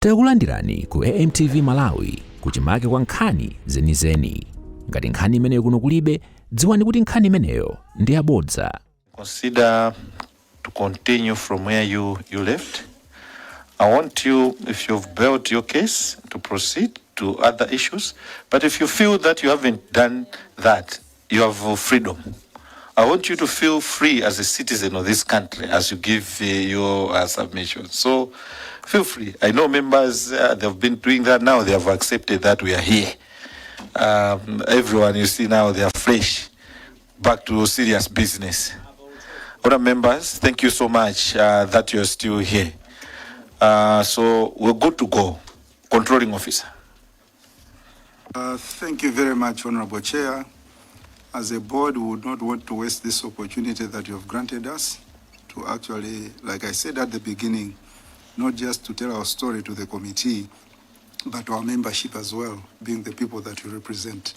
Takulandirani ku AMTV Malawi kuchimake kwa nkhani zenizeni. Ngati nkhani imeneyo kuno kulibe, dziwani kuti nkhani imeneyo ndi yabodza. Consider to continue from where you left. I want you, if you've built your case, to proceed to other issues. But if you feel that you haven't done that, you have freedom. I want you to feel free as a citizen of this country as you give your submissions. So feel free. I know members, they've been doing that now. They have accepted that we are here. Everyone you see now, they are fresh, back to serious business. Other members, thank you so much that you're still here. So we're good to go. Controlling officer. Thank you very much, Honorable Chair. As a board, we would not want to waste this opportunity that you have granted us to actually, like I said at the beginning, not just to tell our story to the committee, but to our membership as well, being the people that you represent.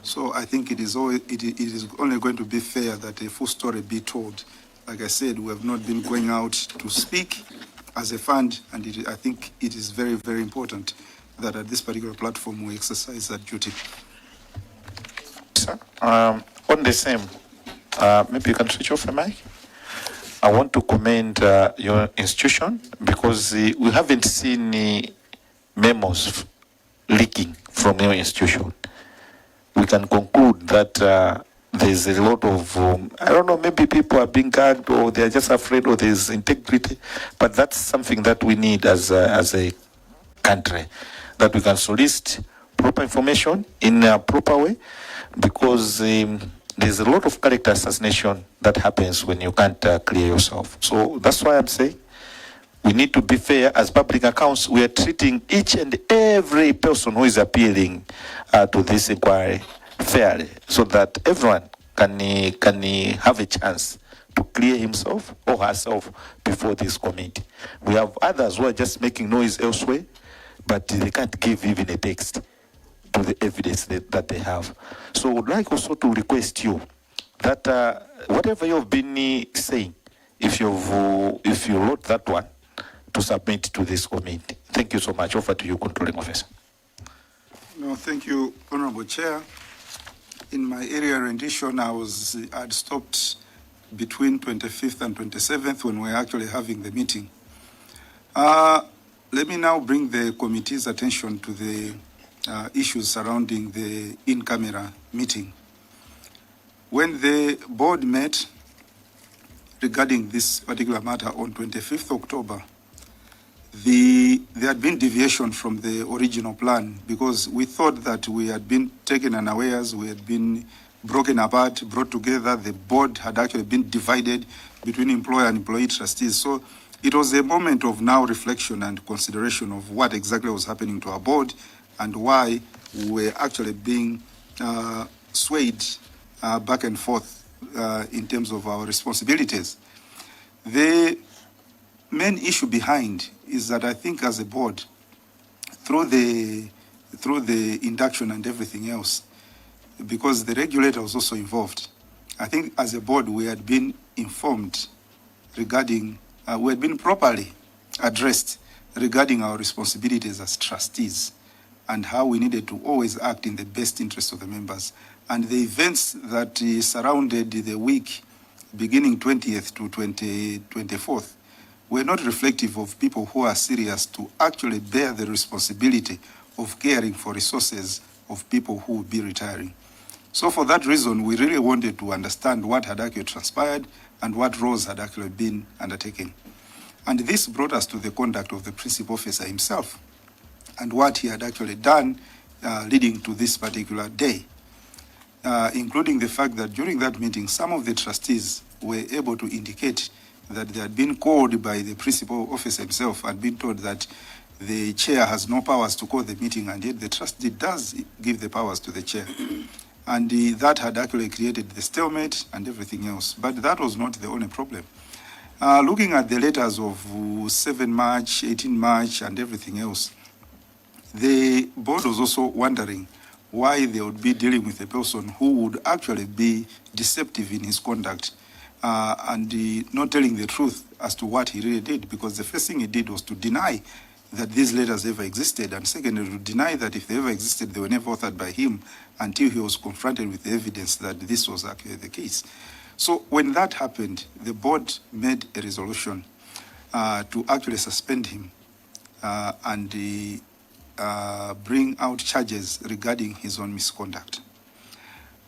So I think it is only going to be fair that a full story be told. Like I said, we have not been going out to speak as a fund, and I think it is very, very important that at this particular platform we exercise that duty. On the same, maybe you can switch off the mic. I want to commend your institution because we haven't seen memos leaking from your institution. We can conclude that there's a lot of, I don't know, maybe people are being gagged or they're just afraid or there's integrity, but that's something that we need as a country, that we can solicit proper information in a proper way, because there's a lot of character assassination that happens when you can't clear yourself. So that's why I'm saying we need to be fair. As public accounts, we are treating each and every person who is appealing to this inquiry fairly, so that everyone can have a chance to clear himself or herself before this committee. We have others who are just making noise elsewhere, but they can't give even a text to the evidence that they have. So I would like also to request you that whatever you have been saying, if you wrote that one, to submit to this committee. Thank you so much. Over to you, Controlling Officer. No, thank you, Honorable Chair. In my area rendition, I'd stopped between 25th and 27th when we're actually having the meeting. Let me now bring the committee's attention to the issues surrounding the in-camera meeting. When the board met regarding this particular matter on 25th October, there had been deviation from the original plan because we thought that we had been taken unawares, we had been broken apart, brought together. The board had actually been divided between employer and employee trustees. So it was a moment of now reflection and consideration of what exactly was happening to our board and why we were actually being swayed back and forth in terms of our responsibilities. The main issue behind is that I think as a board, through the induction and everything else, because the regulator was also involved, I think as a board we had been informed regarding, we had been properly addressed regarding our responsibilities as trustees and how we needed to always act in the best interest of the members. And the events that surrounded the week beginning 20th to 24th were not reflective of people who are serious to actually bear the responsibility of caring for resources of people who will be retiring. So for that reason, we really wanted to understand what had actually transpired and what roles had actually been undertaken. And this brought us to the conduct of the principal officer himself and what he had actually done leading to this particular day, including the fact that during that meeting, some of the trustees were able to indicate that they had been called by the principal officer himself and been told that the chair has no powers to call the meeting, and yet the trustee does give the powers to the chair. And that had actually created the stalemate and everything else. But that was not the only problem. Looking at the letters of 7 March, 18 March, and everything else, the board was also wondering why they would be dealing with a person who would actually be deceptive in his conduct and not telling the truth as to what he really did, because the first thing he did was to deny that these letters ever existed, and secondly, to deny that if they ever existed, they were never authored by him until he was confronted with the evidence that this was actually the case. So when that happened, the board made a resolution to actually suspend him and bring out charges regarding his own misconduct.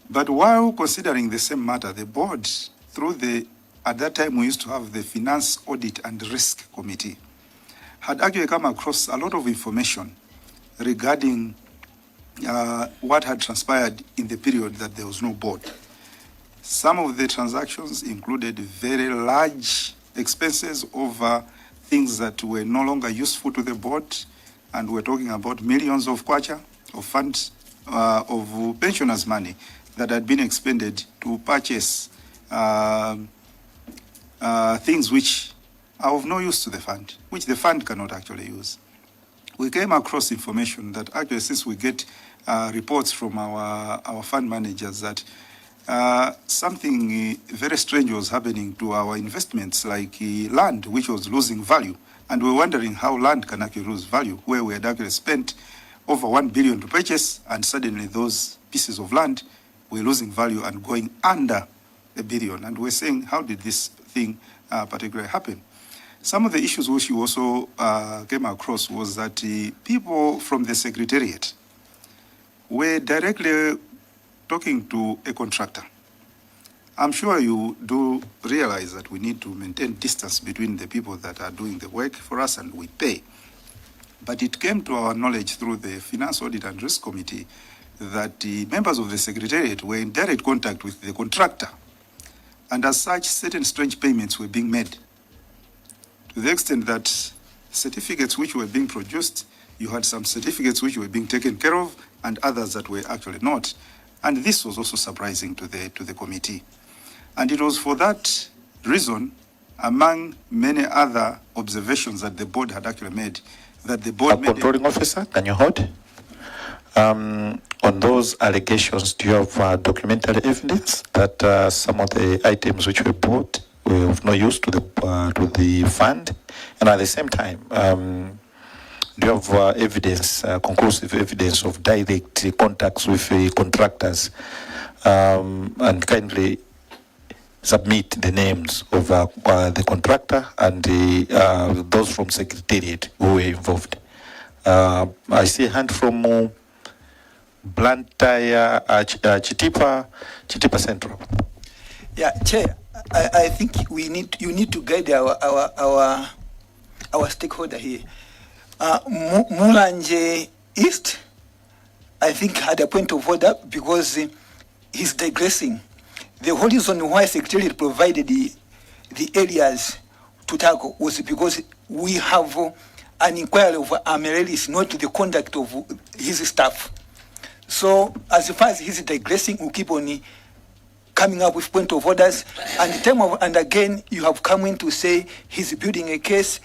But while considering the same matter, the board, at that time we used to have the Finance, Audit and Risk Committee, had actually come across a lot of information regarding what had transpired in the period that there was no board. Some of the transactions included very large expenses over things that were no longer useful to the board, and we're talking about millions of kwacha, of funds, of pensioners' money that had been expended to purchase things which are of no use to the fund, which the fund cannot actually use. We came across information that actually, since we get reports from our fund managers, that something very strange was happening to our investments, like land, which was losing value. And we're wondering how land can actually lose value, where we had actually spent over 1 billion to purchase, and suddenly those pieces of land were losing value and going under a billion. And we're saying, how did this thing particularly happen? Some of the issues which you also came across was that people from the Secretariat were directly talking to a contractor. I'm sure you do realize that we need to maintain distance between the people that are doing the work for us and we pay. But it came to our knowledge through the Finance, Audit and Risk Committee that the members of the Secretariat were in direct contact with the contractor. And as such, certain strange payments were being made, to the extent that certificates which were being produced, you had some certificates which were being taken care of and others that were actually not. And this was also surprising to the committee. And it was for that reason, among many other observations that the board had actually made, that the board made... Controlling officer, can you hold? On those allegations, do you have documentary evidence that some of the items which were bought were of no use to the fund? And at the same time, do you have evidence, conclusive evidence of direct contacts with contractors? And kindly submit the names of the contractor and those from Secretariat who were involved. I see a hand from Blantyre, Chitipa Central. Yeah, Chair, I think you need to guide our stakeholder here. Mulanje East, I think, had a point of order because he's digressing. The whole reason why Secretariat provided the areas to tackle was because we have an inquiry of Amaryllis, not the conduct of his staff. So as far as he's digressing, we keep on coming up with point of orders, and again you have come in to say he's building a case.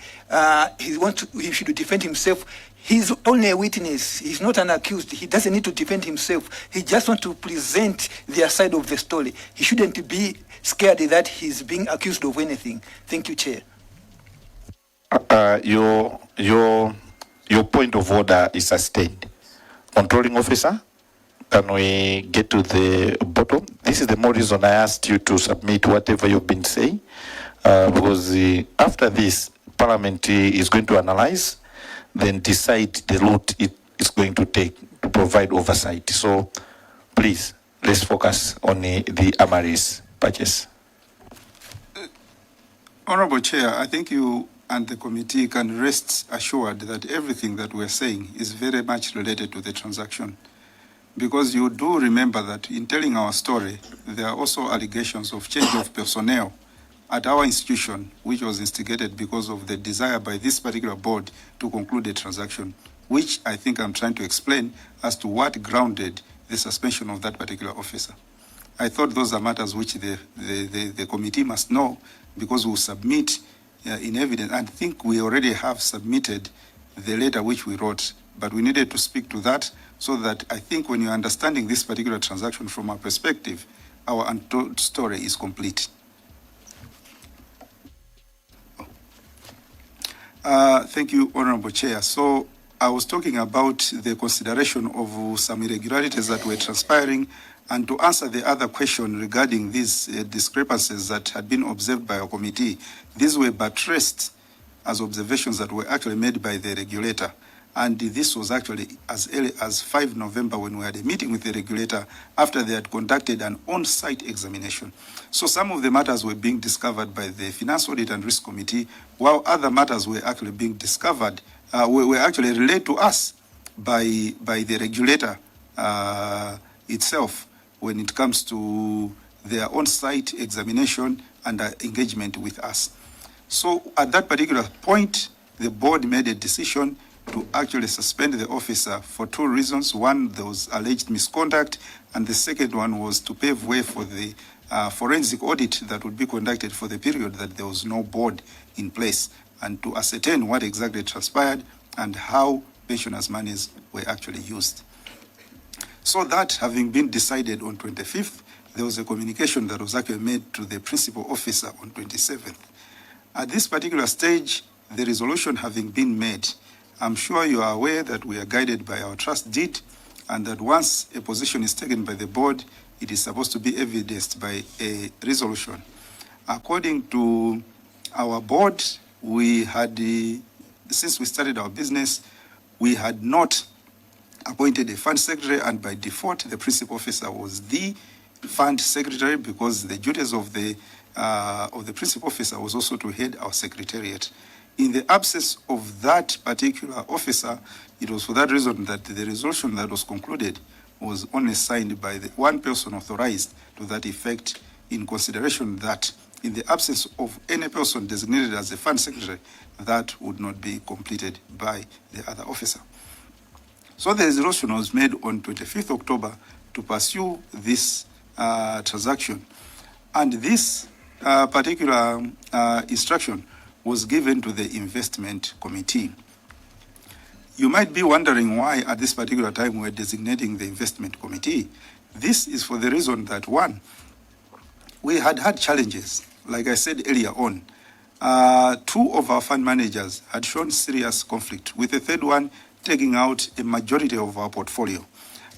He should defend himself. He's only a witness. He's not an accused. He doesn't need to defend himself. He just wants to present their side of the story. He shouldn't be scared that he's being accused of anything. Thank you, Chair. Your point of order is sustained. Controlling officer, can we get to the bottom? This is the more reason I asked you to submit whatever you've been saying, because after this, Parliament is going to analyze, then decide the route it is going to take to provide oversight. So please, let's focus on the Amaryllis purchase. Honorable Chair, I think you and the committee can rest assured that everything that we're saying is very much related to the transaction. Because you do remember that in telling our story, there are also allegations of change of personnel at our institution, which was instigated because of the desire by this particular board to conclude the transaction, which I think I'm trying to explain as to what grounded the suspension of that particular officer. I thought those are matters which the committee must know, because we'll submit in evidence. I think we already have submitted the letter which we wrote, but we needed to speak to that so that I think when you're understanding this particular transaction from our perspective, our untold story is complete. Thank you, Honorable Chair. So I was talking about the consideration of some irregularities that were transpiring, and to answer the other question regarding these discrepancies that had been observed by our committee, these were buttressed as observations that were actually made by the regulator. And this was actually as early as 5 November when we had a meeting with the regulator after they had conducted an on-site examination. So some of the matters were being discovered by the Finance Audit and Risk Committee, while other matters were actually being discovered, were actually relayed to us by the regulator itself when it comes to their on-site examination and engagement with us. So at that particular point, the board made a decision to actually suspend the officer for two reasons. One, there was alleged misconduct, and the second one was to pave way for the forensic audit that would be conducted for the period that there was no board in place, and to ascertain what exactly transpired and how pensioners' monies were actually used. So that having been decided on 25th, there was a communication that was actually made to the principal officer on 27th. At this particular stage, the resolution having been made, I'm sure you are aware that we are guided by our trust deed, and that once a position is taken by the board, it is supposed to be evidenced by a resolution. According to our board, we had, since we started our business, we had not appointed a fund secretary, and by default, the principal officer was the fund secretary, because the duties of the principal officer was also to head our secretariat. In the absence of that particular officer, it was for that reason that the resolution that was concluded was only signed by the one person authorized to that effect, in consideration that in the absence of any person designated as a fund secretary, that would not be completed by the other officer. So the resolution was made on 25th October to pursue this transaction. And this particular instruction was given to the investment committee. You might be wondering why at this particular time we're designating the investment committee. This is for the reason that, one, we had challenges. Like I said earlier on, two of our fund managers had shown serious conflict, with the third one taking out a majority of our portfolio.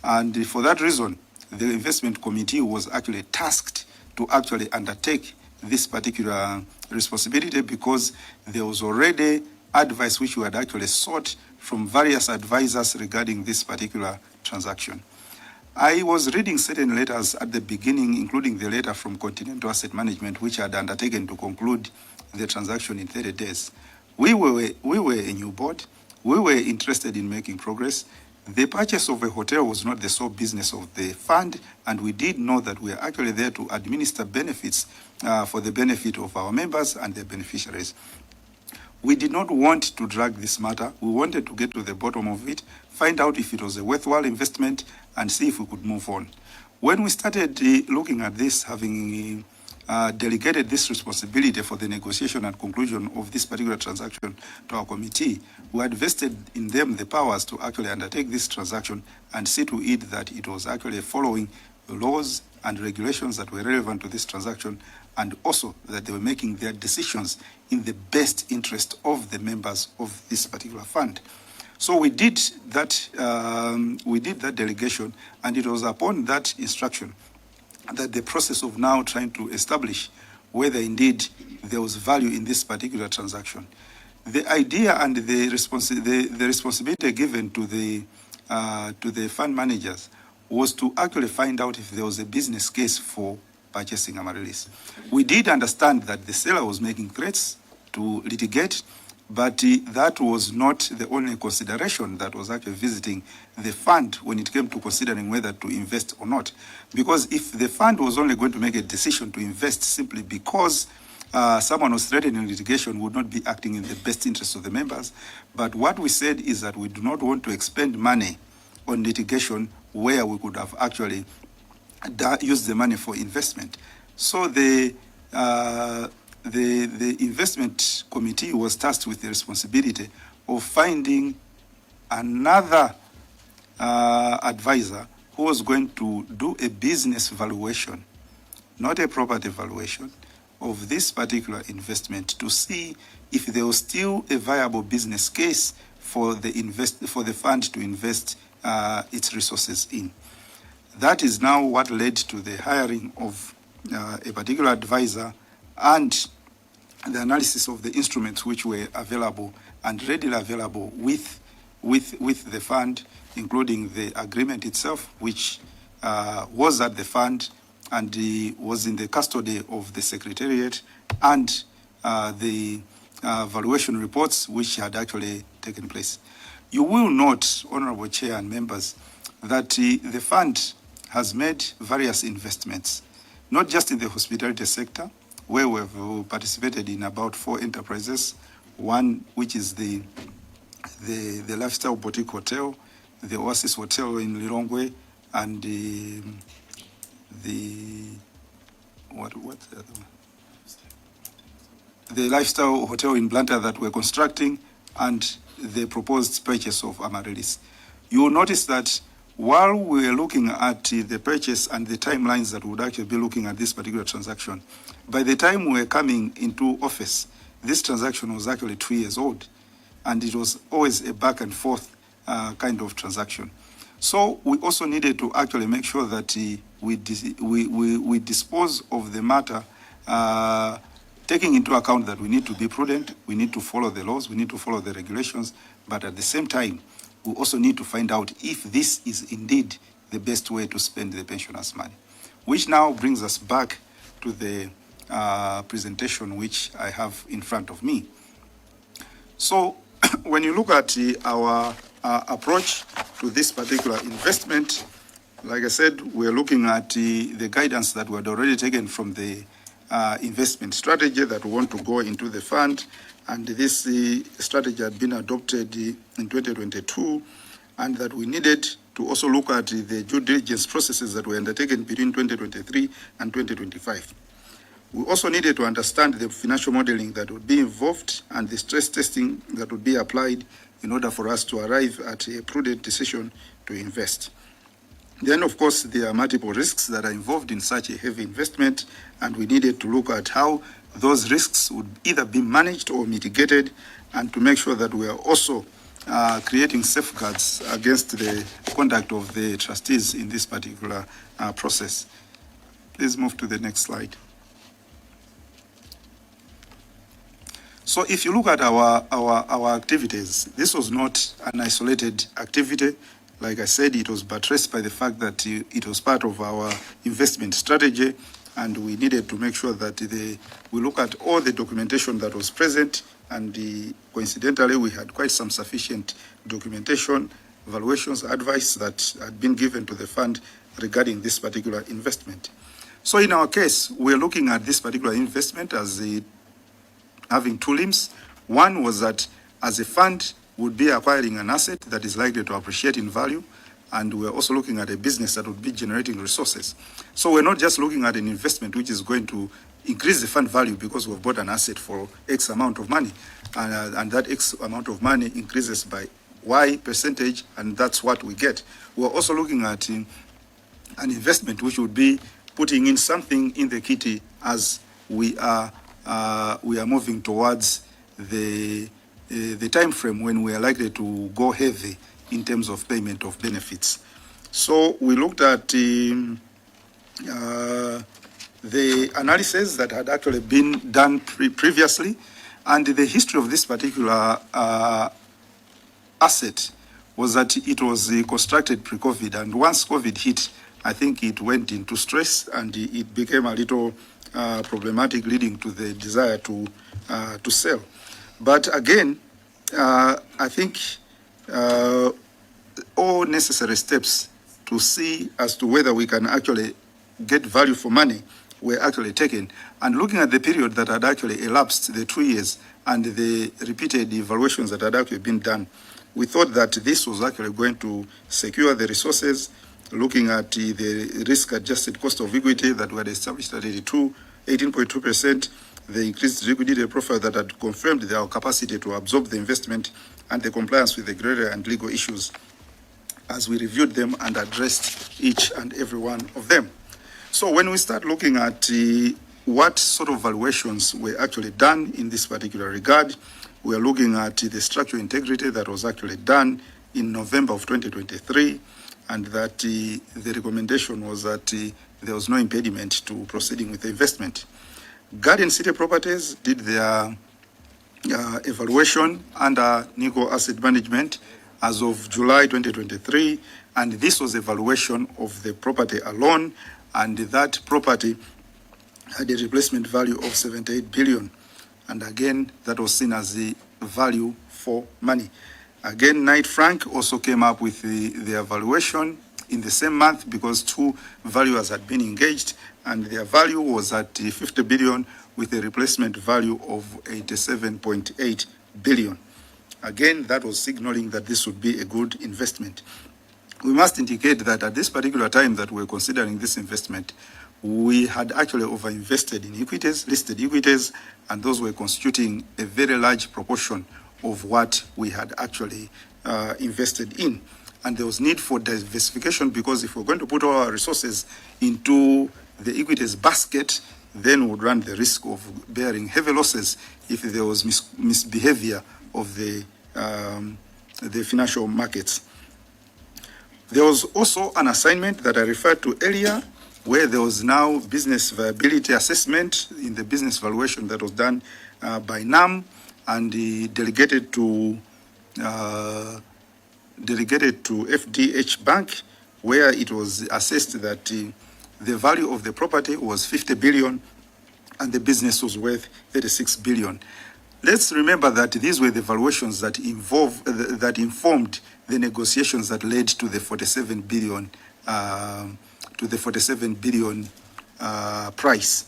And for that reason, the investment committee was actually tasked to actually undertake this particular responsibility, because there was already advice which we had actually sought from various advisors regarding this particular transaction. I was reading certain letters at the beginning, including the letter from Continental Asset Management, which had undertaken to conclude the transaction in 30 days. We were a new board. We were interested in making progress. The purchase of a hotel was not the sole business of the fund, and we did know that we are actually there to administer benefits for the benefit of our members and their beneficiaries. We did not want to drag this matter. We wanted to get to the bottom of it, find out if it was a worthwhile investment, and see if we could move on. When we started looking at this, having delegated this responsibility for the negotiation and conclusion of this particular transaction to our committee, we had vested in them the powers to actually undertake this transaction and see to it that it was actually following the laws and regulations that were relevant to this transaction, and also that they were making their decisions in the best interest of the members of this particular fund. So we did that delegation, and it was upon that instruction that the process of now trying to establish whether indeed there was value in this particular transaction. The idea and the responsibility given to the fund managers was to actually find out if there was a business case for purchasing Amaryllis. We did understand that the seller was making threats to litigate, but that was not the only consideration that was actually visiting the fund when it came to considering whether to invest or not. Because if the fund was only going to make a decision to invest simply because someone was threatening litigation, would not be acting in the best interest of the members. But what we said is that we do not want to expend money on litigation where we could have actually used the money for investment. So the investment committee was tasked with the responsibility of finding another advisor who was going to do a business valuation, not a property valuation, of this particular investment to see if there was still a viable business case for the fund to invest its resources in. That is now what led to the hiring of a particular advisor and the analysis of the instruments which were available and readily available with the fund, including the agreement itself, which was at the fund and was in the custody of the Secretariat, and the valuation reports which had actually taken place. You will note, Honorable Chair and members, that the fund has made various investments, not just in the hospitality sector, where we've participated in about 4 enterprises, one which is the Lifestyle Boutique Hotel, the Oasis Hotel in Lilongwe, and what's the other one? The Lifestyle Hotel in Blantyre that we're constructing, and the proposed purchase of Amaryllis. You will notice that while we were looking at the purchase and the timelines that would actually be looking at this particular transaction, by the time we were coming into office, this transaction was actually 2 years old, and it was always a back and forth kind of transaction. So we also needed to actually make sure that we dispose of the matter, taking into account that we need to be prudent, we need to follow the laws, we need to follow the regulations, but at the same time, we also need to find out if this is indeed the best way to spend the pensioners' money. Which now brings us back to the presentation which I have in front of me. So when you look at our approach to this particular investment, like I said, we're looking at the guidance that we had already taken from the investment strategy that we want to go into the fund, and this strategy had been adopted in 2022, and that we needed to also look at the due diligence processes that were undertaken between 2023 and 2025. We also needed to understand the financial modeling that would be involved and the stress testing that would be applied in order for us to arrive at a prudent decision to invest. Then, of course, there are multiple risks that are involved in such a heavy investment, and we needed to look at how those risks would either be managed or mitigated, and to make sure that we are also creating safeguards against the conduct of the trustees in this particular process. Please move to the next slide. So if you look at our activities, this was not an isolated activity. Like I said, it was buttressed by the fact that it was part of our investment strategy, and we needed to make sure that we look at all the documentation that was present, and coincidentally, we had quite some sufficient documentation, valuations, advice that had been given to the fund regarding this particular investment. So in our case, we're looking at this particular investment as having 2 limbs. One was that as a fund, would be acquiring an asset that is likely to appreciate in value, and we're also looking at a business that would be generating resources. So we're not just looking at an investment which is going to increase the fund value because we've bought an asset for X amount of money, and that X amount of money increases by Y percentage, and that's what we get. We're also looking at an investment which would be putting in something in the kitty as we are moving towards the time frame when we are likely to go heavy in terms of payment of benefits. So we looked at the analysis that had actually been done previously, and the history of this particular asset was that it was constructed pre-COVID, and once COVID hit, I think it went into stress and it became a little problematic, leading to the desire to sell. But again, I think all necessary steps to see as to whether we can actually get value for money were actually taken. And looking at the period that had actually elapsed, the 2 years, and the repeated evaluations that had actually been done, we thought that this was actually going to secure the resources, looking at the risk-adjusted cost of equity that we had established at 18.2%, the increased liquidity profile that had confirmed our capacity to absorb the investment, and the compliance with the regulatory and legal issues as we reviewed them and addressed each and every one of them. So when we start looking at what sort of valuations were actually done in this particular regard. We are looking at the structural integrity that was actually done in November of 2023, and that the recommendation was that there was no impediment to proceeding with the investment. Garden City Properties did their evaluation under Nico Asset Management as of July 2023, and this was evaluation of the property alone, and that property had a replacement value of 78 billion. And again, that was seen as the value for money. Again, Knight Frank also came up with the evaluation in the same month, because two valuers had been engaged, and their value was at 50 billion with a replacement value of 87.8 billion. Again, that was signaling that this would be a good investment. We must indicate that at this particular time that we're considering this investment, we had actually overinvested in equities, listed equities, and those were constituting a very large proportion of what we had actually invested in. And there was need for diversification, because if we're going to put all our resources into the equities basket, then we would run the risk of bearing heavy losses if there was misbehavior of the financial markets. There was also an assignment that I referred to earlier, where there was now business viability assessment in the business valuation that was done by NAM, and delegated to FDH Bank, where it was assessed that the value of the property was 50 billion and the business was worth 36 billion. Let's remember that these were the valuations that informed the negotiations that led to the 47 billion price.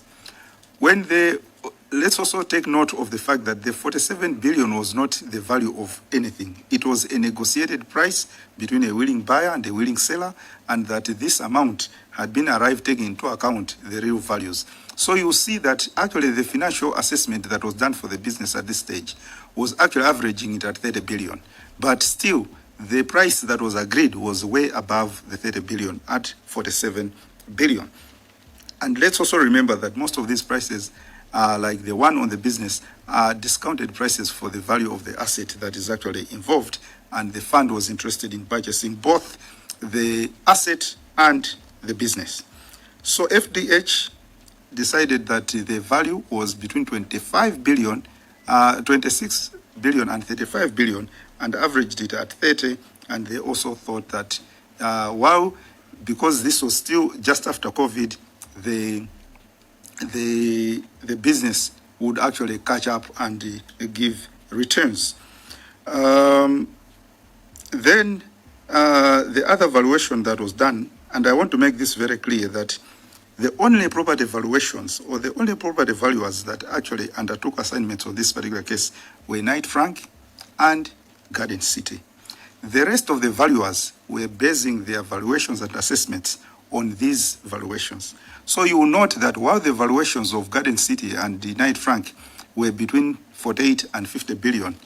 Let's also take note of the fact that the 47 billion was not the value of anything. It was a negotiated price between a willing buyer and a willing seller, and that this amount had been arrived taking into account the real values. So you see that actually the financial assessment that was done for the business at this stage was actually averaging it at 30 billion. But still, the price that was agreed was way above the 30 billion at 47 billion. And let's also remember that most of these prices, like the one on the business, are discounted prices for the value of the asset that is actually involved, and the fund was interested in purchasing both the asset and the business. So FDH decided that the value was between 26 billion and 35 billion, and averaged it at 30, and they also thought that because this was still just after COVID, the business would actually catch up and give returns. Then the other valuation that was done, and I want to make this very clear, that the only property valuations or the only property valuers that actually undertook assignments on this particular case were Knight Frank and Garden City. The rest of the valuers were basing their valuations and assessments on these valuations. So you will note that while the valuations of Garden City and the Knight Frank were between 48 and 50 billion,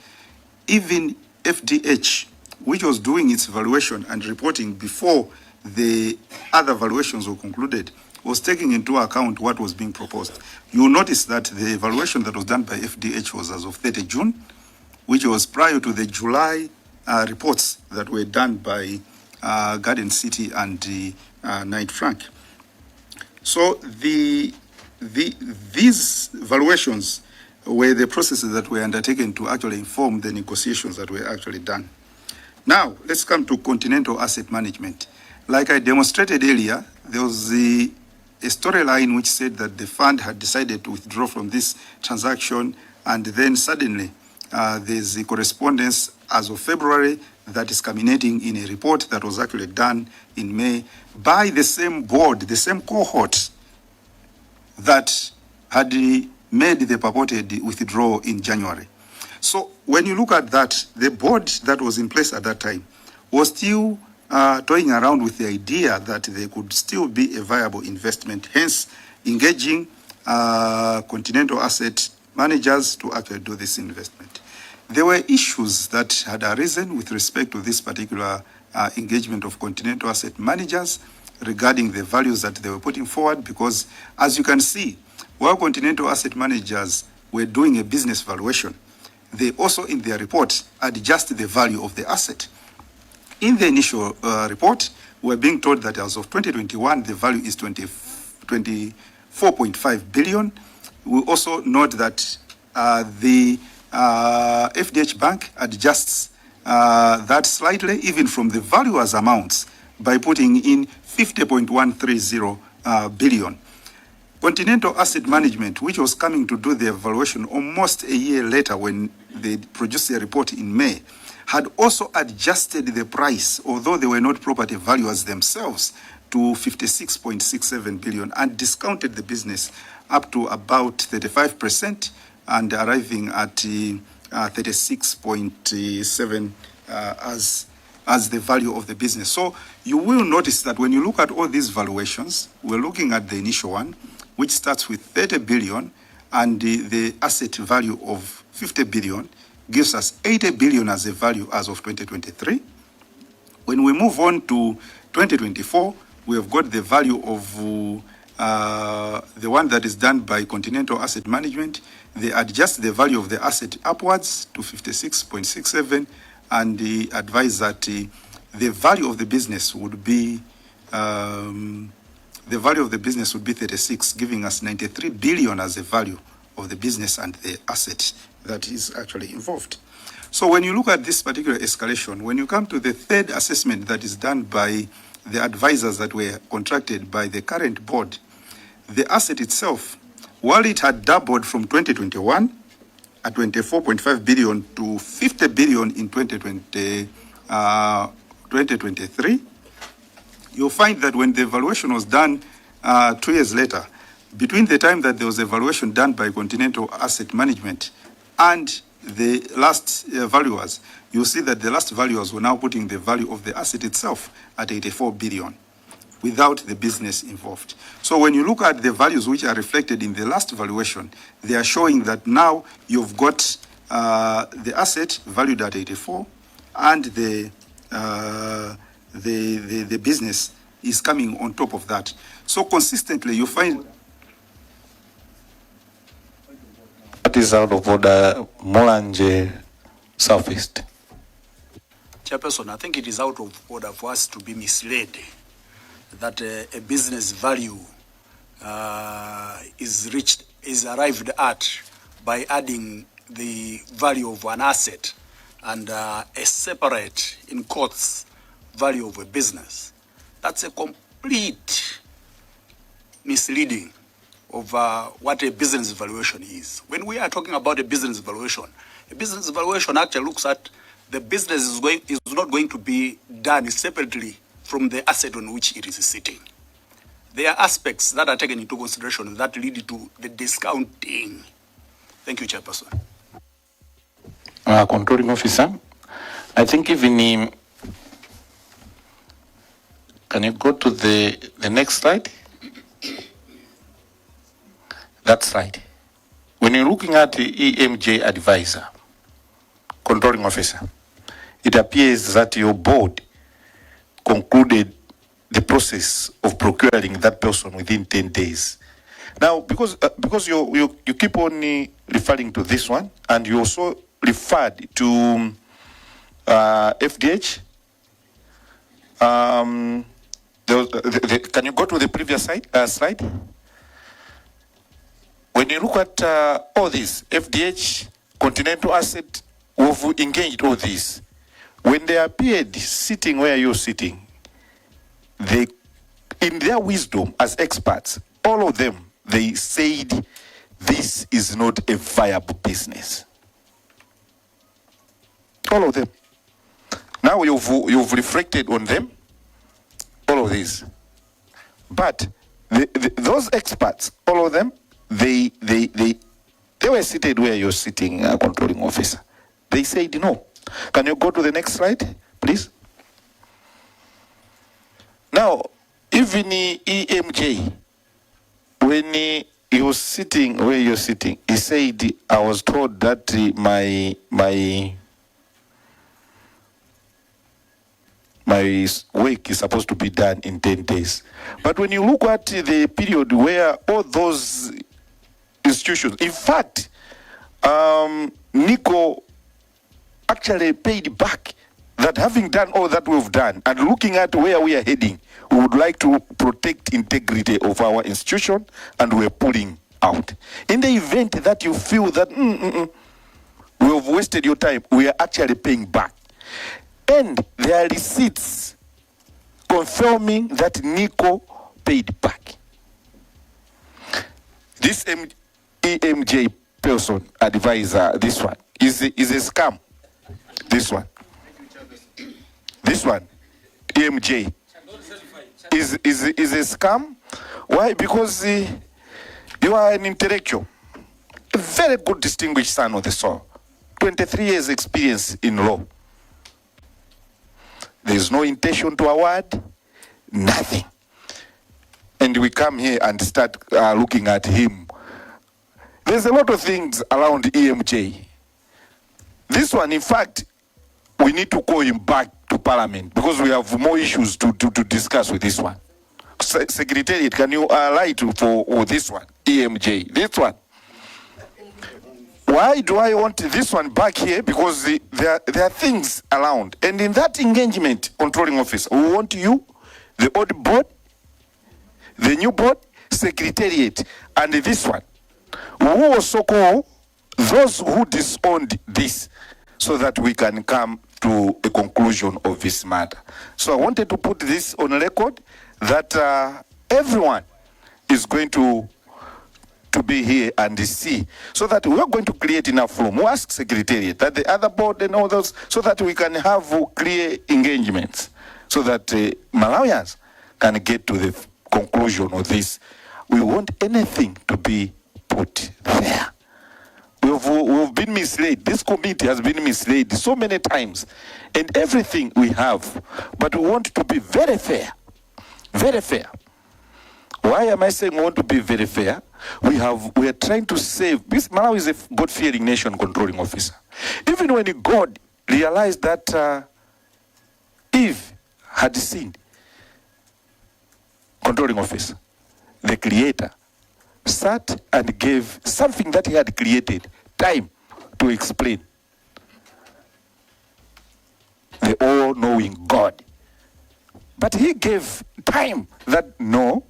even FDH, which was doing its valuation and reporting before the other valuations were concluded, was taking into account what was being proposed. You will notice that the evaluation that was done by FDH was as of 30 June, which was prior to the July reports that were done by Garden City and Knight Frank. So these valuations were the processes that were undertaken to actually inform the negotiations that were actually done. Now, let's come to Continental Asset Management. Like I demonstrated earlier, there was a storyline which said that the fund had decided to withdraw from this transaction, and then suddenly there's a correspondence as of February that is culminating in a report that was actually done in May by the same board, the same cohort that had made the purported withdrawal in January. So when you look at that, the board that was in place at that time was still toying around with the idea that there could still be a viable investment, hence engaging Continental Asset Managers to actually do this investment. There were issues that had arisen with respect to this particular engagement of Continental Asset Managers regarding the values that they were putting forward, because as you can see, while Continental Asset Managers were doing a business valuation, they also in their report adjust the value of the asset. In the initial report, we're being told that as of 2021, the value is 24.5 billion. We also note that the FDH Bank adjusts that slightly, even from the valuer's amounts, by putting in 50.130 billion. Continental Asset Management, which was coming to do the evaluation almost a year later when they produced their report in May, had also adjusted the price, although they were not property valuers themselves, to 56.67 billion and discounted the business up to about 35% and arriving at 36.7 as the value of the business. So you will notice that when you look at all these valuations, we're looking at the initial one, which starts with 30 billion, and the asset value of 50 billion gives us 80 billion as a value as of 2023. When we move on to 2024, we have got the value of the one that is done by Continental Asset Management. They adjust the value of the asset upwards to 56.67, and they advise that the value of the business would be 36, giving us 93 billion as the value of the business and the asset that is actually involved. So when you look at this particular escalation, when you come to the third assessment that is done by the advisors that were contracted by the current board, the asset itself, while it had doubled from 2021 at 24.5 billion to 50 billion in 2023, you'll find that when the evaluation was done 2 years later, between the time that there was evaluation done by Continental Asset Management and the last valuers, you'll see that the last valuers were now putting the value of the asset itself at 84 billion without the business involved. So when you look at the values which are reflected in the last valuation, they are showing that now you've got the asset valued at 84 and the business is coming on top of that. So consistently you find... That is out of order, Molanje Southeast. Chairperson, I think it is out of order for us to be misled that a business value is arrived at by adding the value of an asset and a separate, in quotes, value of a business. That's a complete misleading of what a business valuation is. When we are talking about a business valuation actually looks at the business is not going to be done separately from the asset on which it is sitting. There are aspects that are taken into consideration that lead to the discounting. Thank you, Chairperson. Controlling officer, I think even can you go to the next slide? That slide. When you're looking at the EMJ advisor, controlling officer, it appears that your board concluded the process of procuring that person within 10 days. Now, because you keep on referring to this one, and you also referred to FDH. Can you go to the previous slide? When you look at all this, FDH, Continental Asset, we've engaged all this. When they appeared sitting where you're sitting, they, in their wisdom as experts, all of them, they said this is not a viable business. All of them. Now you've reflected on them, all of this. But those experts, all of them, they were seated where you're sitting, controlling officer. They said no. Can you go to the next slide, please? Now, even EMJ, when he was sitting where you're sitting, he said, I was told that my work is supposed to be done in 10 days. But when you look at the period where all those institutions. In fact, Nico actually paid back that having done all that we've done and looking at where we are heading, we would like to protect integrity of our institution, and we're pulling out. In the event that you feel that we have wasted your time, we are actually paying back. And there are receipts confirming that Nico paid back. This EMJ person, advisor, this one, is a scam. This one. This one, EMJ, is a scam. Why? Because you are an intellectual, a very good distinguished son of the soil, 23 years experience in law. There is no intention to award, nothing. And we come here and start looking at him. There's a lot of things around EMJ. This one, in fact, we need to call him back to Parliament because we have more issues to discuss with this one. Secretariat, can you write for this one, EMJ, this one? Why do I want this one back here? Because there are things around. And in that engagement, controlling office, we want you, the old board, the new board, secretariat, and this one. We also call those who disowned this so that we can come to a conclusion of this matter. So I wanted to put this on record that everyone is going to be here and see, so that we are going to create enough room. We ask Secretariat, that the other board and others, so that we can have clear engagements, so that Malawians can get to the conclusion of this. We want anything to be put there. We've been misled. This committee has been misled so many times, and everything we have, but we want to be very fair. Very fair. Why am I saying we want to be very fair? We are trying to save. Malawi is a God-fearing nation controlling officer. Even when God realized that Eve had sinned, controlling officer, the Creator sat and gave something that he had created time to explain. The all-knowing God. But he gave time that, no,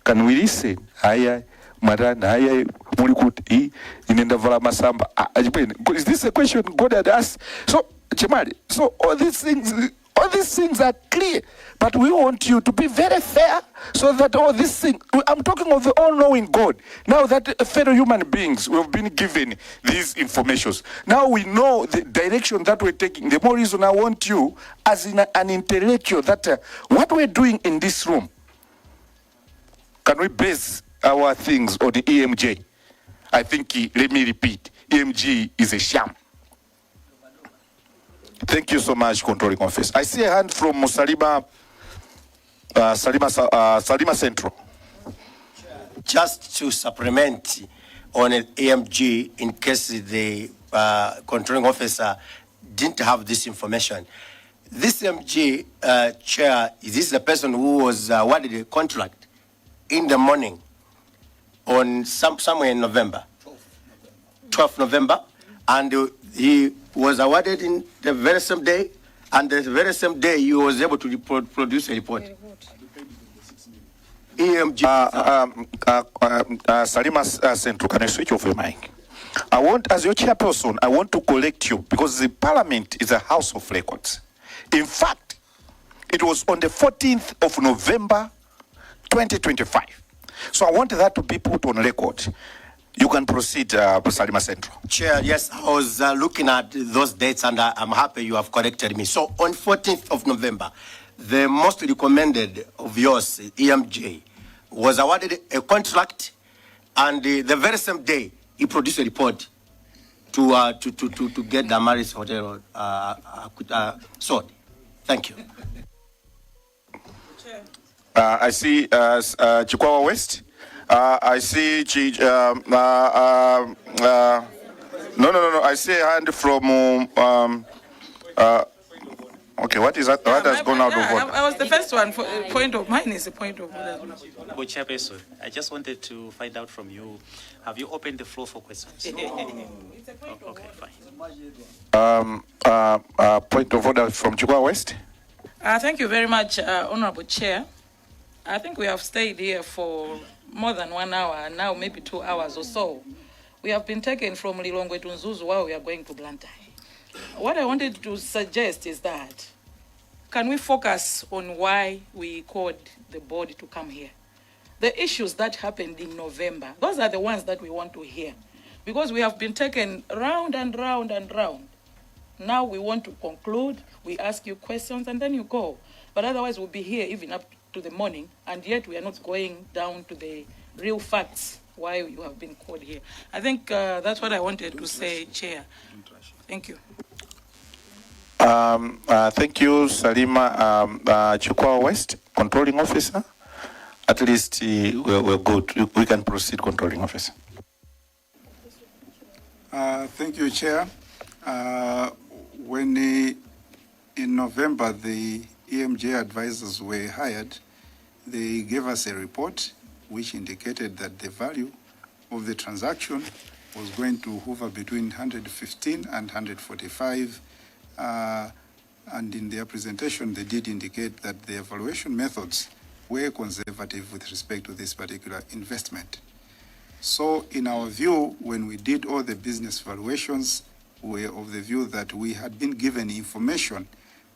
can we listen? Is this a question God had asked? So, Chemari, so all these things are clear, but we want you to be very fair so that all these things, I'm talking of the all-knowing God. Now that fellow human beings, we have been given these informations. Now we know the direction that we're taking. The more reason I want you, as an intellectual, that what we're doing in this room, can we base our things on the EMJ? I think, let me repeat, EMG is a sham. Thank you so much, controlling office. I see a hand from Salima Central. Just to supplement on an AMG, in case the controlling officer didn't have this information. This AMG chair, this is the person who was awarded a contract in the morning on somewhere in November, 12th November, and he was awarded in the very same day, and the very same day he was able to produce a report. EMG. Salima Central, can I switch off your mic? I want, as your chairperson, I want to collect you because the Parliament is a house of records. In fact, it was on the 14th of November, 2025. So I want that to be put on record. You can proceed, Salima Central. Chair, yes, I was looking at those dates, and I'm happy you have corrected me. So on 14th of November, the most recommended of yours, EMJ, was awarded a contract, and the very same day, he produced a report to get the Amaryllis Hotel sold. Thank you. I see Chikwawa West. I see no. I see a hand from Okay, what is that? What has gone out of order? I was the first one. Point of mine is a point of order. Honorable Chairperson, I just wanted to find out from you, have you opened the floor for questions? It's a point of Okay, order. fine. Point of order from Chukwa West. Thank you very much, Honorable Chair. I think we have stayed here for more than 1 hour, now maybe 2 hours or so. We have been taken from Lilongwe to Nzuzu while we are going to Blantyre. What I wanted to suggest is that, can we focus on why we called the board to come here? The issues that happened in November, those are the ones that we want to hear. Because we have been taken round and round and round. Now we want to conclude, we ask you questions, and then you go. But otherwise we'll be here even up to the morning, and yet we are not going down to the real facts why you have been called here. I think that's what I wanted to say, Chair. Thank you. Thank you, Salima. Chukwa West, Controlling Officer. At least we're good. We can proceed, Controlling Officer. Thank you, Chair. When in November the EMJ advisors were hired, they gave us a report which indicated that the value of the transaction was going to hover between 115 and 145. And in their presentation, they did indicate that the evaluation methods were conservative with respect to this particular investment. So in our view, when we did all the business valuations, we were of the view that we had been given information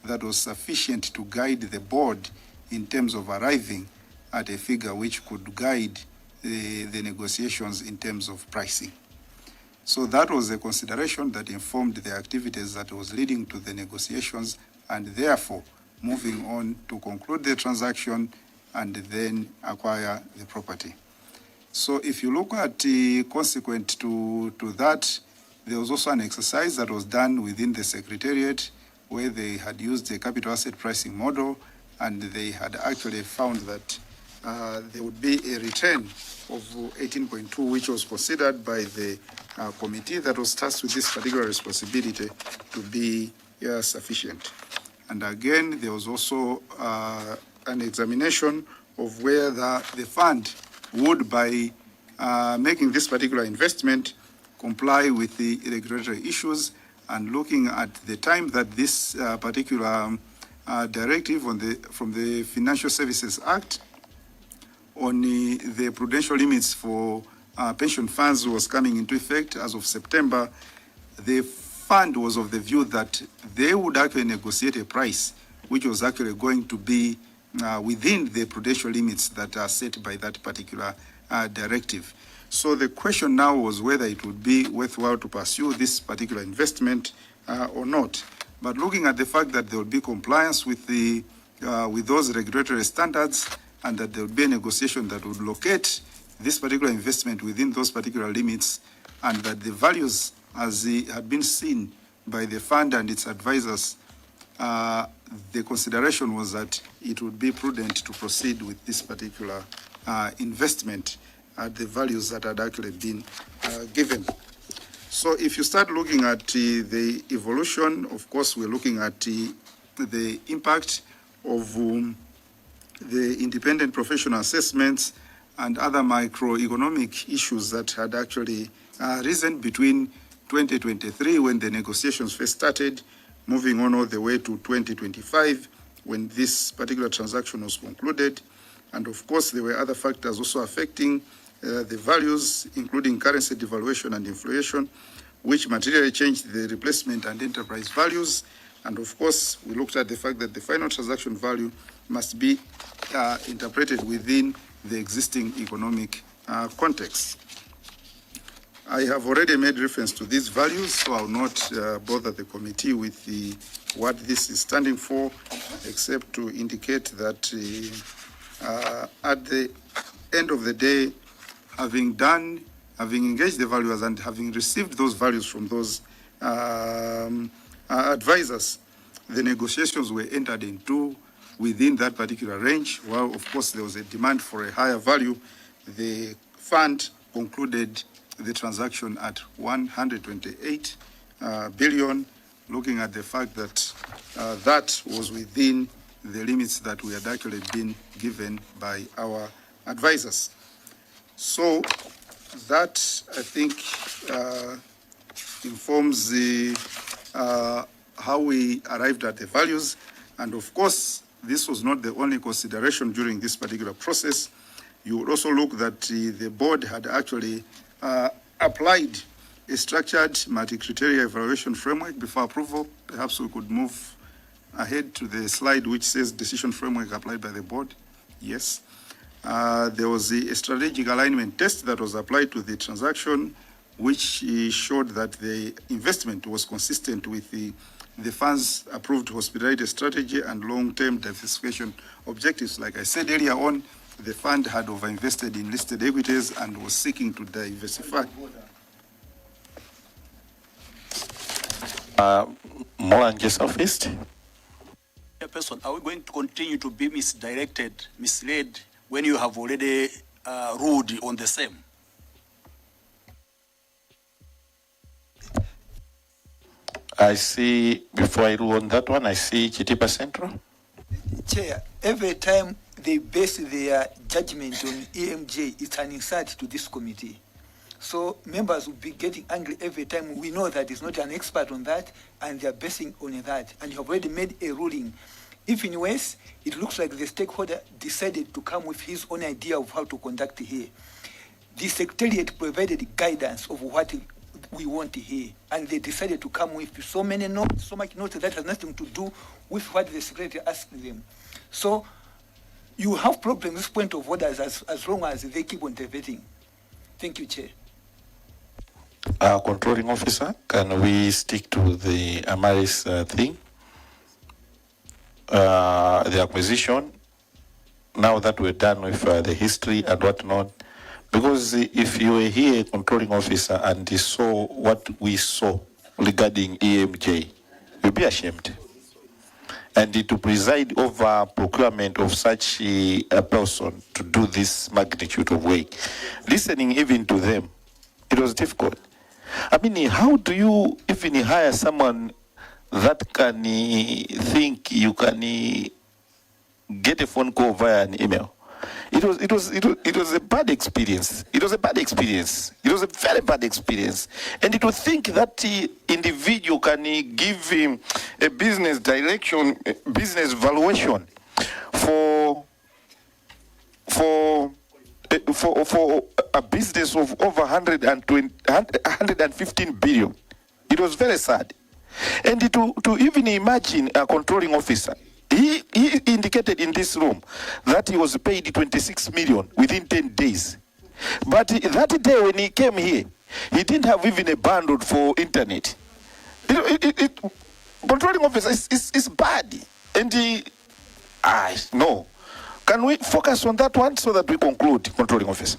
that was sufficient to guide the board in terms of arriving at a figure which could guide the negotiations in terms of pricing. So that was a consideration that informed the activities that was leading to the negotiations, and therefore moving on to conclude the transaction and then acquire the property. So if you look at consequent to that, there was also an exercise that was done within the Secretariat where they had used the capital asset pricing model, and they had actually found that there would be a return of 18.2, which was considered by the committee that was tasked with this particular responsibility to be sufficient. And again, there was also an examination of whether the fund would, by making this particular investment, comply with the regulatory issues, and looking at the time that this particular directive from the Financial Services Act on the prudential limits for pension funds was coming into effect as of September, the fund was of the view that they would actually negotiate a price which was actually going to be within the prudential limits that are set by that particular directive. So the question now was whether it would be worthwhile to pursue this particular investment or not. But looking at the fact that there would be compliance with those regulatory standards, and that there would be a negotiation that would locate this particular investment within those particular limits, and that the values as had been seen by the fund and its advisors, the consideration was that it would be prudent to proceed with this particular investment at the values that had actually been given. So if you start looking at the evolution, of course, we're looking at the impact of the independent professional assessments and other microeconomic issues that had actually risen between 2023, when the negotiations first started, moving on all the way to 2025, when this particular transaction was concluded. And of course, there were other factors also affecting the values, including currency devaluation and inflation, which materially changed the replacement and enterprise values. And of course, we looked at the fact that the final transaction value must be interpreted within the existing economic context. I have already made reference to these values, so I'll not bother the committee with what this is standing for, except to indicate that at the end of the day, having engaged the valuers and having received those values from those advisors, the negotiations were entered into within that particular range. While, of course, there was a demand for a higher value, the fund concluded the transaction at 128 billion, looking at the fact that that was within the limits that we had actually been given by our advisors. So that, I think, informs how we arrived at the values. And of course, this was not the only consideration during this particular process. You would also look that the board had actually applied a structured multi-criteria evaluation framework before approval. Perhaps we could move ahead to the slide which says decision framework applied by the board. Yes. There was a strategic alignment test that was applied to the transaction, which showed that the investment was consistent with the fund's approved hospitality strategy and long-term diversification objectives. Like I said earlier on, the fund had overinvested in listed equities and was seeking to diversify. Molange's office. Person, are we going to continue to be misdirected, misled, when you have already ruled on the same? I see, before I rule on that one, I see Chitipa Central. Chair, every time they base their judgment on EMJ, it's an insult to this committee. So members will be getting angry every time. We know that it's not an expert on that, and they're basing on that. And you have already made a ruling. If in West, it looks like the stakeholder decided to come with his own idea of how to conduct here. The Secretariat provided guidance of what we want here, and they decided to come with so many notes, so much notes that has nothing to do with what the Secretary asked them. So you have problems with point of orders as long as they keep on interpreting. Thank you, Chair. Controlling officer, can we stick to the Amaryllis thing? The acquisition, now that we're done with the history and whatnot, because if you were here, controlling officer, and you saw what we saw regarding EMJ, you'll be ashamed. And to preside over procurement of such a person to do this magnitude of work, listening even to them, it was difficult. I mean, how do you even hire someone that can think you can get a phone call via an email? It was a bad experience. It was a bad experience. It was a very bad experience. And to think that individual can give him a business direction, business valuation for a business of over 115 billion. It was very sad. And to even imagine a controlling officer, he indicated in this room that he was paid 26 million within 10 days. But that day when he came here, he didn't have even a bundle for internet. Controlling officer is bad. And no. Can we focus on that one so that we conclude, controlling officer?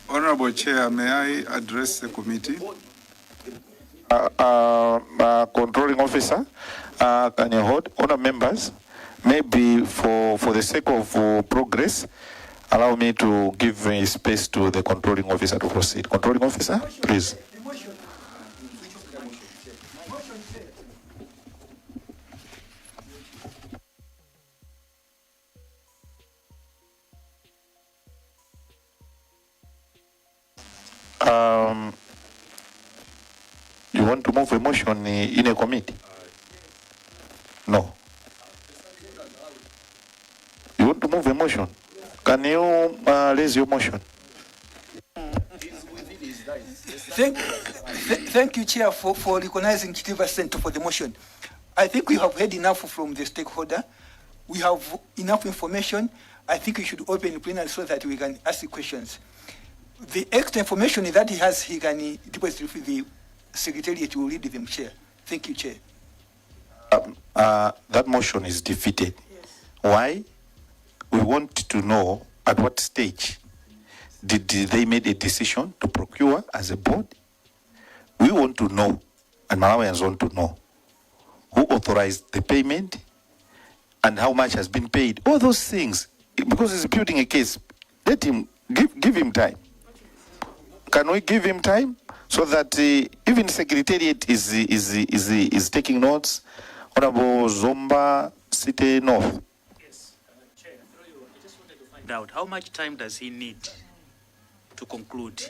Honorable Chair, may I address the committee? Controlling officer, can you hold? Honor members, maybe for the sake of progress, allow me to give space to the controlling officer to proceed. Controlling officer, please. You want to move a motion in a committee? No. You want to move a motion? Can you raise your motion? Thank you, Chair, for recognizing Chitiva Center for the motion. I think we have heard enough from the stakeholder. We have enough information. I think we should open the plenary so that we can ask the questions. The extra information that he has, he can deposit with the Secretary to read them, Chair. Thank you, Chair. That motion is defeated. Yes. Why? We want to know at what stage did they make a decision to procure as a board. We want to know, and Malawians want to know, who authorized the payment and how much has been paid. All those things, because he's building a case. Let him, give him time. can we give him time so that even Secretariat is taking notes? Honorable Zomba, City North. Yes, Chair, I just wanted to find out how much time does he need to conclude?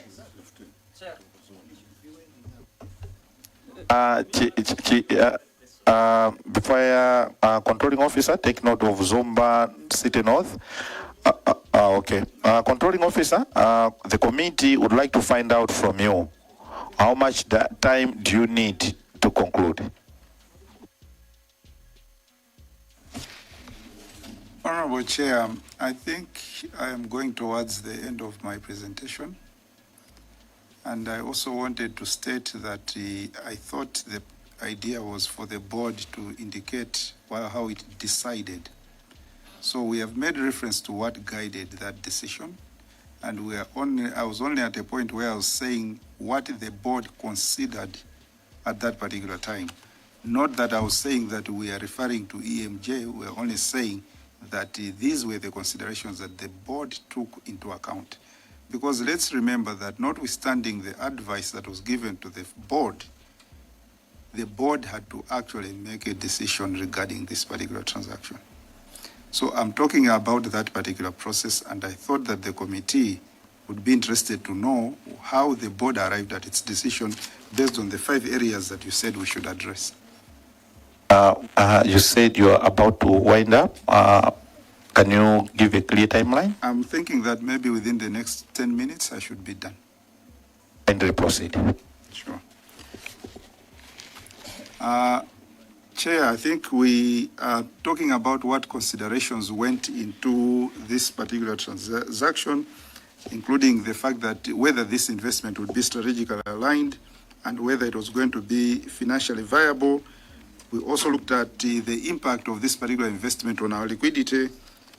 Before controlling officer, take note of Zomba, City North. Okay. Controlling officer, the committee would like to find out from you how much time do you need to conclude? Honorable Chair, I think I am going towards the end of my presentation. And I also wanted to state that I thought the idea was for the board to indicate how it decided. So we have made reference to what guided that decision. And I was only at a point where I was saying what the board considered at that particular time. Not that I was saying that we are referring to EMJ, we are only saying that these were the considerations that the board took into account. Because let's remember that notwithstanding the advice that was given to the board had to actually make a decision regarding this particular transaction. So I'm talking about that particular process, and I thought that the committee would be interested to know how the board arrived at its decision based on the 5 areas that you said we should address. You said you're about to wind up. Can you give a clear timeline? I'm thinking that maybe within the next 10 minutes I should be done. And proceed. Sure. Chair, I think we are talking about what considerations went into this particular transaction, including the fact that whether this investment would be strategically aligned and whether it was going to be financially viable. We also looked at the impact of this particular investment on our liquidity,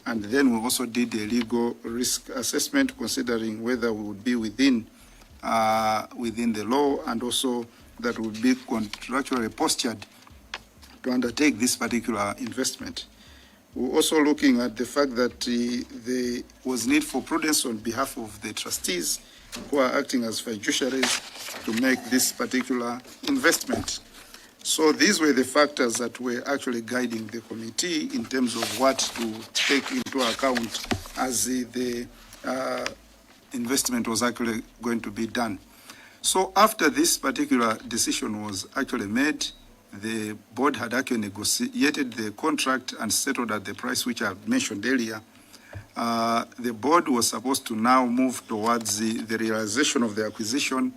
and then we also did a legal risk assessment considering whether we would be within the law, and also that would be contractually postured to undertake this particular investment. We're also looking at the fact that there was need for prudence on behalf of the trustees who are acting as fiduciaries to make this particular investment. So these were the factors that were actually guiding the committee in terms of what to take into account as the investment was actually going to be done. So after this particular decision was actually made, the board had actually negotiated the contract and settled at the price which I mentioned earlier. The board was supposed to now move towards the realization of the acquisition,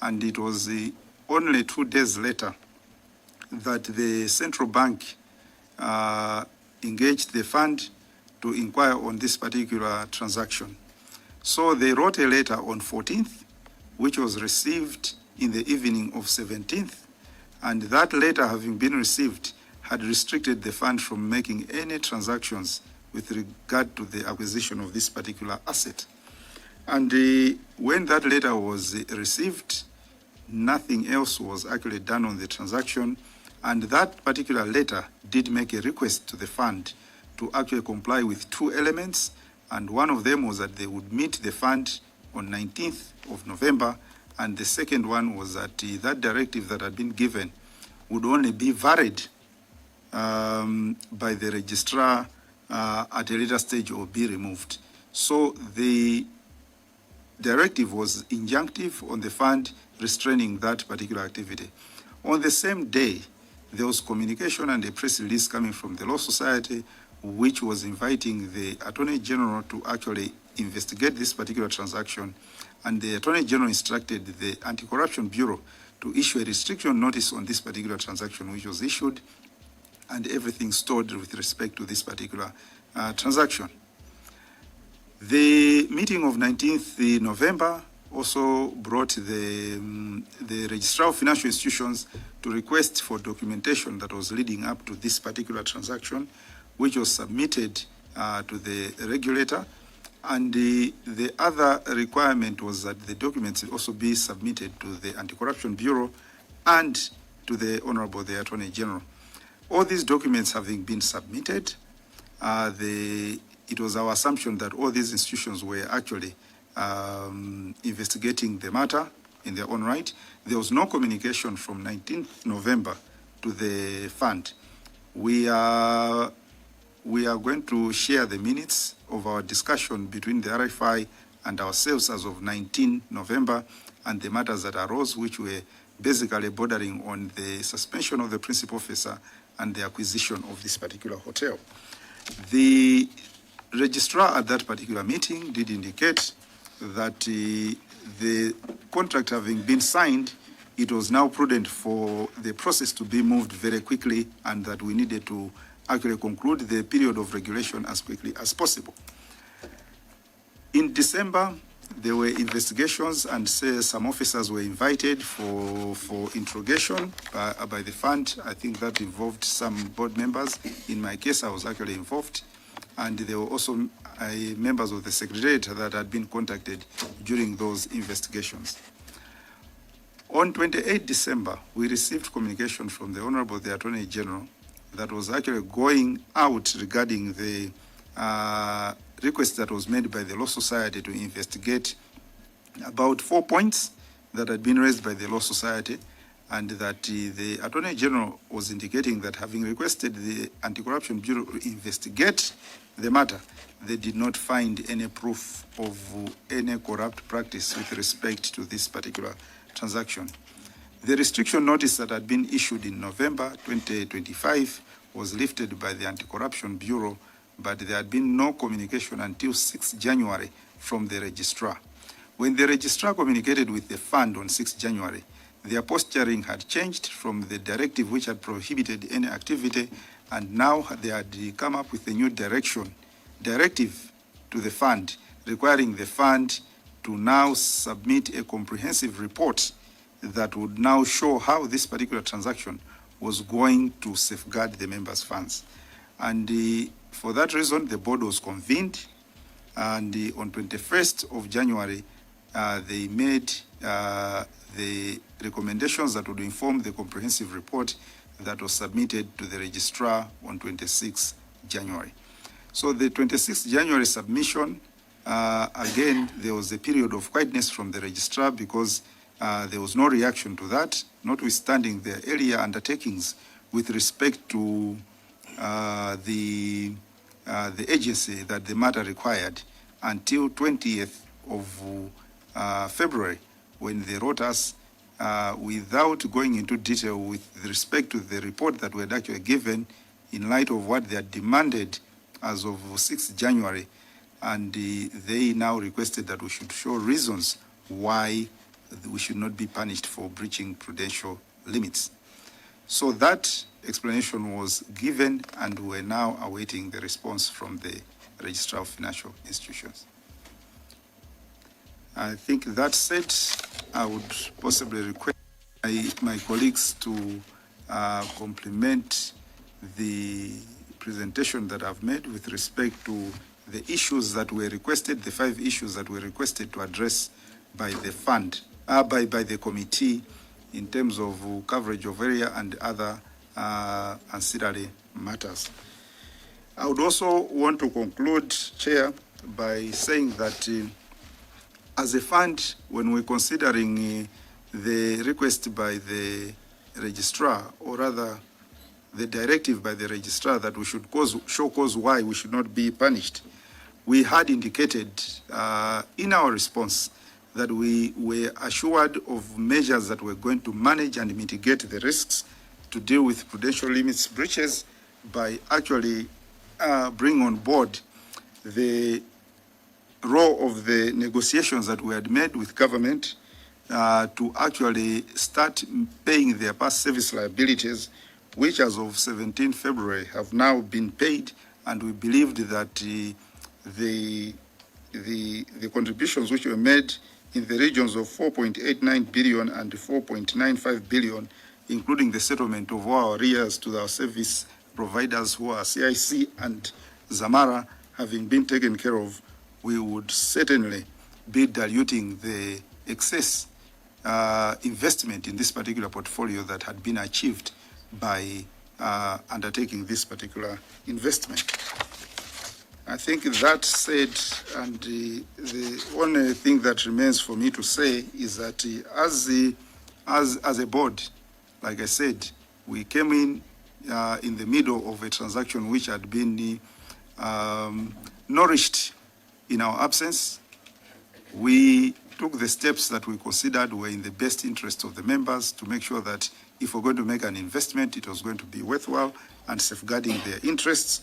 and it was only 2 days later that the central bank engaged the fund to inquire on this particular transaction. So they wrote a letter on 14th, which was received in the evening of 17th, and that letter, having been received, had restricted the fund from making any transactions with regard to the acquisition of this particular asset. And when that letter was received, nothing else was actually done on the transaction, and that particular letter did make a request to the fund to actually comply with 2 elements, and one of them was that they would meet the fund on 19th of November, and the second one was that that directive that had been given would only be varied by the registrar at a later stage or be removed. So the directive was injunctive on the fund, restraining that particular activity. On the same day, there was communication and a press release coming from the Law Society, which was inviting the Attorney General to actually investigate this particular transaction. And the Attorney General instructed the Anti-Corruption Bureau to issue a restriction notice on this particular transaction, which was issued, and everything stored with respect to this particular transaction. The meeting of 19th November also brought the Registrar of Financial Institutions to request for documentation that was leading up to this particular transaction, which was submitted to the regulator. And the other requirement was that the documents also be submitted to the Anti-Corruption Bureau and to the Honorable the Attorney General. All these documents having been submitted, it was our assumption that all these institutions were actually investigating the matter in their own right. There was no communication from 19th November to the fund. We are going to share the minutes of our discussion between the RFI and ourselves as of 19 November and the matters that arose, which were basically bordering on the suspension of the principal officer and the acquisition of this particular hotel. The registrar at that particular meeting did indicate that the contract having been signed, it was now prudent for the process to be moved very quickly and that we needed to actually conclude the period of regulation as quickly as possible. In December, there were investigations and some officers were invited for interrogation by the fund. I think that involved some board members. In my case, I was actually involved. And there were also members of the Secretariat that had been contacted during those investigations. On 28 December, we received communication from the Honorable the Attorney General that was actually going out regarding the request that was made by the Law Society to investigate about 4 points that had been raised by the Law Society, and that the Attorney General was indicating that having requested the Anti-Corruption Bureau to investigate the matter, they did not find any proof of any corrupt practice with respect to this particular transaction. The restriction notice that had been issued in November 2025 was lifted by the Anti-Corruption Bureau, but there had been no communication until 6 January from the registrar. When the registrar communicated with the fund on 6 January, their posturing had changed from the directive which had prohibited any activity, and now they had come up with a new directive to the fund, requiring the fund to now submit a comprehensive report that would now show how this particular transaction was going to safeguard the members' funds. And for that reason, the board was convened, and on 21st of January, they made the recommendations that would inform the comprehensive report that was submitted to the registrar on 26 January. So the 26 January submission, again, there was a period of quietness from the registrar because there was no reaction to that, notwithstanding their earlier undertakings with respect to the agency that the matter required until 20th of February, when they wrote us without going into detail with respect to the report that we had actually given in light of what they had demanded as of 6 January. And they now requested that we should show reasons why we should not be punished for breaching prudential limits. So that explanation was given, and we're now awaiting the response from the Registrar of Financial Institutions. I think that said, I would possibly request my colleagues to complement the presentation that I've made with respect to the issues that were requested, the 5 issues that were requested to address by the fund, by the committee in terms of coverage of area and other ancillary matters. I would also want to conclude, Chair, by saying that as a fund, when we're considering the request by the registrar, or rather the directive by the registrar that we should show cause why we should not be punished, we had indicated in our response that we were assured of measures that were going to manage and mitigate the risks to deal with prudential limits breaches by actually bring on board the role of the negotiations that we had made with government to actually start paying their past service liabilities, which as of 17 February have now been paid, and we believed that the contributions which were made in the regions of 4.89 billion and 4.95 billion, including the settlement of our arrears to our service providers who are CIC and Zamara, having been taken care of, we would certainly be diluting the excess investment in this particular portfolio that had been achieved by undertaking this particular investment. I think that said, and the only thing that remains for me to say is that as a board, like I said, we came in the middle of a transaction which had been nourished in our absence. We took the steps that we considered were in the best interest of the members to make sure that if we're going to make an investment, it was going to be worthwhile and safeguarding their interests.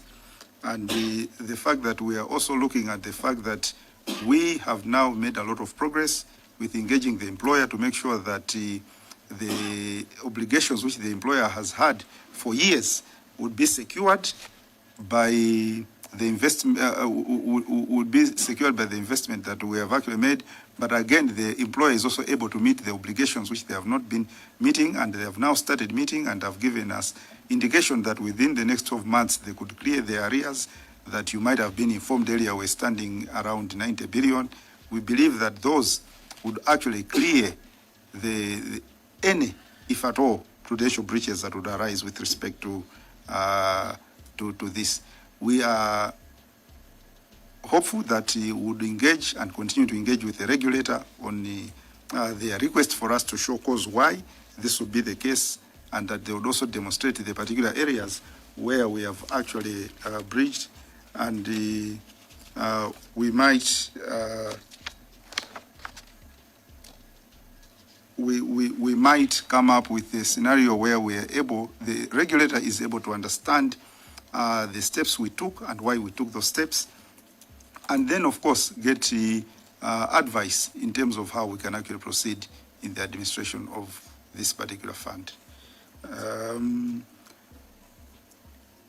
And the fact that we are also looking at the fact that we have now made a lot of progress with engaging the employer to make sure that the obligations which the employer has had for years would be secured by the investment, would be secured by the investment that we have actually made. But again, the employer is also able to meet the obligations which they have not been meeting, and they have now started meeting and have given us indication that within the next 12 months they could clear the arrears that you might have been informed earlier were standing around 90 billion. We believe that those would actually clear any, if at all, prudential breaches that would arise with respect to this. We are hopeful that he would engage and continue to engage with the regulator on their request for us to show cause why this would be the case, and that they would also demonstrate the particular areas where we have actually breached, and we might we might come up with a scenario where the regulator is able to understand the steps we took and why we took those steps, and then of course get advice in terms of how we can actually proceed in the administration of this particular fund.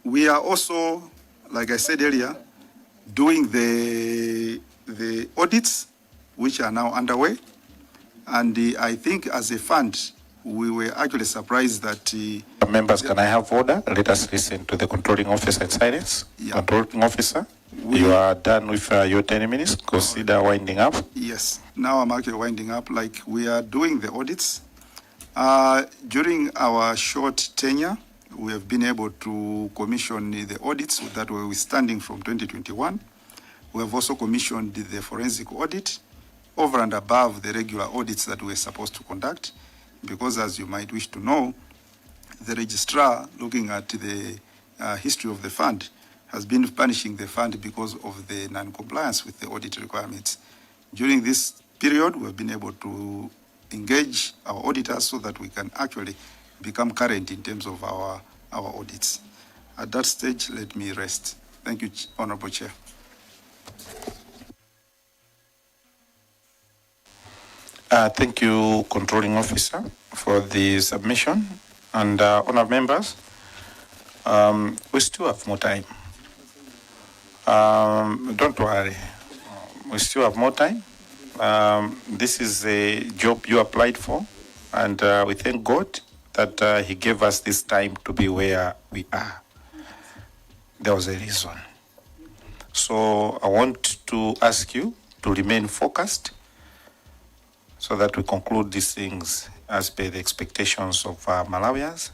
We are also, like I said earlier, doing the audits which are now underway, and I think as a fund we were actually surprised that Members, can I have order? Let us listen to the controlling officer in silence. Yeah. Controlling officer, you are done with your 10 minutes. Consider winding up. Yes, now I'm actually winding up. Like, we are doing the audits. During our short tenure, we have been able to commission the audits that were withstanding from 2021. We have also commissioned the forensic audit over and above the regular audits that we're supposed to conduct, because as you might wish to know, the registrar, looking at the history of the fund, has been punishing the fund because of the non-compliance with the audit requirements. During this period, we have been able to engage our auditors so that we can actually become current in terms of our audits. At that stage, let me rest. Thank you, Honorable Chair. Thank you, Controlling Officer, for the submission. And honored members, we still have more time. Don't worry, we still have more time. This is a job you applied for, and we thank God that He gave us this time to be where we are. There was a reason. So I want to ask you to remain focused so that we conclude these things as per the expectations of Malawians.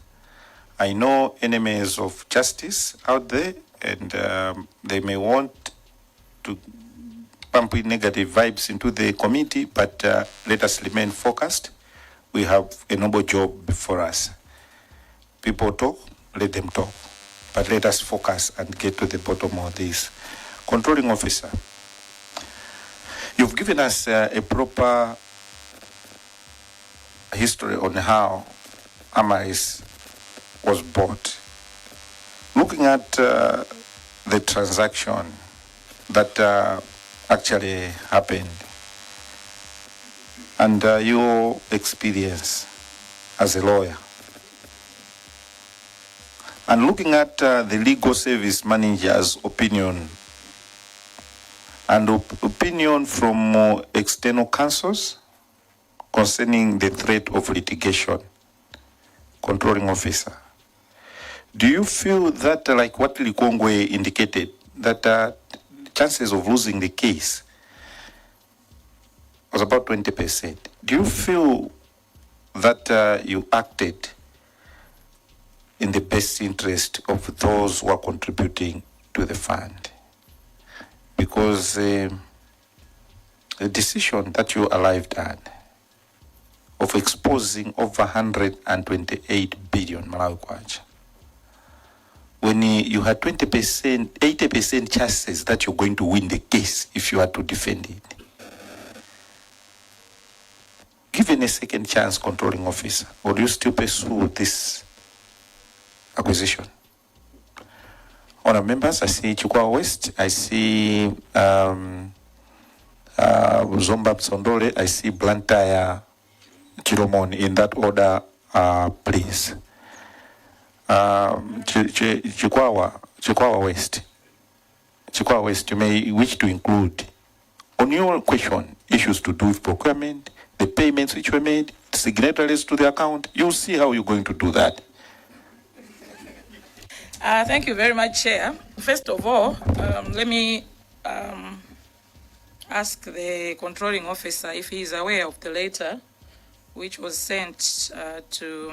I know enemies of justice out there, and they may want to pump in negative vibes into the committee, but let us remain focused. We have a noble job before us. People talk, let them talk, but let us focus and get to the bottom of this. Controlling Officer, you've given us a proper history on how Amaryllis was bought. Looking at the transaction that actually happened, and your experience as a lawyer, and looking at the legal service manager's opinion and opinion from external counsels concerning the threat of litigation, Controlling Officer, do you feel that, like what Likongwe indicated, that chances of losing the case was about 20%? Do you feel that you acted in the best interest of those who are contributing to the fund? because the decision that you arrived at of exposing over 128 billion Malawi kwacha, when you had 20%, 80% chances that you're going to win the case if you are to defend it. Given a second chance, controlling officer, would you still pursue this acquisition? Honourable members, I see Chukwa West, I see Zomba Sondole, I see Blantyre Chiromon, in that order, please. Chukwa West, you may wish to include on your question issues to do with procurement, the payments which were made, signatories to the account. You'll see how you're going to do that. Thank you very much, Chair. First of all, let me ask the controlling officer if he is aware of the letter which was sent to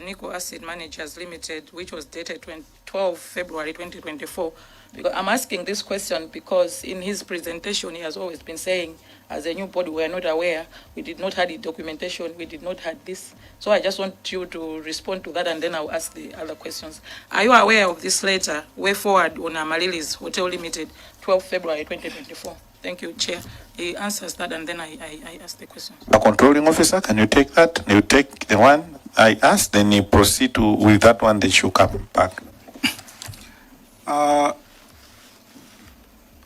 Nico Asset Managers Limited, which was dated 12 February 2024. Because I'm asking this question because in his presentation, he has always been saying, as a new body, we are not aware, we did not have the documentation, we did not have this. So I just want you to respond to that, and then I'll ask the other questions. Are you aware of this letter, way forward on Amaryllis Hotel Limited, 12 February 2024? Thank you, Chair. He answers that, and then I ask the questions. A controlling officer, can you take that? You take the one I asked, then you proceed with that one, they should come back.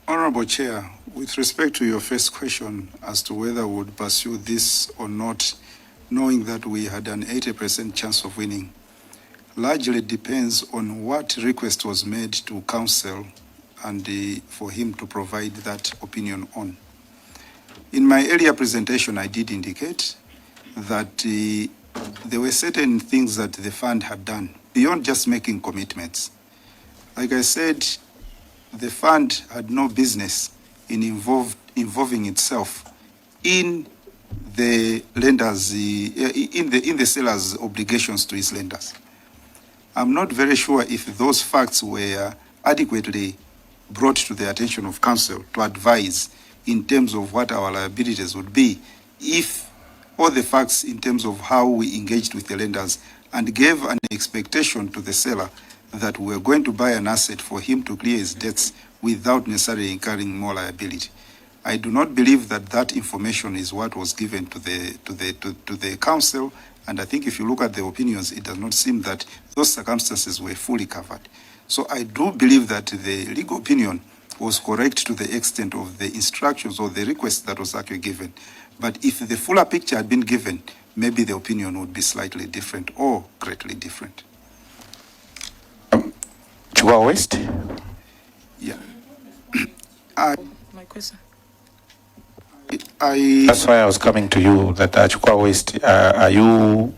Honorable Chair, with respect to your first question as to whether we would pursue this or not, knowing that we had an 80% chance of winning, largely depends on what request was made to counsel and for him to provide that opinion on. In my earlier presentation, I did indicate that there were certain things that the fund had done beyond just making commitments. Like I said, the fund had no business in involving itself in the lenders, in the seller's obligations to his lenders. I'm not very sure if those facts were adequately brought to the attention of counsel to advise in terms of what our liabilities would be if all the facts in terms of how we engaged with the lenders and gave an expectation to the seller that we were going to buy an asset for him to clear his debts without necessarily incurring more liability. I do not believe that that information is what was given to the council, and I think if you look at the opinions, it does not seem that those circumstances were fully covered. So I do believe that the legal opinion was correct to the extent of the instructions or the request that was actually given. But if the fuller picture had been given, maybe the opinion would be slightly different or greatly different. Chua West? Yeah. My question. That's why I was coming to you, that Chukwa West, are you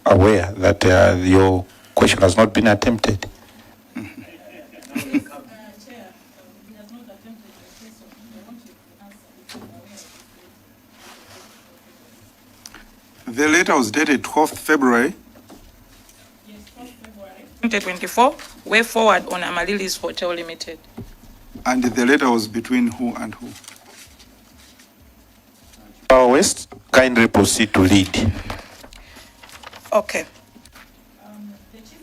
aware that your question has not been attempted? The letter was dated 12th February. Yes, 12th February 2024, way forward on Amaryllis Hotel Limited. And the letter was between who and who? West, kindly proceed to lead. Okay. The Chief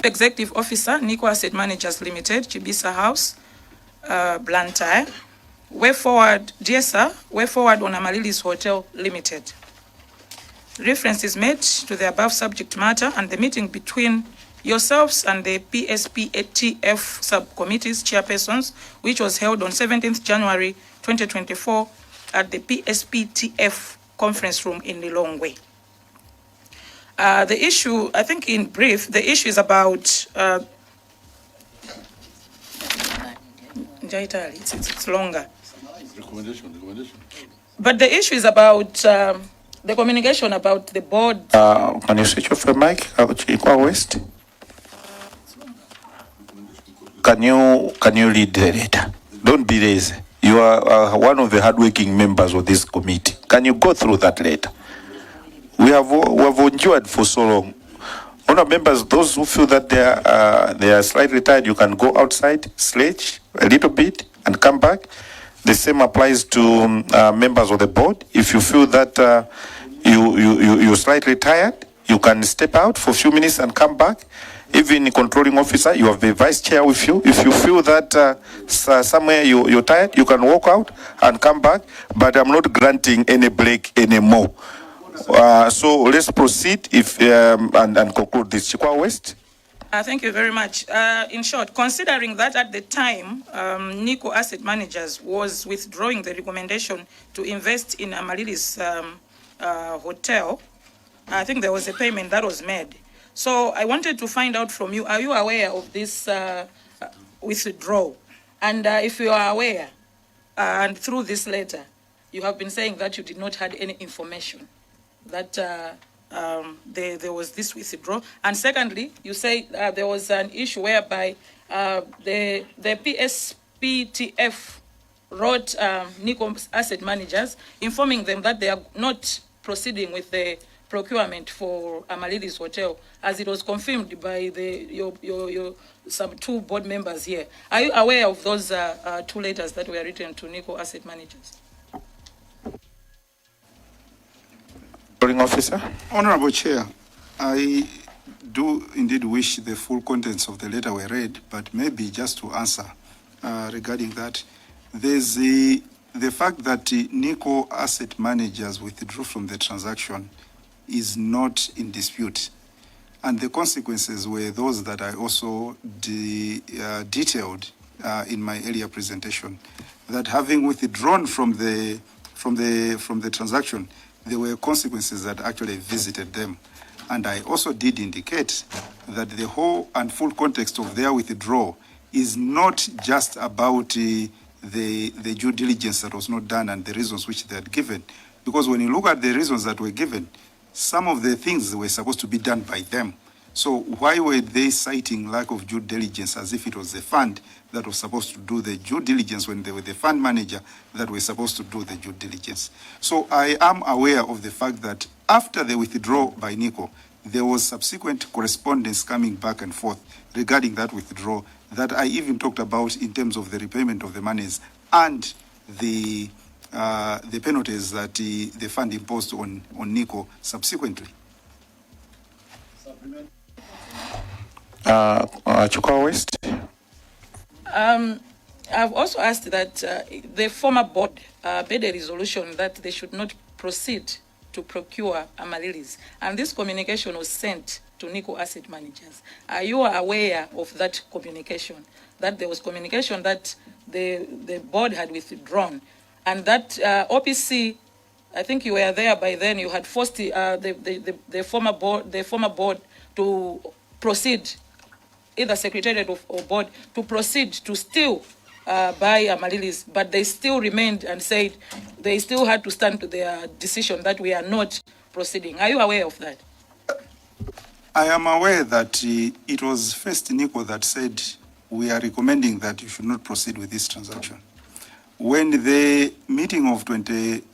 Executive Officer, Nico Asset Managers Limited, Chibisa House, Blantyre. Way forward, dear sir, way forward on Amaryllis Hotel Limited. Reference is made to the above subject matter and the meeting between yourselves and the PSPATF subcommittees chairpersons, which was held on 17th January 2024 at the PSPTF conference room in Lilongwe. The issue, I think in brief, the issue is about, it's longer. Recommendation. But the issue is about the communication about the board. Can you switch off your mic, Chikwa West? Can you read the letter? Don't be lazy. You are one of the hardworking members of this committee. Can you go through that letter? We have endured for so long. Honourable members, those who feel that they are slightly tired, you can go outside, sledge a little bit, and come back. The same applies to members of the board. If you feel that you're slightly tired, you can step out for a few minutes and come back. Even controlling officer, you have the vice chair with you. If you feel that somewhere you're tired, you can walk out and come back. But I'm not granting any break anymore. So let's proceed and conclude this. Chikwa West. Thank you very much. In short, considering that at the time, Nico Asset Managers was withdrawing the recommendation to invest in Amaryllis hotel, I think there was a payment that was made. So I wanted to find out from you, are you aware of this withdrawal? And if you are aware, and through this letter, you have been saying that you did not have any information that there was this withdrawal. And secondly, you say there was an issue whereby the PSPTF wrote Nico Asset Managers informing them that they are not proceeding with the procurement for Amaryllis Hotel, as it was confirmed by your some two board members here. Are you aware of those two letters that were written to Nico Asset Managers? Officer. Honorable Chair, I do indeed wish the full contents of the letter were read, but maybe just to answer regarding that, there's the fact that Nico Asset Managers withdrew from the transaction is not in dispute. And the consequences were those that I also detailed in my earlier presentation, that having withdrawn from the transaction, there were consequences that actually visited them. And I also did indicate that the whole and full context of their withdrawal is not just about the due diligence that was not done and the reasons which they had given. Because when you look at the reasons that were given, some of the things were supposed to be done by them. So why were they citing lack of due diligence as if it was the fund that was supposed to do the due diligence when they were the fund manager that were supposed to do the due diligence? So I am aware of the fact that after the withdrawal by Nico, there was subsequent correspondence coming back and forth regarding that withdrawal that I even talked about in terms of the repayment of the monies and the penalties that the fund imposed on Nico subsequently. Chukwa West. I've also asked that the former board made a resolution that they should not proceed to procure Amaryllis, and this communication was sent to Nico Asset Managers. Are you aware of that communication? That there was communication that the board had withdrawn, and that OPC, I think you were there by then, you had forced the former board to proceed, either secretariat or board, to proceed to still buy Amaryllis, but they still remained and said they still had to stand to their decision that we are not proceeding. Are you aware of that? I am aware that it was first Nico that said we are recommending that you should not proceed with this transaction. When the meeting of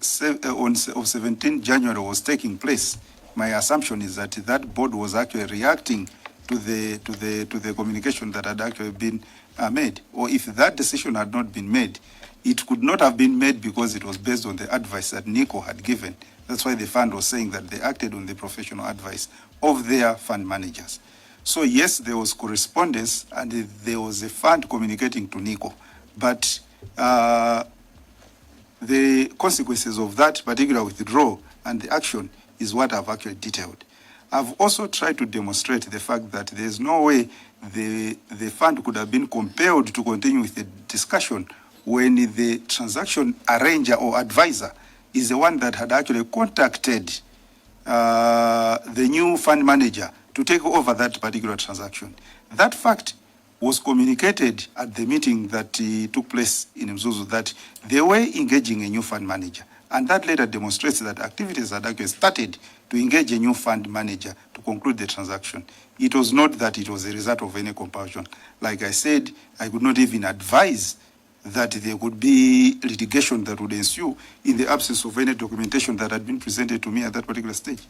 17 January was taking place, my assumption is that that board was actually reacting to the communication that had actually been made. Or if that decision had not been made, it could not have been made because it was based on the advice that Nico had given. That's why the fund was saying that they acted on the professional advice of their fund managers. So yes, there was correspondence and there was a fund communicating to Nico, but the consequences of that particular withdrawal and the action is what I've actually detailed. I've also tried to demonstrate the fact that there's no way the fund could have been compelled to continue with the discussion when the transaction arranger or advisor is the one that had actually contacted the new fund manager to take over that particular transaction. That fact was communicated at the meeting that took place in Mzuzu, that they were engaging a new fund manager. And that later demonstrates that activities had actually started to engage a new fund manager to conclude the transaction. It was not that it was a result of any compulsion. Like I said, I could not even advise that there would be litigation that would ensue in the absence of any documentation that had been presented to me at that particular stage.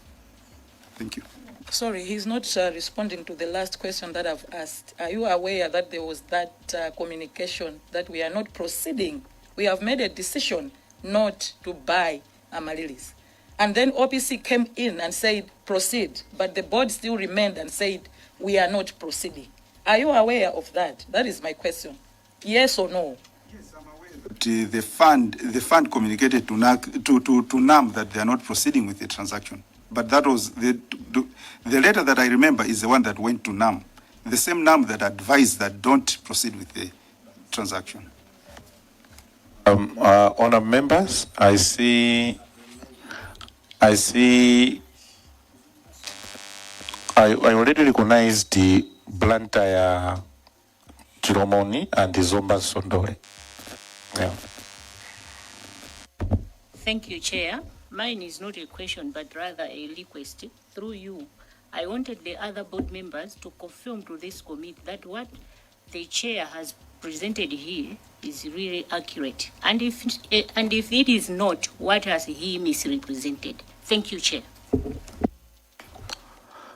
Thank you. Sorry, he's not responding to the last question that I've asked. Are you aware that there was that communication that we are not proceeding? We have made a decision not to buy Amaryllis. And then OPC came in and said, proceed, but the board still remained and said, we are not proceeding. Are you aware of that? That is my question. Yes or no? Yes, I'm aware that the fund communicated to NAM that they are not proceeding with the transaction. But that was the letter that I remember is the one that went to NAM, the same NAM that advised that don't proceed with the transaction. Honourable members, I already recognized the Blantyre Chiromoni and the Zomba Sondole. Yeah. Thank you, Chair. Mine is not a question, but rather a request. Through you, I wanted the other board members to confirm to this committee that what the Chair has presented here is really accurate. And if it is not, what has he misrepresented? Thank you, Chair.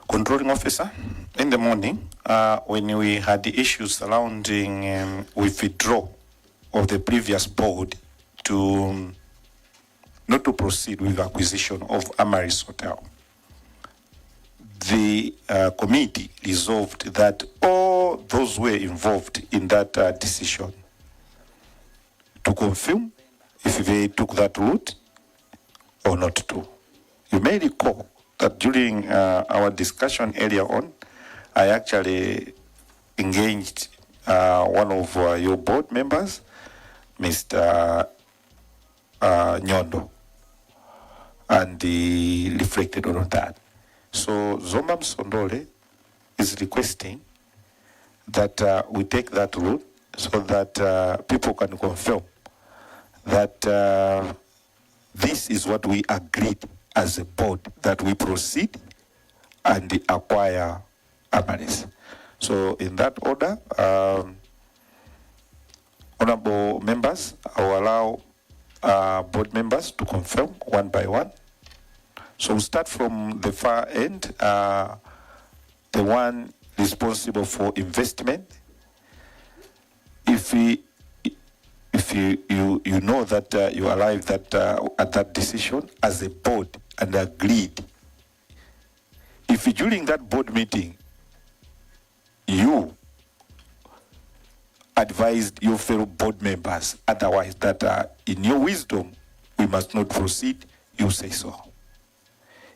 Controlling officer, in the morning, when we had the issues surrounding withdrawal of the previous board to not to proceed with acquisition of Amaryllis Hotel, the committee resolved that all those were involved in that decision to confirm if they took that route or not to. You may recall that during our discussion earlier on, I actually engaged one of your board members, Mr. Nyondo, and he reflected on that. So Zomba Sondole is requesting that we take that route so that people can confirm that this is what we agreed as a board, that we proceed and acquire Amaryllis. So in that order, honorable members, I will allow board members to confirm one by one. So we'll start from the far end, the one responsible for investment. If you know that you arrived at that decision as a board and agreed, if during that board meeting you advised your fellow board members otherwise, that in your wisdom we must not proceed, you say so.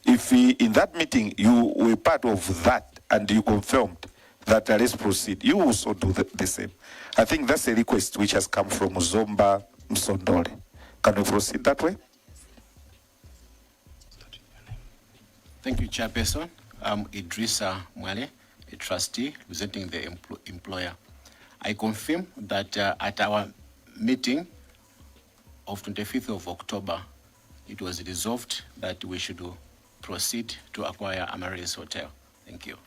If in that meeting you were part of that and you confirmed that let's proceed, you also do the same. I think that's a request which has come from Zomba Msondole. Can we proceed that way? Thank you, Chairperson. I'm Idrissa Mwale, a trustee representing the employer. I confirm that at our meeting of 25th of October, it was resolved that we should proceed to acquire Amaryllis Hotel. Thank you.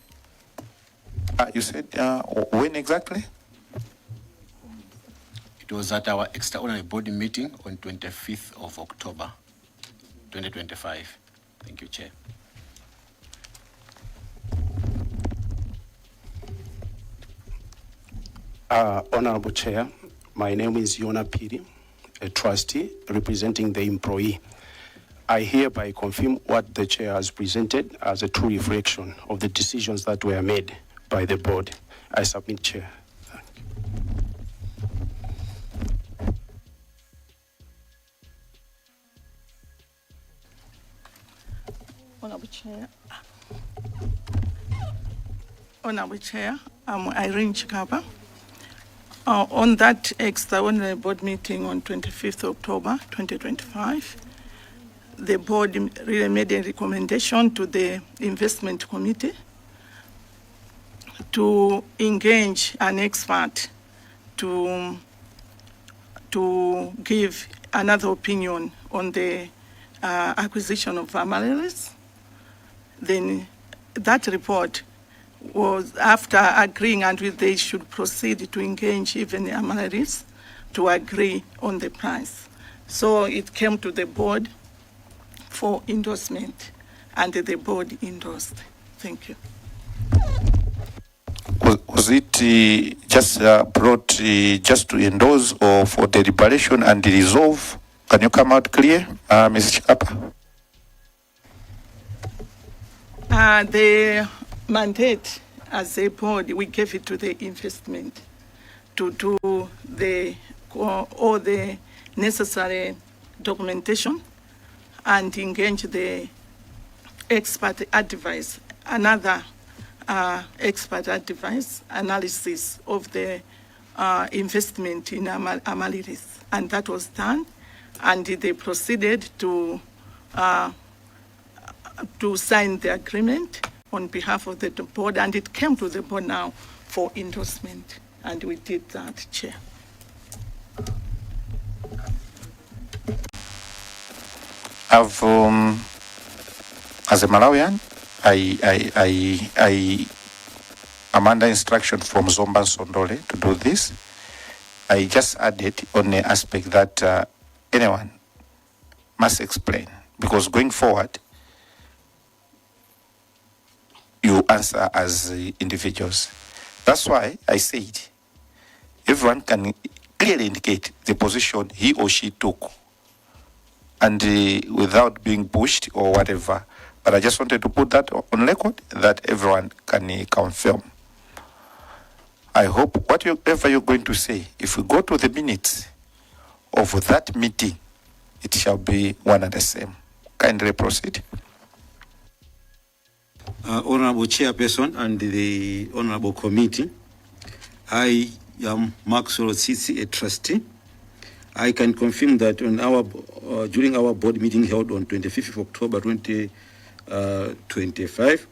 You said when exactly? It was at our extraordinary board meeting on 25th of October, 2025. Thank you, Chair. Honorable Chair, my name is Yona Piri, a trustee representing the employee. I hereby confirm what the Chair has presented as a true reflection of the decisions that were made by the board. I submit, Chair. Thank you. Honorable Chair, I'm Irene Chikapa. On that extraordinary board meeting on 25th October 2025, the board really made a recommendation to the investment committee to engage an expert to give another opinion on the acquisition of Amaryllis. Then that report was after agreeing, and they should proceed to engage even Amaryllis to agree on the price. So it came to the board for endorsement, and the board endorsed. Thank you. Was it just brought just to endorse or for deliberation and resolve? Can you come out clear, Ms. Chikapa? The mandate as a board, we gave it to the investment to do all the necessary documentation and engage the expert advice, another expert advice analysis of the investment in Amaryllis, and that was done, and they proceeded to sign the agreement on behalf of the board, and it came to the board now for endorsement, and we did that, Chair. I've, as a Malawian, I'm under instruction from Zomba Sondole to do this. I just added on the aspect that anyone must explain, because going forward, you answer as individuals. That's why I said everyone can clearly indicate the position he or she took, and without being pushed or whatever. But I just wanted to put that on record that everyone can confirm. I hope whatever you're going to say, if we go to the minutes of that meeting, it shall be one and the same. Kindly proceed. Honorable Chairperson and the Honorable Committee, I am Maxwell Sisi, a trustee. I can confirm that on our during our board meeting held on 25th of October 2025,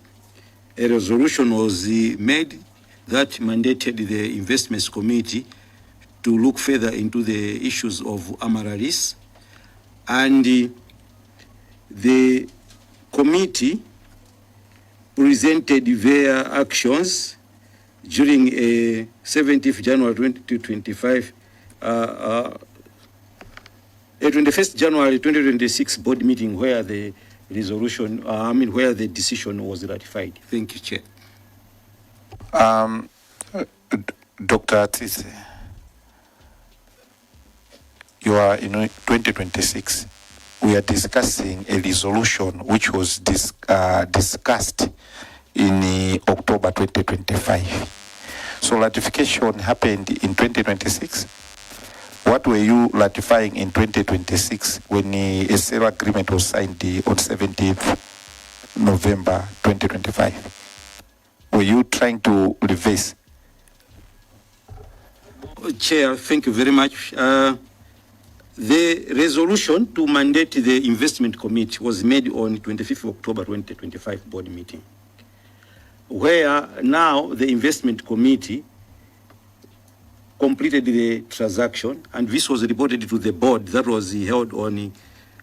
a resolution was made that mandated the Investments Committee to look further into the issues of Amaryllis, and the committee presented their actions during a 17th January 2025, 21st January 2026 board meeting where the resolution, where the decision was ratified. Thank you, Chair. Dr. Tise, you are in 2026. We are discussing a resolution which was discussed in October 2025. So ratification happened in 2026. What were you ratifying in 2026 when a sale agreement was signed on 17th November 2025? Were you trying to reverse? Chair, thank you very much. The resolution to mandate the investment committee was made on 25th of October 2025 board meeting, where now the investment committee completed the transaction, and this was reported to the board that was held on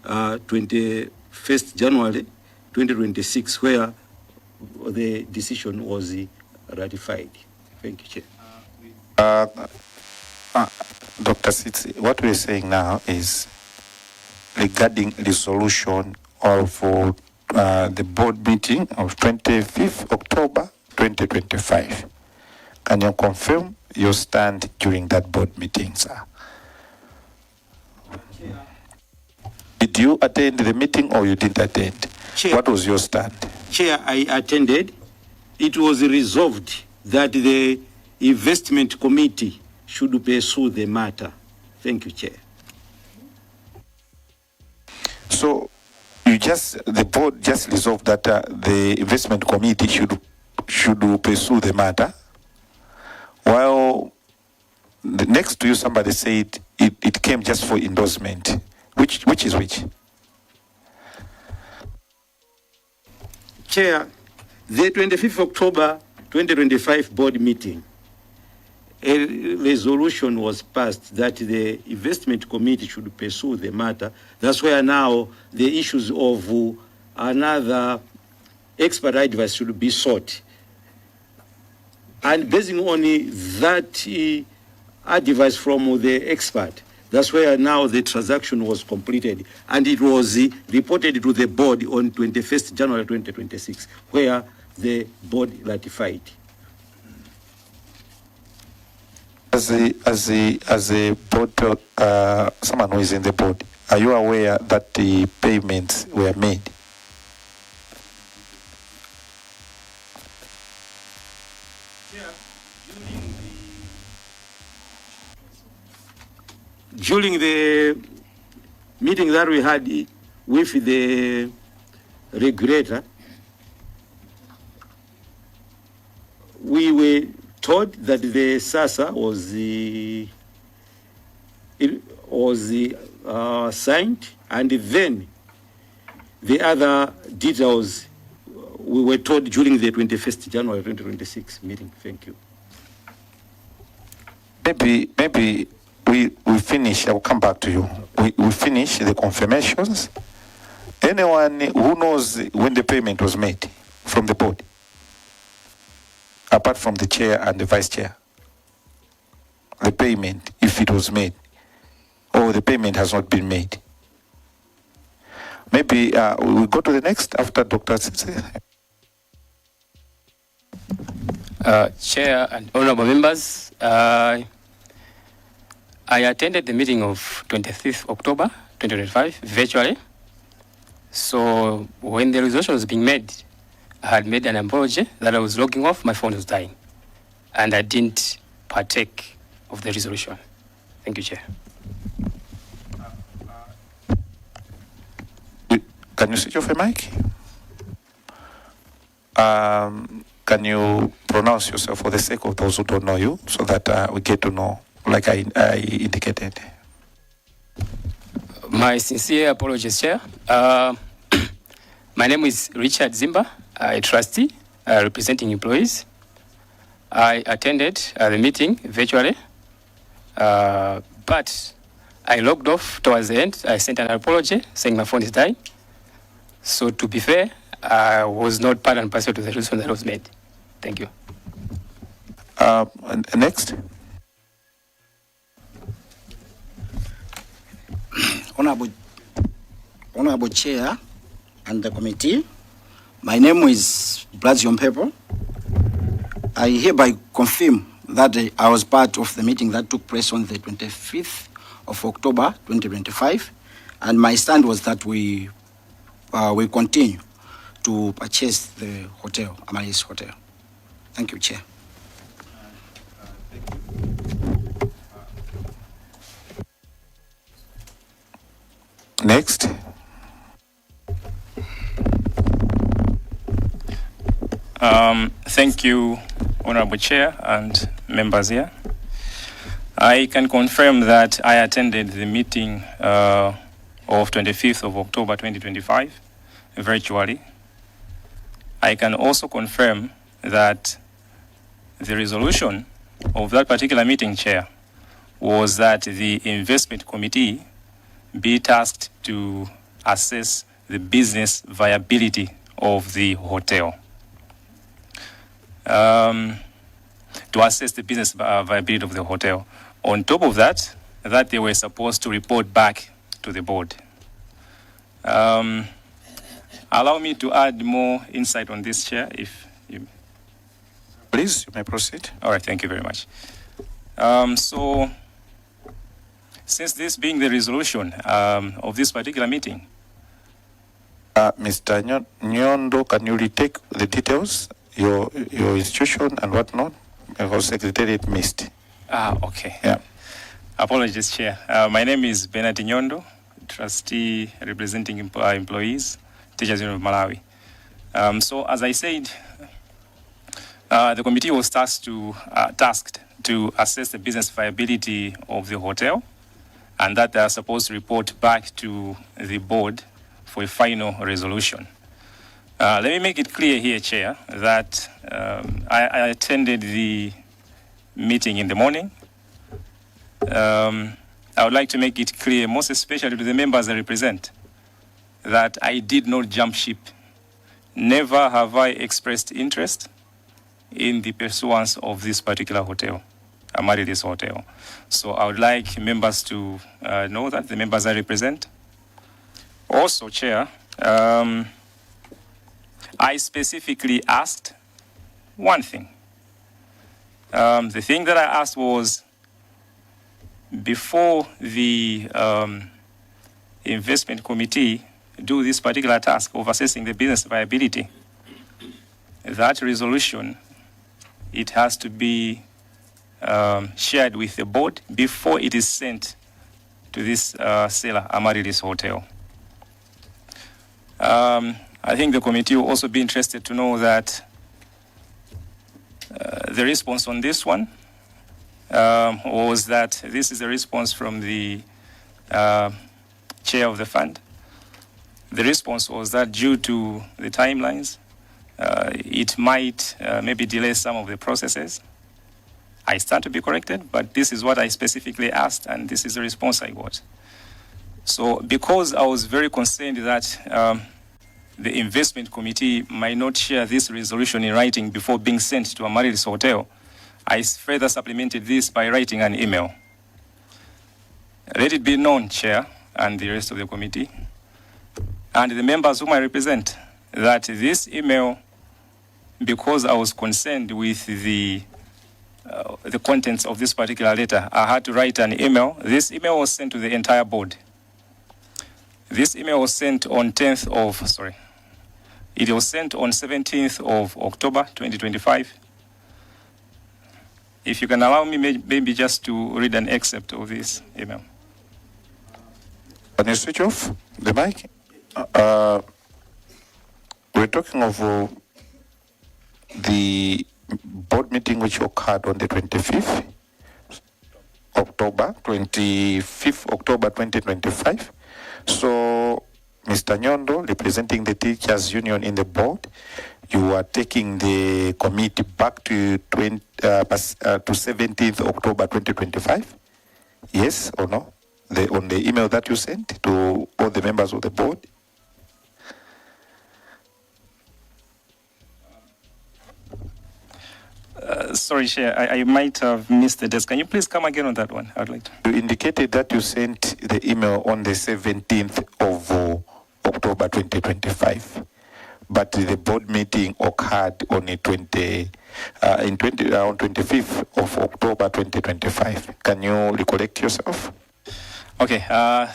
21st January 2026, where the decision was ratified. Thank you, Chair. Dr. Sitsi, what we're saying now is regarding resolution of the board meeting of 25th October 2025. Can you confirm your stand during that board meeting, sir? Chair. Did you attend the meeting or you didn't attend? Chair. What was your stand? Chair, I attended. It was resolved that the investment committee should pursue the matter. Thank you, Chair. So the board just resolved that the investment committee should pursue the matter, while next to you somebody said it came just for endorsement. Which is which? Chair, the 25th October 2025 board meeting, a resolution was passed that the investment committee should pursue the matter. That's where now the issues of another expert advice should be sought. And basing on that advice from the expert, That's where now the transaction was completed, and it was reported to the board on 21st January 2026, where the board ratified. As a board, someone who is in the board, are you aware that the payments were made? During the meeting that we had with the regulator, we were told that the SASA was signed, and then the other details we were told during the 21st January 2026 meeting. Thank you. Maybe we finish. I will come back to you. We finish the confirmations. Anyone who knows when the payment was made from the board, apart from the chair and the vice chair, the payment, if it was made, or the payment has not been made. Maybe we go to the next after Dr. Sitze. Chair and honorable members, I attended the meeting of 25th October 2025 virtually. So when the resolution was being made, I had made an apology that I was logging off, my phone was dying, and I didn't partake of the resolution. Thank you, Chair. Can you switch off your mic? Can you pronounce yourself for the sake of those who don't know you, so that we get to know, like I indicated? My sincere apologies, Chair. My name is Richard Zimba, a trustee representing employees. I attended the meeting virtually, but I logged off towards the end. I sent an apology saying my phone is dying. So to be fair, I was not part and parcel to the resolution that was made. Thank you. Next. Honorable Chair and the committee, my name is Brazil Mpepo. I hereby confirm that I was part of the meeting that took place on the 25th of October 2025, and my stand was that we continue to purchase the hotel, Amaryllis Hotel. Thank you, Chair. Next. Thank you, Honorable Chair and members here. I can confirm that I attended the meeting of 25th of October 2025 virtually. I can also confirm that the resolution of that particular meeting, Chair, was that the investment committee be tasked to assess the business viability of the hotel. To assess the business viability of the hotel. On top of that, they were supposed to report back to the board. Allow me to add more insight on this, Chair, if you... Please, you may proceed. All right, thank you very much. So, since this being the resolution of this particular meeting, Mr. Nyondo, can you retake the details, your institution and whatnot? Because Secretariat missed. Okay. Yeah. Apologies, Chair. My name is Bernard Nyondo, trustee representing employees, Teachers Union of Malawi. So, as I said, the committee was tasked to assess the business viability of the hotel, and that they are supposed to report back to the board for a final resolution. Let me make it clear here, Chair, that I attended the meeting in the morning. I would like to make it clear, most especially to the members I represent, that I did not jump ship. Never have I expressed interest in the pursuance of this particular hotel. Amaryllis Hotel. So I would like members to know that, the members I represent. Also, Chair, I specifically asked one thing. The thing that I asked was, before the investment committee do this particular task of assessing the business viability, that resolution, it has to be shared with the board before it is sent to this seller, Amaryllis Hotel. I think the committee will also be interested to know that the response on this one was that this is a response from the chair of the fund. The response was that due to the timelines, it might maybe delay some of the processes. I stand to be corrected, but this is what I specifically asked, and this is the response I got. So because I was very concerned that the investment committee might not share this resolution in writing before being sent to Amaryllis Hotel, I further supplemented this by writing an email. Let it be known, Chair, and the rest of the committee, and the members whom I represent, that this email, because I was concerned with the contents of this particular letter, I had to write an email. This email was sent to the entire board. This email was sent on it was sent on 17th of October, 2025. If you can allow me maybe just to read an excerpt of this email. Can you switch off the mic? We're talking of the board meeting which occurred on the 25th October 2025. So, Mr. Nyondo, representing the teachers union in the board, you are taking the committee back to 17th October 2025? Yes or no? On the email that you sent to all the members of the board? Sorry, Chair, I might have missed the desk. Can you please come again on that one? I'd like to. You indicated that you sent the email on the 17th of October 2025, but the board meeting occurred on the 25th of October 2025. Can you recollect yourself? Okay,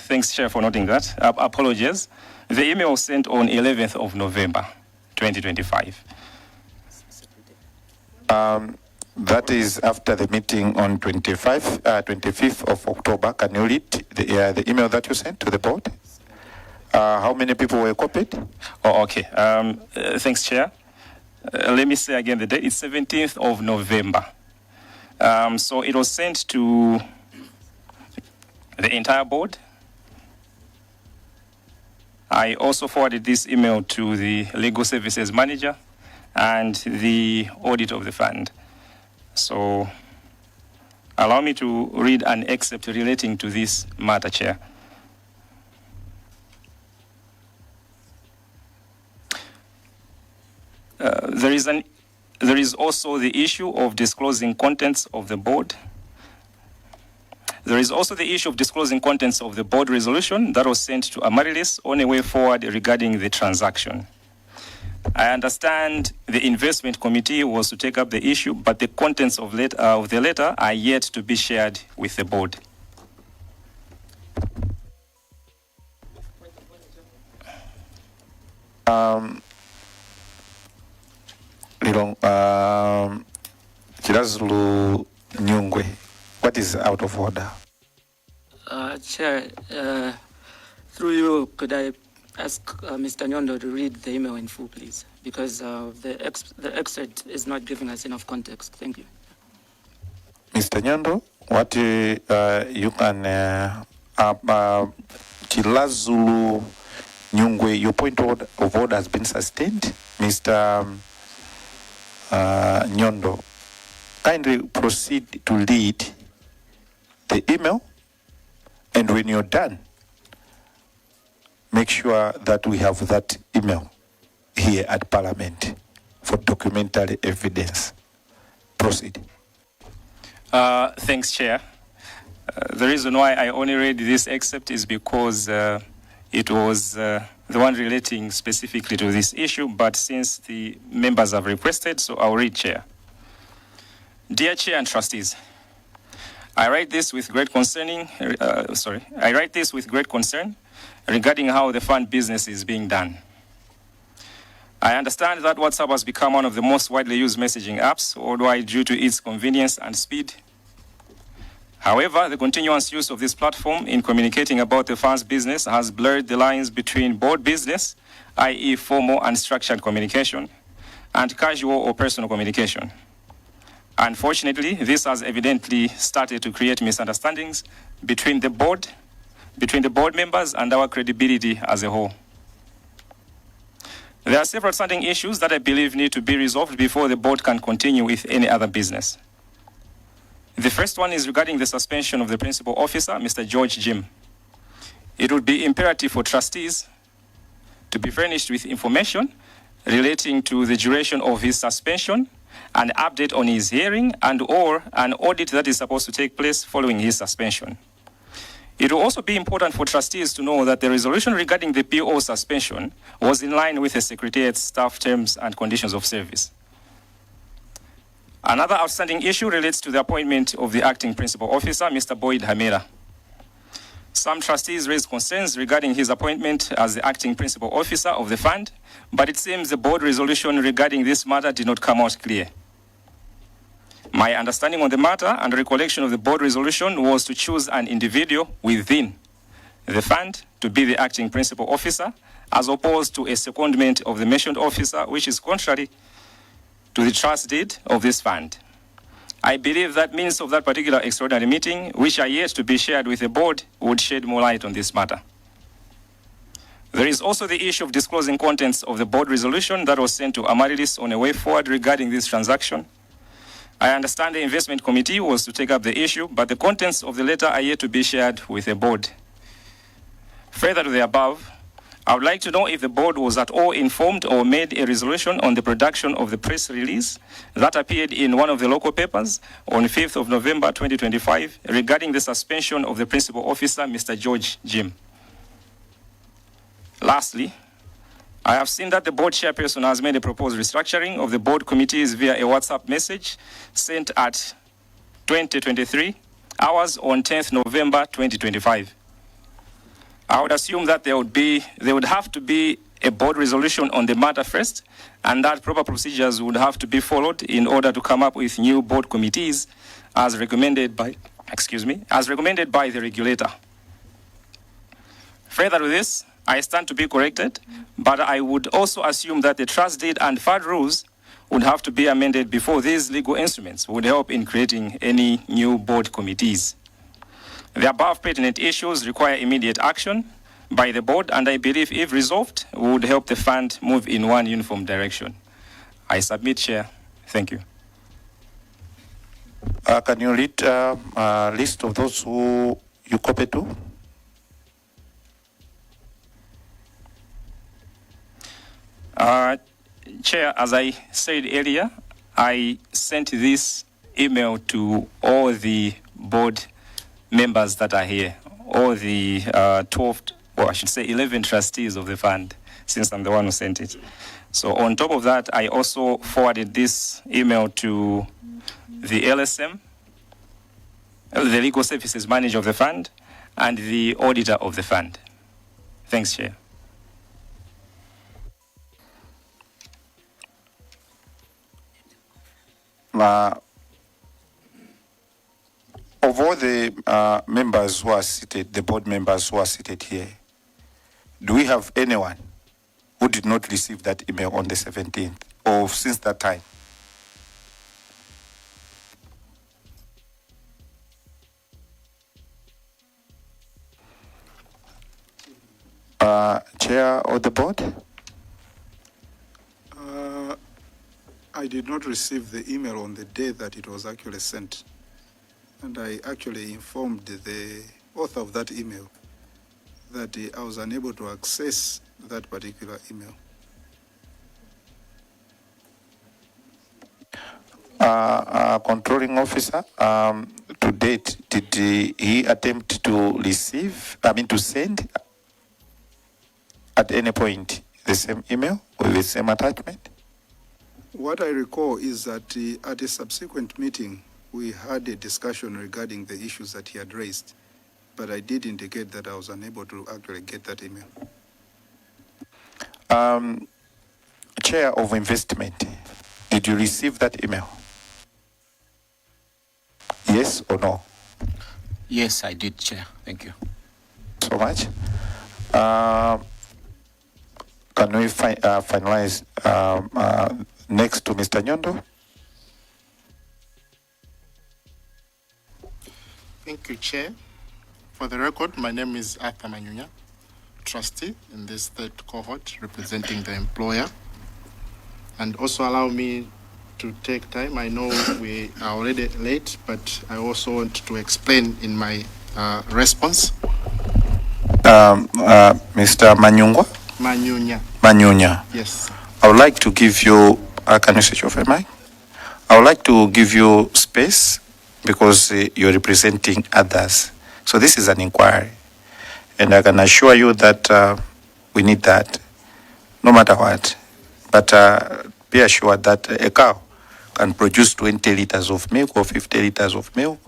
thanks, Chair, for noting that. Apologies. The email was sent on 11th of November 2025. That is after the meeting on 25th of October. Can you read the email that you sent to the board? How many people were copied? Oh, okay. Thanks, Chair. Let me say again the date. It's 17th of November. So it was sent to the entire board. I also forwarded this email to the legal services manager and the audit of the fund. So allow me to read an excerpt relating to this matter, Chair. There is also the issue of disclosing contents of the board. There is also the issue of disclosing contents of the board resolution that was sent to Amaryllis on a way forward regarding the transaction. I understand the investment committee was to take up the issue, but the contents of the letter are yet to be shared with the board. Chirazulu Nyungwe, what is out of order? Chair, through you, could I ask Mr. Nyondo to read the email in full, please? Because the excerpt is not giving us enough context. Thank you. Mr. Nyondo, what you can... Chilazulu Nyungwe, your point of order has been sustained. Mr. Nyondo, kindly proceed to read the email, and when you're done, make sure that we have that email here at Parliament for documentary evidence. Proceed. Thanks, Chair. The reason why I only read this excerpt is because it was the one relating specifically to this issue, but since the members have requested, so I'll read, Chair. Dear Chair and Trustees, I write this with great concern regarding how the fund business is being done. I understand that WhatsApp has become one of the most widely used messaging apps worldwide due to its convenience and speed. However, the continuous use of this platform in communicating about the fund's business has blurred the lines between board business, i.e. formal and structured communication, and casual or personal communication. Unfortunately, this has evidently started to create misunderstandings between the board members and our credibility as a whole. There are several standing issues that I believe need to be resolved before the board can continue with any other business. The first one is regarding the suspension of the principal officer, Mr. George Jim. It would be imperative for trustees to be furnished with information relating to the duration of his suspension, an update on his hearing, and/or an audit that is supposed to take place following his suspension. It will also be important for trustees to know that the resolution regarding the PO suspension was in line with the Secretariat's staff terms and conditions of service. Another outstanding issue relates to the appointment of the acting principal officer, Mr. Boyd Hamera. Some trustees raised concerns regarding his appointment as the acting principal officer of the fund, but it seems the board resolution regarding this matter did not come out clear. My understanding on the matter and recollection of the board resolution was to choose an individual within the fund to be the acting principal officer, as opposed to a secondment of the mentioned officer, which is contrary to the trust deed of this fund. I believe that minutes of that particular extraordinary meeting, which are yet to be shared with the board, would shed more light on this matter. There is also the issue of disclosing contents of the board resolution that was sent to Amaryllis on a way forward regarding this transaction. I understand the investment committee was to take up the issue, but the contents of the letter are yet to be shared with the board. Further to the above, I would like to know if the board was at all informed or made a resolution on the production of the press release that appeared in one of the local papers on 5th of November 2025 regarding the suspension of the principal officer, Mr. George Jim. Lastly, I have seen that the board chairperson has made a proposed restructuring of the board committees via a WhatsApp message sent at 2023 hours on 10th November 2025. I would assume that there would have to be a board resolution on the matter first, and that proper procedures would have to be followed in order to come up with new board committees as recommended by the regulator. Further to this, I stand to be corrected, but I would also assume that the trust deed and fund rules would have to be amended before these legal instruments would help in creating any new board committees. The above pertinent issues require immediate action by the board, and I believe if resolved, would help the fund move in one uniform direction. I submit, Chair. Thank you. Can you read a list of those who you copied to? Chair, as I said earlier, I sent this email to all the board members that are here, all the 11 trustees of the fund, since I'm the one who sent it. So on top of that, I also forwarded this email to the LSM, the Legal Services Manager of the fund, and the Auditor of the fund. Thanks, Chair. Of all the members who are seated, the board members who are seated here, do we have anyone who did not receive that email on the 17th or since that time? Chair of the board? I did not receive the email on the day that it was actually sent. And I actually informed the author of that email that I was unable to access that particular email. controlling officer, to date, did he attempt to to send at any point the same email with the same attachment? What I recall is that at a subsequent meeting, we had a discussion regarding the issues that he had raised, but I did indicate that I was unable to actually get that email. Chair of Investment, did you receive that email? Yes or no? Yes, I did, Chair. Thank you. So much. Can we finalize next to Mr. Nyondo? Thank you, Chair. For the record, my name is Arthur Manyunya, trustee in this third cohort representing the employer. And also allow me to take time. I know we are already late, but I also want to explain in my response. Mr. Manyungwa? Manyunya. Yes. I would like to give you, can you switch off your mic? I would like to give you space because you're representing others. So this is an inquiry. And I can assure you that we need that, no matter what. But be assured that a cow can produce 20 liters of milk or 50 liters of milk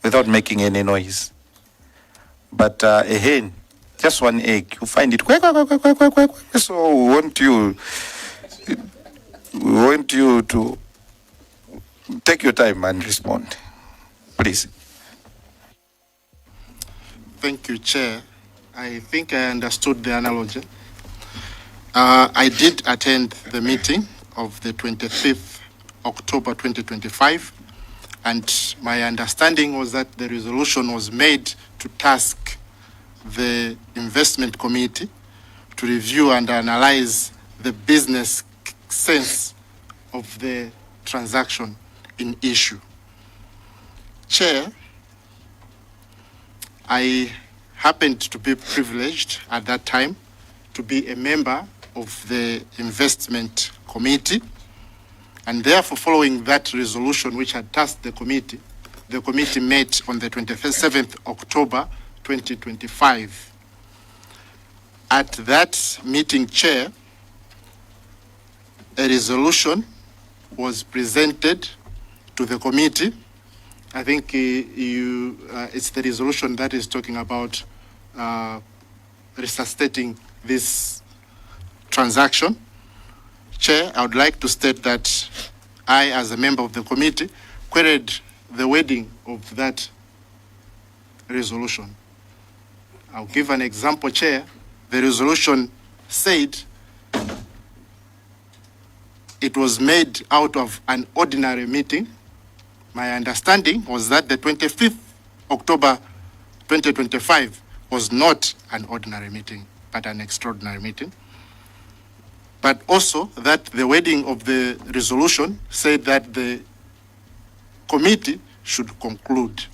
without making any noise. But a hen, just one egg, you find it quack, quack, quack, quack, quack, quack. So we want you to take your time and respond, please. Thank you, Chair. I think I understood the analogy. I did attend the meeting of the 25th October 2025, and my understanding was that the resolution was made to task the investment committee to review and analyze the business sense of the transaction in issue. Chair, I happened to be privileged at that time to be a member of the investment committee, and therefore following that resolution which had tasked the committee met on the 27th October 2025. At that meeting, Chair, a resolution was presented to the committee. I think it's the resolution that is talking about resuscitating this transaction. Chair, I would like to state that I, as a member of the committee, queried the wording of that resolution. I'll give an example, Chair. The resolution said it was made out of an ordinary meeting. My understanding was that the 25th October 2025 was not an ordinary meeting, but an extraordinary meeting. But also that the wording of the resolution said that the committee should conclude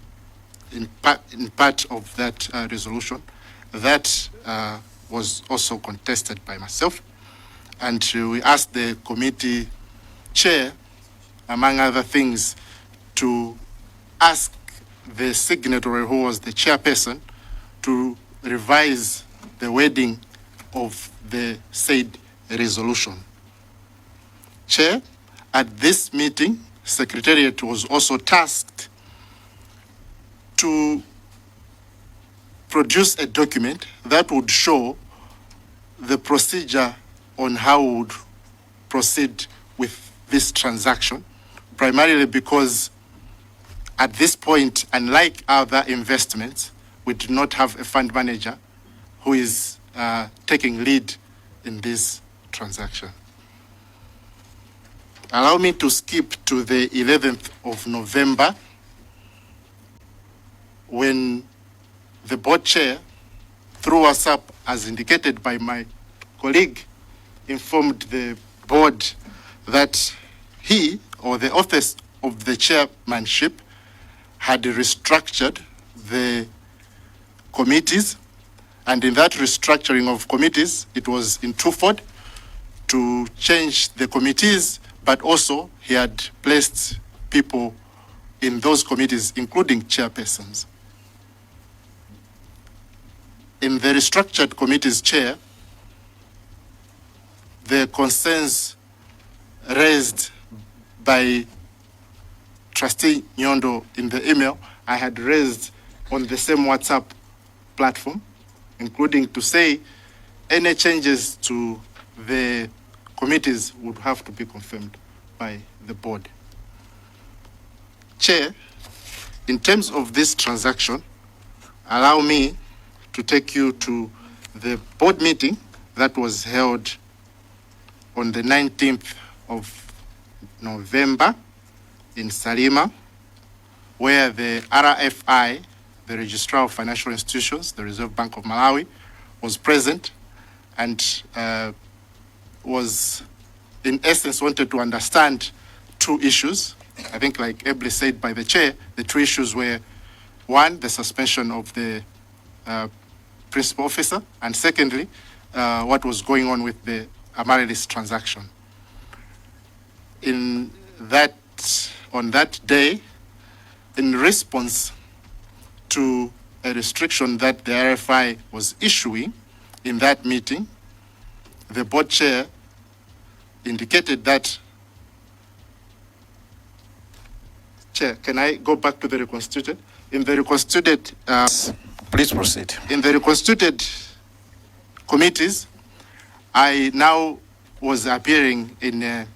in part of that resolution. That was also contested by myself. And we asked the committee chair, among other things, to ask the signatory, who was the chairperson, to revise the wording of the said resolution. Chair, at this meeting, Secretariat was also tasked to produce a document that would show the procedure on how we would proceed with this transaction, primarily because at this point, unlike other investments, we do not have a fund manager who is taking lead in this transaction. Allow me to skip to the 11th of November, when the board chair, through WhatsApp, as indicated by my colleague, informed the board that he, or the office of the chairmanship, had restructured the committees, and in that restructuring of committees, it was in twofold: to change the committees but also he had placed people in those committees, including chairpersons. In the restructured committee's chair, the concerns raised by Trustee Nyondo in the email I had raised on the same WhatsApp platform, including to say any changes to the committees would have to be confirmed by the board. Chair, in terms of this transaction, allow me to take you to the board meeting that was held on the 19th of November in Salima, where the RFI, the Registrar of Financial Institutions, the Reserve Bank of Malawi, was present and was, in essence, wanted to understand two issues. I think, like ably said by the chair, the two issues were, one, the suspension of the principal officer, and secondly, what was going on with the Amaryllis transaction. On that day, in response to a restriction that the RFI was issuing in that meeting, the board chair indicated that. Chair, can I go back to the reconstituted? In the reconstituted, please proceed. In the reconstituted committees, I now was appearing in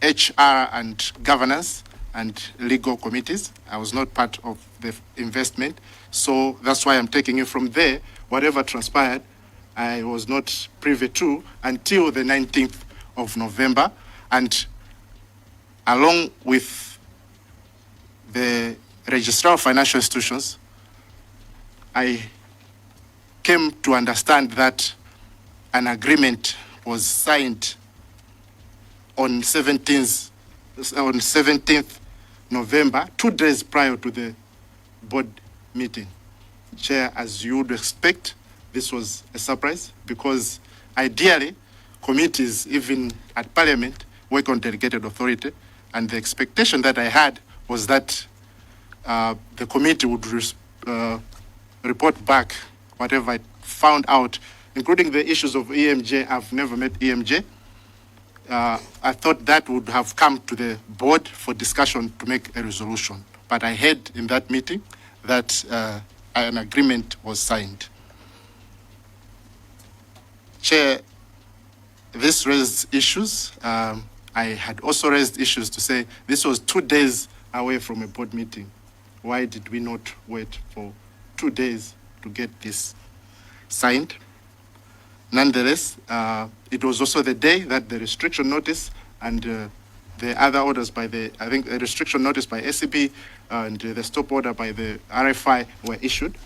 HR and governance and legal committees. I was not part of the investment, so that's why I'm taking it from there. Whatever transpired, I was not privy to until the 19th of November, and along with the Registrar of Financial Institutions, I came to understand that an agreement was signed on 17th November, 2 days prior to the board meeting. Chair, as you would expect, this was a surprise because ideally committees, even at Parliament, work on delegated authority, and the expectation that I had was that the committee would report back whatever it found out, including the issues of EMJ. I've never met EMJ. I thought that would have come to the board for discussion to make a resolution. But I heard in that meeting that an agreement was signed. Chair, this raised issues. I had also raised issues to say this was 2 days away from a board meeting. Why did we not wait for 2 days to get this signed? Nonetheless, it was also the day that the restriction notice and the other orders by the, I think the restriction notice by SCB and the stop order by the RFI were issued.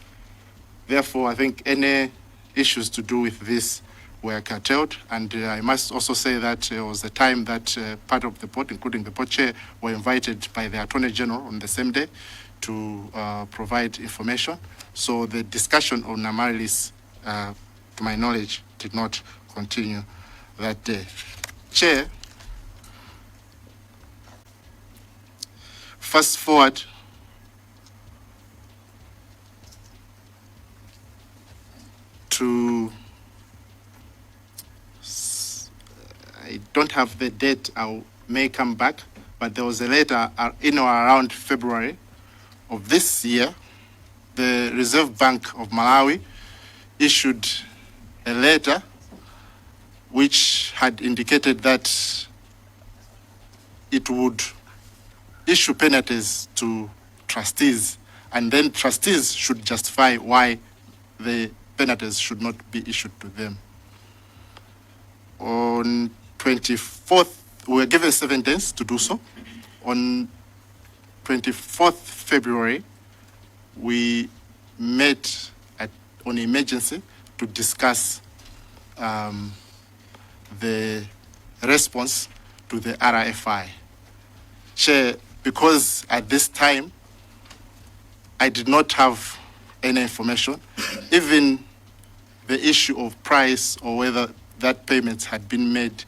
Therefore, I think any issues to do with this were curtailed, and I must also say that it was the time that part of the board, including the board chair, were invited by the Attorney General on the same day to provide information. So the discussion on Amaryllis, to my knowledge, did not continue that day. Chair, fast forward to, I don't have the date, I may come back, but there was a letter in or around February of this year. The Reserve Bank of Malawi issued a letter which had indicated that it would issue penalties to trustees, and then trustees should justify why the penalties should not be issued to them. On 24th, we were given 7 days to do so. On 24th February, we met on emergency to discuss the response to the RFI. Chair, because at this time, I did not have any information, even the issue of price or whether that payment had been made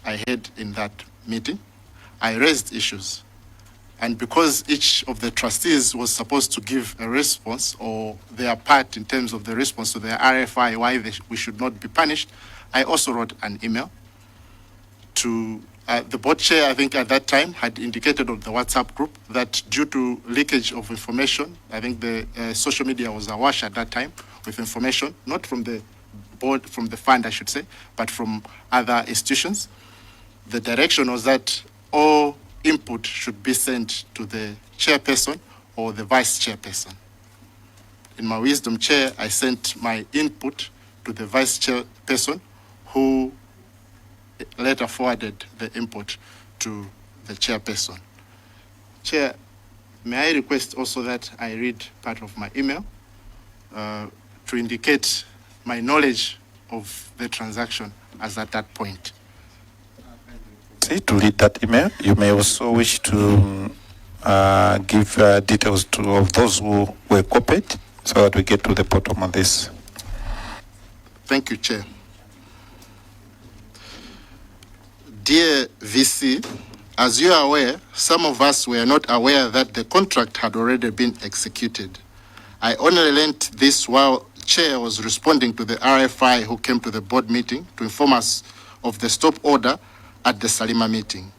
I had in that meeting. I raised issues. And because each of the trustees was supposed to give a response or their part in terms of the response to the RFI, why we should not be punished, I also wrote an email to the board chair. I think at that time had indicated on the WhatsApp group that due to leakage of information, I think the social media was awash at that time with information, not from the board, from the fund, I should say, but from other institutions. The direction was that all input should be sent to the chairperson or the vice chairperson. In my wisdom, Chair, I sent my input to the vice chairperson, who later forwarded the input to the chairperson. Chair, may I request also that I read part of my email to indicate my knowledge of the transaction as at that point. To read that email, you may also wish to give details of those who were copied so that we get to the bottom of this. Thank you, Chair. Dear VC, as you are aware, some of us were not aware that the contract had already been executed. I only learned this while Chair was responding to the RFI who came to the board meeting to inform us of the stop order at the Salima meeting.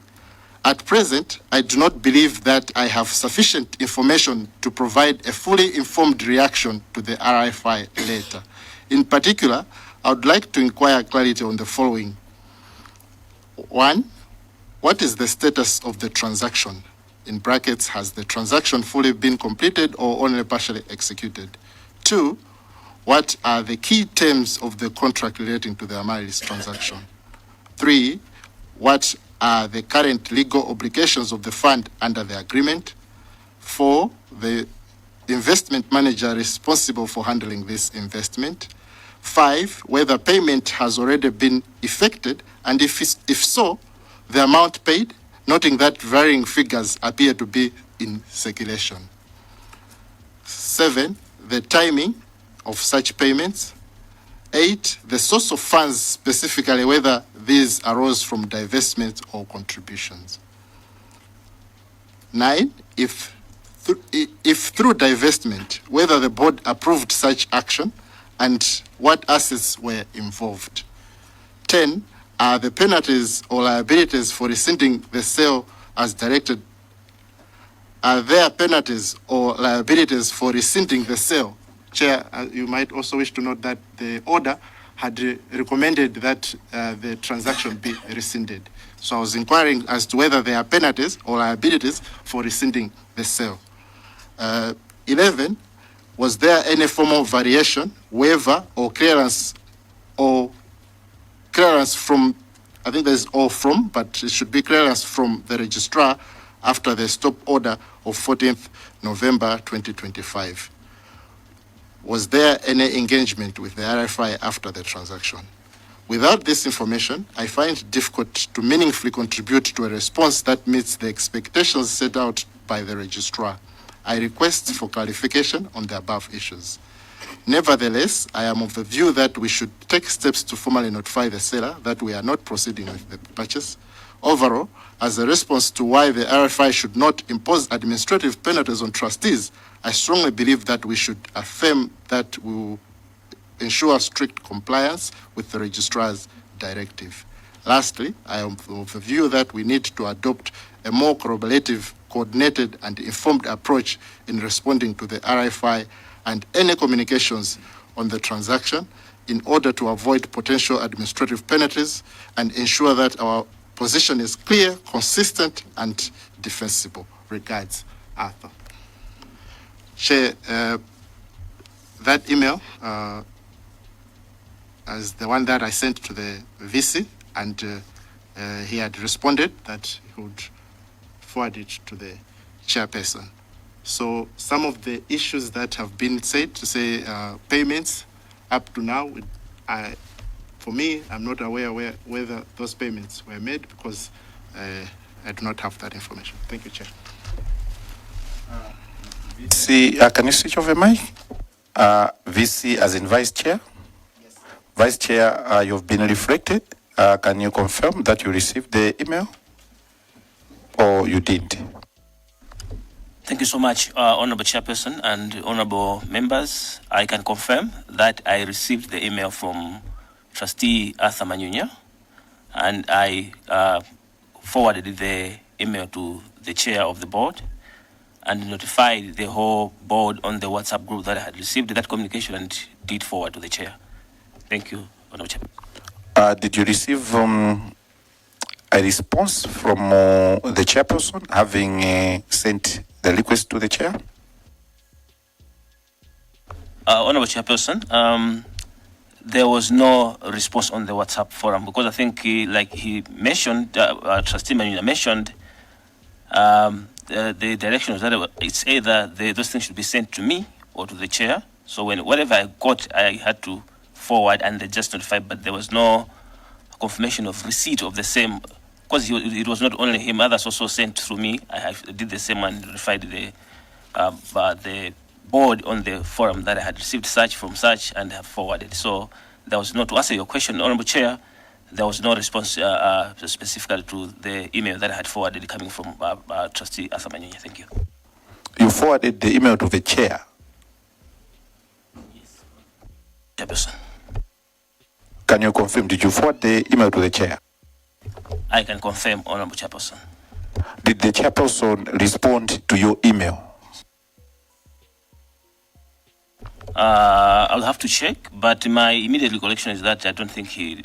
At present, I do not believe that I have sufficient information to provide a fully informed reaction to the RFI letter. In particular, I would like to inquire clarity on the following. 1, what is the status of the transaction? In brackets, has the transaction fully been completed or only partially executed? 2, what are the key terms of the contract relating to the Amaryllis transaction? 3, what are the current legal obligations of the fund under the agreement? 4, the investment manager responsible for handling this investment. 5, whether payment has already been effected, and if so, the amount paid, noting that varying figures appear to be in circulation. 7, the timing of such payments. 8, the source of funds, specifically whether these arose from divestment or contributions. 9, if through divestment, whether the board approved such action and what assets were involved. 10, are the penalties or liabilities for rescinding the sale as directed? Are there penalties or liabilities for rescinding the sale? Chair, you might also wish to note that the order had recommended that the transaction be rescinded. So I was inquiring as to whether there are penalties or liabilities for rescinding the sale. 11, was there any formal variation, waiver, or clearance from, I think there's all from, but it should be clearance from the registrar after the stop order of 14th November 2025. Was there any engagement with the RFI after the transaction? Without this information, I find it difficult to meaningfully contribute to a response that meets the expectations set out by the registrar. I request for clarification on the above issues. Nevertheless, I am of the view that we should take steps to formally notify the seller that we are not proceeding with the purchase. Overall, as a response to why the RFI should not impose administrative penalties on trustees, I strongly believe that we should affirm that we will ensure strict compliance with the registrar's directive. Lastly, I am of the view that we need to adopt a more corroborative, coordinated, and informed approach in responding to the RFI and any communications on the transaction in order to avoid potential administrative penalties and ensure that our position is clear, consistent, and defensible. Regards, Arthur. Chair, that email as the one that I sent to the VC, and he had responded that he would forward it to the chairperson. So some of the issues that have been said, to say payments up to now, for me, I'm not aware whether those payments were made because I do not have that information. Thank you, Chair. VC, can you switch off your mic? VC as in Vice Chair? Yes. Vice Chair, you've been reflected. can you confirm that you received the email or you didn't? Thank you so much, Honorable Chairperson and Honorable members. I can confirm that I received the email from Trustee Arthur Manyunya, and I forwarded the email to the chair of the board and notified the whole board on the WhatsApp group that I had received that communication and did forward to the chair. Thank you, Honorable Chair. Did you receive a response from the chairperson having sent the request to the chair? Honorable Chairperson, there was no response on the WhatsApp forum because I think, like he mentioned, Trustee Manyunya mentioned, the direction was that it's either those things should be sent to me or to the chair. So whatever I got, I had to forward and they just notified, but there was no confirmation of receipt of the same. Because it was not only him, others also sent through me. I did the same and notified the board on the forum that I had received such from such and have forwarded. So there was no, to answer your question, Honorable Chair, there was no response specifically to the email that I had forwarded coming from Trustee Arthur Manyunya. Thank you. You forwarded the email to the chair? Yes. Chairperson. Can you confirm, did you forward the email to the chair? I can confirm, Honorable Chairperson. Did the chairperson respond to your email? I'll have to check, but my immediate recollection is that I don't think he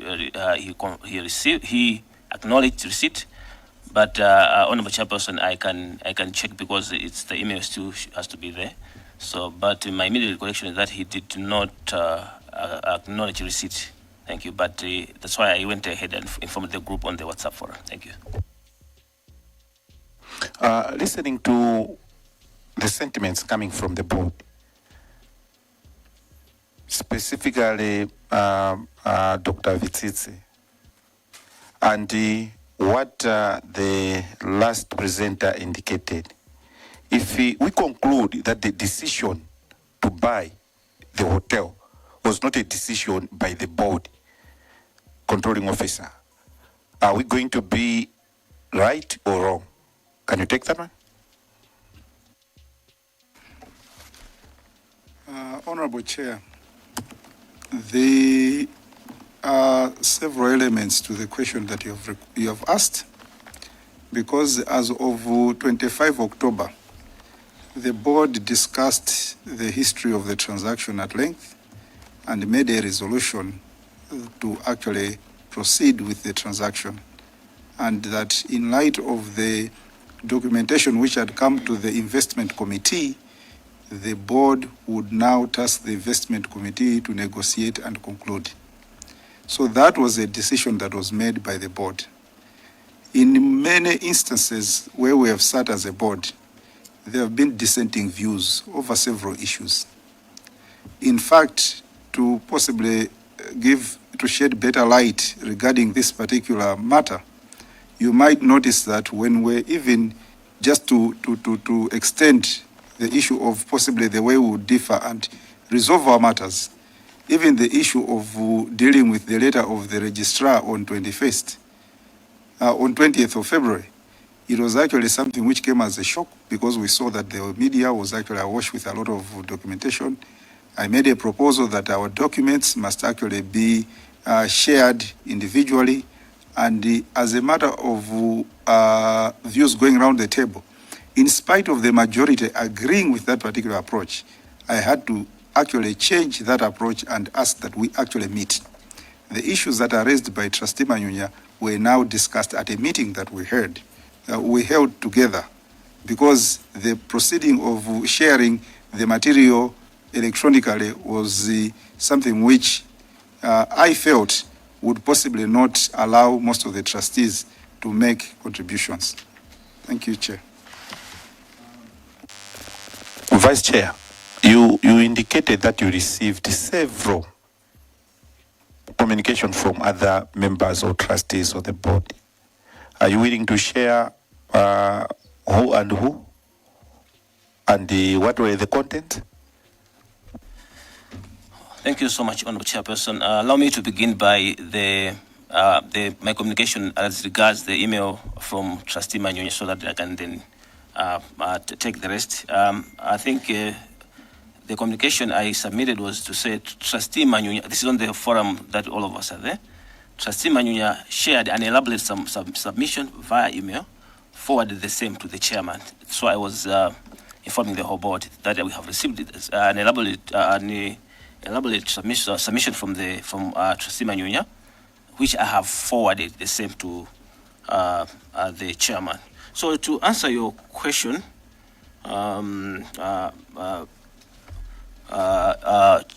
acknowledged receipt. But Honorable Chairperson, I can check because it's the email still has to be there. So, but my immediate recollection is that he did not acknowledge receipt. Thank you. But that's why I went ahead and informed the group on the WhatsApp forum. Thank you. Listening to the sentiments coming from the board, specifically Dr. Vitsitsi, and what the last presenter indicated, if we conclude that the decision to buy the hotel was not a decision by the board controlling officer, are we going to be right or wrong? Can you take that one? Honorable Chair, there are several elements to the question that you have asked, because as of 25 October, the board discussed the history of the transaction at length and made a resolution to actually proceed with the transaction, and that in light of the documentation which had come to the investment committee, the board would now task the investment committee to negotiate and conclude. So that was a decision that was made by the board. In many instances where we have sat as a board, there have been dissenting views over several issues. In fact, to possibly shed better light regarding this particular matter, you might notice that when we're even just to extend the issue of possibly the way we would differ and resolve our matters, even the issue of dealing with the letter of the registrar on 20th of February, it was actually something which came as a shock because we saw that the media was actually awash with a lot of documentation. I made a proposal that our documents must actually be shared individually, and as a matter of views going around the table, in spite of the majority agreeing with that particular approach, I had to actually change that approach and ask that we actually meet. The issues that are raised by Trustee Manyunya were now discussed at a meeting that we held together, because the proceeding of sharing the material electronically was something which I felt would possibly not allow most of the trustees to make contributions. Thank you, Chair. Vice Chair, you indicated that you received several communication from other members or trustees of the board. Are you willing to share who and who? And what were the content? Thank you so much, Honorable Chairperson. Allow me to begin by the my communication as regards the email from Trustee Manyunya, so that I can then take the rest. I think the communication I submitted was to say Trustee Manyunya, this is on the forum that all of us are there. Trustee Manyunya shared an elaborate submission via email, forwarded the same to the chairman. So I was informing the whole board that we have received an elaborate submission from Trustee Manyunya, which I have forwarded the same to the chairman. So to answer your question,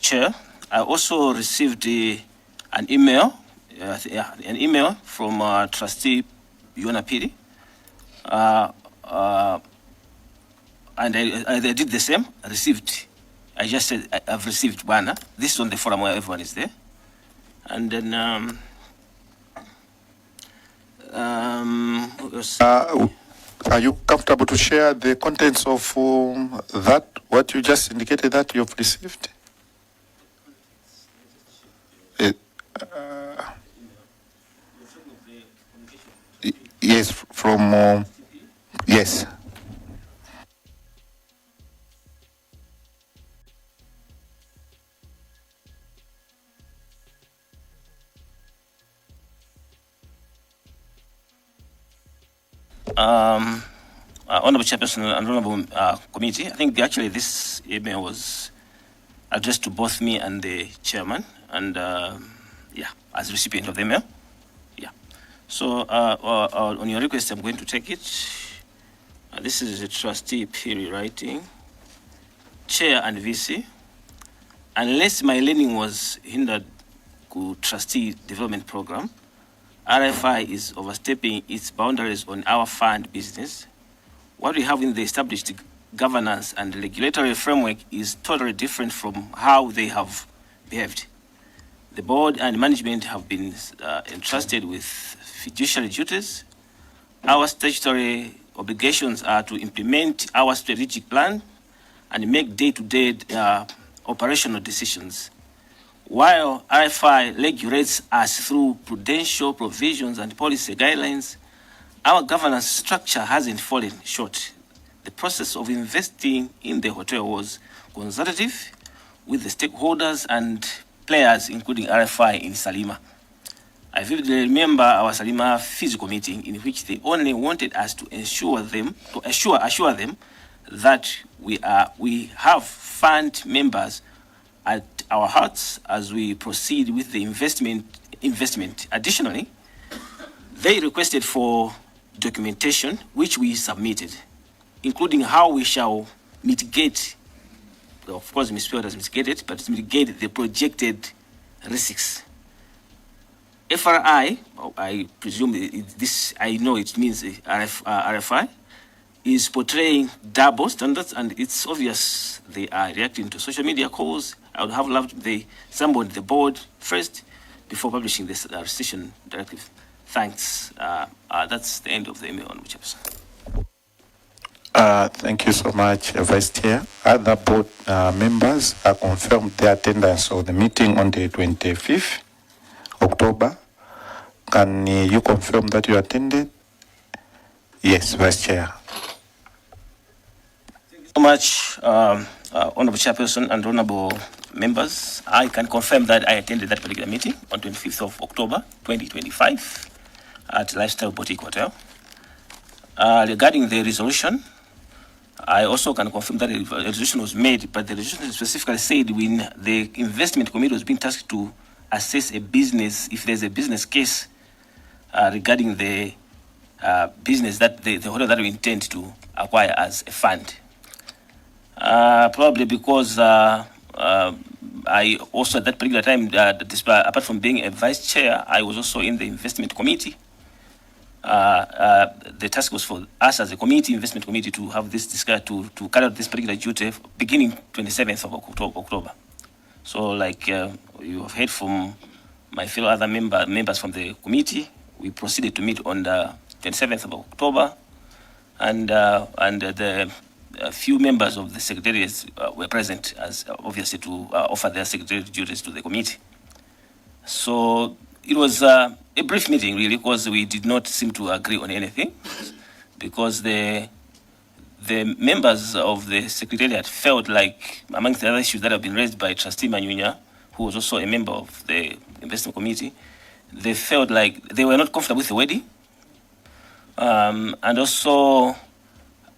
Chair, I also received an email from Trustee Yona Piri, and I did the same. I just said I've received one. This is on the forum where everyone is there, and then are you comfortable to share the contents of that, what you just indicated that you've received? Yes, from, yes. Honorable Chairperson and Honorable Committee, I think actually this email was addressed to both me and the chairman, and yeah, as recipient of the email. Yeah. So on your request, I'm going to take it. This is a Trustee Piri writing. Chair and VC, unless my learning was hindered to Trustee Development Program, RFI is overstepping its boundaries on our fund business. What we have in the established governance and regulatory framework is totally different from how they have behaved. The board and management have been entrusted with fiduciary duties. Our statutory obligations are to implement our strategic plan and make day-to-day operational decisions. While RFI regulates us through prudential provisions and policy guidelines, our governance structure hasn't fallen short. The process of investing in the hotel was consultative with the stakeholders and players, including RFI in Salima. I vividly remember our Salima physical meeting, in which they only wanted us to assure them that we have fund members at our hearts as we proceed with the investment. Additionally, they requested for documentation, which we submitted, including how we shall mitigate, of course, Ms. Field has mitigated, but mitigate the projected risks. FRI, I presume this, I know it means RFI, is portraying double standards, and it's obvious they are reacting to social media calls. I would have loved somebody, the board first, before publishing this rescission directive. Thanks. That's the end of the email, on which Thank you so much, Vice Chair. Other board members are confirmed their attendance of the meeting on the 25th October. Can you confirm that you attended? Yes, Vice Chair. Thank you so much, Honorable Chairperson and Honorable members. I can confirm that I attended that particular meeting on 25th of October 2025 at Lifestyle Boutique Hotel. Regarding the resolution, I also can confirm that a resolution was made, but the resolution specifically said when the investment committee was being tasked to assess a business, if there's a business case regarding the business that the hotel that we intend to acquire as a fund. Probably because I also at that particular time, apart from being a vice chair, I was also in the investment committee. The task was for us as a committee, investment committee, to have this discussion, to carry out this particular duty beginning 27th of October. So like you have heard from my fellow other members from the committee, we proceeded to meet on the 27th of October, and the few members of the secretariat were present, as obviously to offer their secretariat duties to the committee. So it was a a brief meeting, really, because we did not seem to agree on anything, because the members of the Secretariat felt like, amongst the other issues that have been raised by Trustee Manyunya, who was also a member of the investment committee, they felt like they were not comfortable with the wording. And also,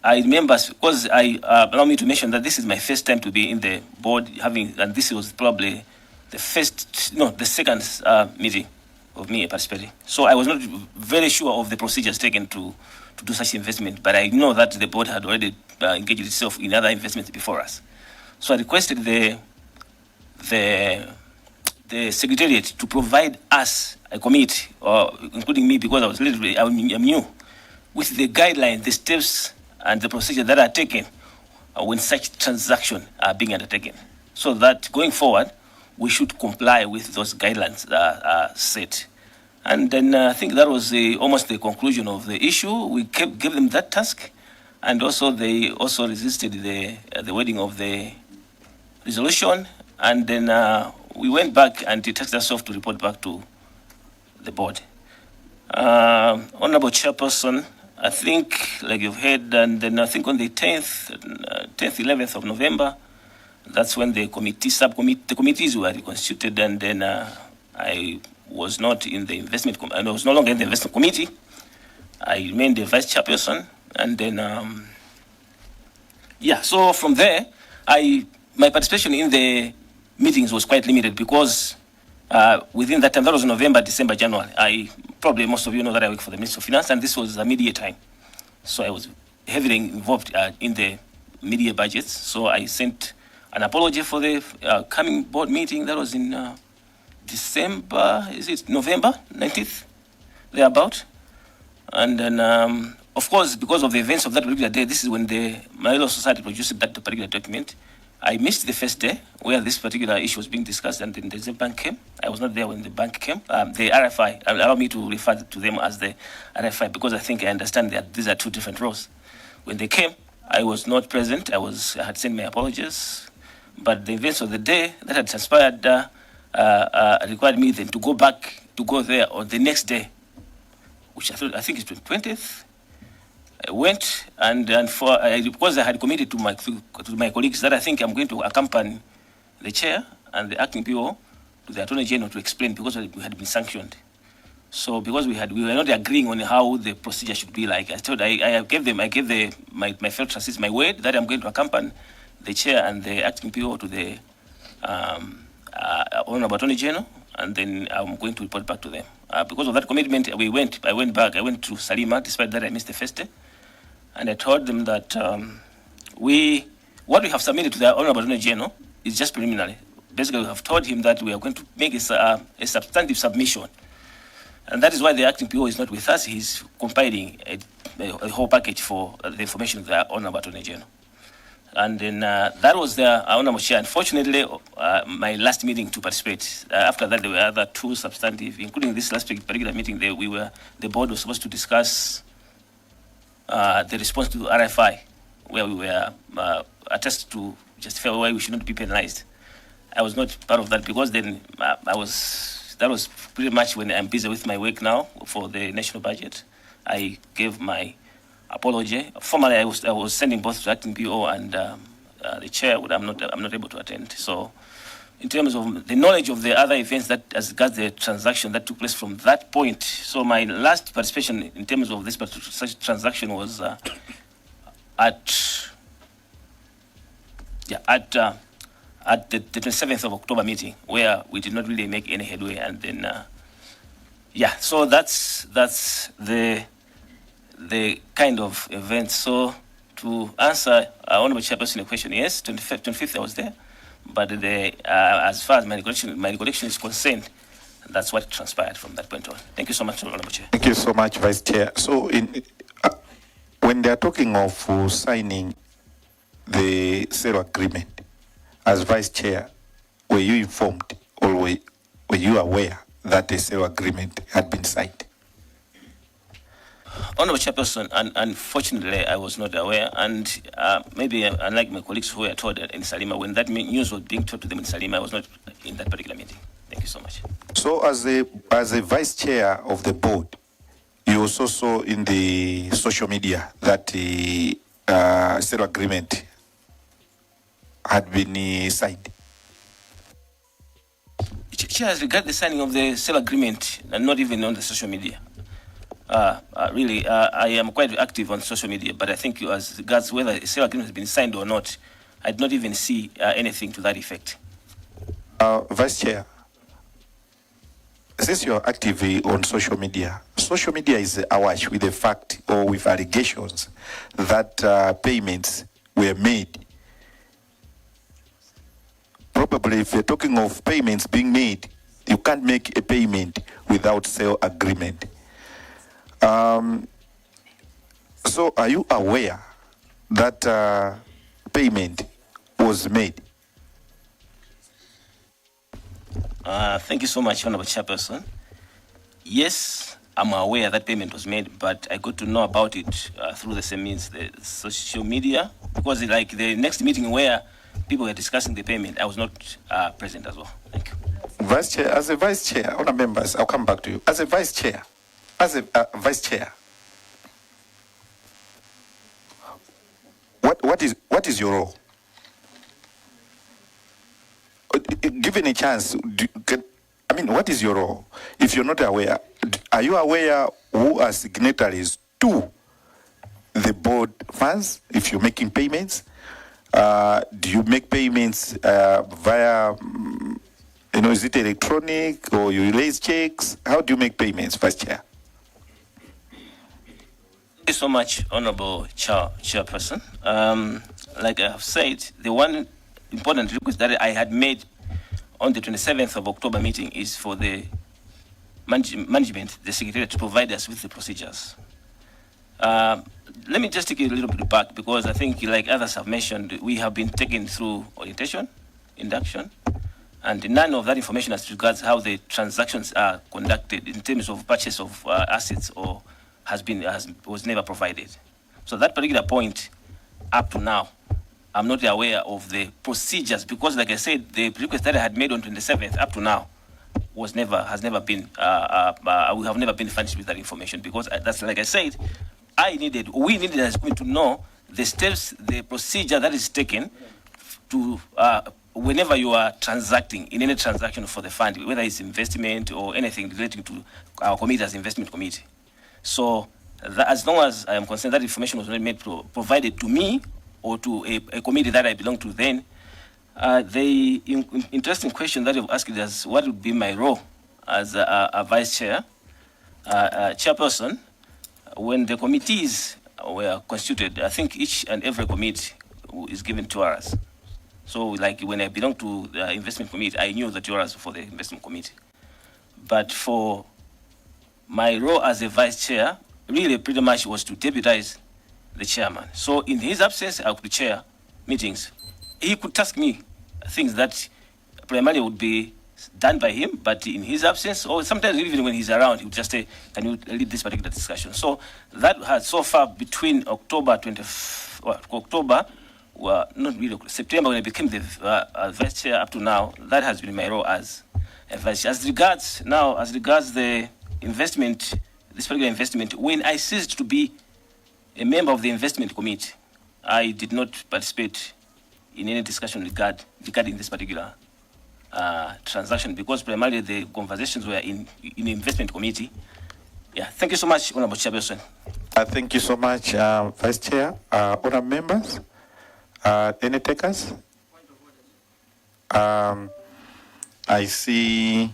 I remember, because allow me to mention that this is my first time to be in the board, and this was probably the second meeting of me participating. So I was not very sure of the procedures taken to do such investment, but I know that the board had already engaged itself in other investments before us. So I requested the Secretariat to provide us a committee, including me, because I'm new, with the guidelines, the steps, and the procedures that are taken when such transactions are being undertaken, so that going forward, we should comply with those guidelines set. And then I think that was almost the conclusion of the issue. We gave them that task, and also they also resisted the wording of the resolution, and then we went back and it tasked ourselves to report back to the board. Honorable Chairperson, I think, like you've heard, and then I think on the 10th, 11th of November, that's when the committees were reconstituted, and then I was not in the investment, I was no longer in the investment committee. I remained the vice chairperson, and then, so from there, my participation in the meetings was quite limited, because within that time, that was November, December, January, probably most of you know that I work for the Ministry of Finance, and this was a mid-year time. So I was heavily involved in the mid-year budgets. So I sent an apology for the coming board meeting that was in December, November 19th, thereabout. And then, of course, because of the events of that particular day, this is when the Amaryllis Society produced that particular document. I missed the first day where this particular issue was being discussed, and then the bank came. I was not there when the bank came. The RFI, allow me to refer to them as the RFI, because I think I understand that these are two different roles. When they came, I was not present. I had sent my apologies, but the events of the day that had transpired required me then to go there on the next day, which I think is the 20th. I went, and because I had committed to my colleagues that I think I'm going to accompany the chair and the acting PO to the Attorney General to explain, because we had been sanctioned. So because we were not agreeing on how the procedure should be like, I gave my fellow trustees my word that I'm going to accompany the chair and the acting PO to the Honorable Attorney General, and then I'm going to report back to them. Because of that commitment, I went back to Salima, despite that I missed the first day. And I told them that what we have submitted to the Honorable Attorney General is just preliminary. Basically, we have told him that we are going to make a substantive submission. And that is why the acting PO is not with us. He's compiling a whole package for the information of the Honorable Attorney General. And then that was the Honorable Chair. Unfortunately, my last meeting to participate, after that there were other two substantive, including this last particular meeting, the board was supposed to discuss the response to RFI, where we were attested to justify why we should not be penalized. I was not part of that, because then that was pretty much when I'm busy with my work now for the national budget. I gave my apology. Formally, I was sending both to acting PO and the chair, but I'm not able to attend. So, in terms of the knowledge of the other events that as regards the transaction that took place from that point, so my last participation in terms of this such transaction was at the 27th of October meeting, where we did not really make any headway, and then so that's the kind of event. So to answer Honorable Chairperson your question, yes, 25th I was there, but as far as my recollection is concerned, that's what transpired from that point on. Thank you so much, Honorable Chair. Thank you so much, Vice Chair. So when they are talking of signing the sale agreement, as Vice Chair, were you informed or were you aware that the sale agreement had been signed? Honorable Chairperson, unfortunately, I was not aware, and maybe unlike my colleagues who were told in Salima, when that news was being told to them in Salima, I was not in that particular meeting. Thank you so much. So as a vice chair of the board, you also saw in the social media that the sale agreement had been signed. Chair, as regards the signing of the sale agreement, and not even on the social media. Really, I am quite active on social media, but I think as regards whether a sale agreement has been signed or not, I did not even see anything to that effect. Vice Chair, since you're active on social media is awash with the fact or with allegations that payments were made. Probably if you're talking of payments being made, you can't make a payment without sale agreement. So are you aware that payment was made? Thank you so much, Honorable Chairperson. Yes, I'm aware that payment was made, but I got to know about it through the same means, the social media, because like the next meeting where people were discussing the payment, I was not present as well. Thank you. Vice Chair, as a Vice Chair, Honourable members, I'll come back to you. As a Vice Chair, Vice Chair, what is your role? Given a chance, what is your role? If you're not aware, are you aware who are signatories to the board funds if you're making payments? Do you make payments via, is it electronic or you release checks? How do you make payments, Vice Chair? Thank you so much, Honorable Chairperson. Like I have said, the one important request that I had made on the 27th of October meeting is for the management, the Secretary, to provide us with the procedures. Let me just take it a little bit back, because I think, like others have mentioned, we have been taken through orientation, induction, and none of that information as regards how the transactions are conducted in terms of purchase of assets or was never provided. So that particular point, up to now, I'm not aware of the procedures, because, like I said, the request that I had made on 27th up to now has never been. We have never been furnished with that information, because that's, like I said, we needed as to know the steps, the procedure that is taken to whenever you are transacting in any transaction for the fund, whether it's investment or anything relating to our committee as investment committee. So as long as I am concerned, that information was not made provided to me or to a committee that I belong to then. The interesting question that you've asked is, what would be my role as a vice chair, chairperson? When the committees were constituted, I think each and every committee is given 2 hours. So like when I belong to the investment committee, I knew the 2 hours for the investment committee. But for my role as a vice chair, really pretty much was to deputize the chairman. So in his absence, I could chair meetings. He could task me things that primarily would be done by him, but in his absence, or sometimes even when he's around, he would just say, can you lead this particular discussion? So that has so far between September, when I became the vice chair, up to now, that has been my role as a vice chair. As regards the investment, this particular investment, when I ceased to be a member of the investment committee, I did not participate in any discussion regarding this particular transaction, because primarily the conversations were in the investment committee. Yeah, thank you so much, Honorable Chairperson. Thank you so much, Vice Chair. Honourable members, any takers? I see.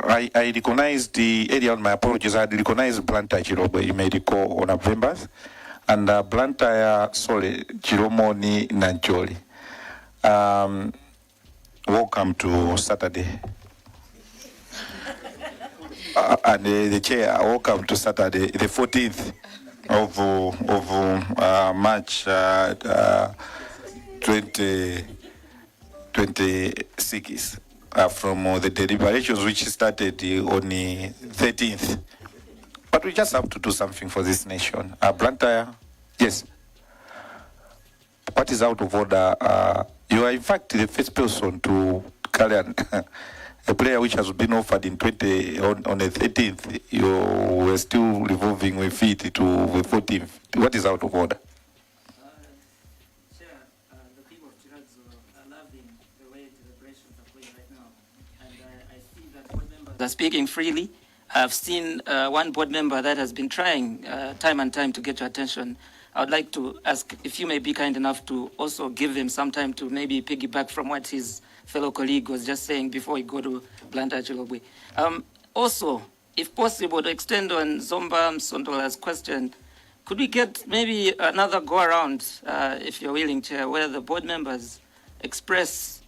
I recognize the area on my apologies. I recognize Blantyre Chirobo, you may recall, on members, and Blantyre, Chiromo ni Nanjoli. Welcome to Saturday. And the chair, welcome to Saturday, the 14th of March 2026. From the deliberations which started on the 13th. But we just have to do something for this nation. Blantyre, yes. What is out of order? You are in fact the first person to carry a player which has been offered in on the 13th, you were still revolving with it to the 14th. What is out of order? They're speaking freely. I've seen one board member that has been trying time and time to get your attention. I would like to ask if you may be kind enough to also give him some time to maybe piggyback from what his fellow colleague was just saying before we go to Blantyre Chilobwe. Also, if possible, to extend on Zomba Msondola's question, could we get maybe another go around, if you're willing, Chair, where the board members express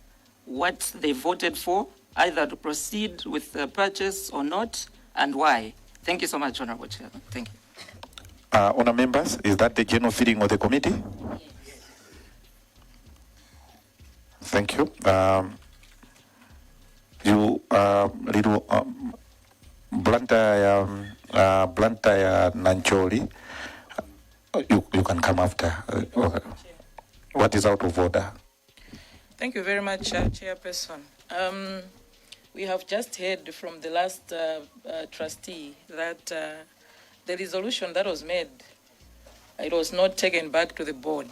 what they voted for, either to proceed with the purchase or not, and why? Thank you so much, Honorable Chair. Thank you. Honour members, is that the general feeling of the committee? Yes. Thank you. Little Blantyre Nancholi, you can come after. What is out of order? Thank you very much, Chairperson. We have just heard from the last trustee that the resolution that was made, it was not taken back to the board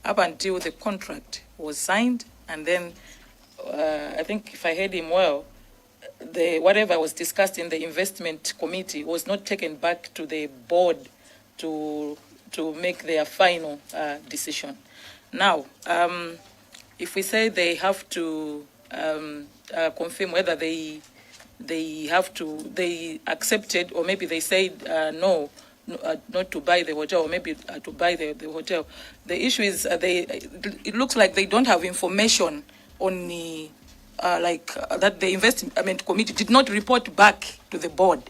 up until the contract was signed, and then I think if I heard him well, whatever was discussed in the investment committee was not taken back to the board to make their final decision. Now, if we say they have to confirm whether they accepted, or maybe they said no, not to buy the hotel, or maybe to buy the hotel. The issue is it looks like they don't have information on the that the investment committee did not report back to the board.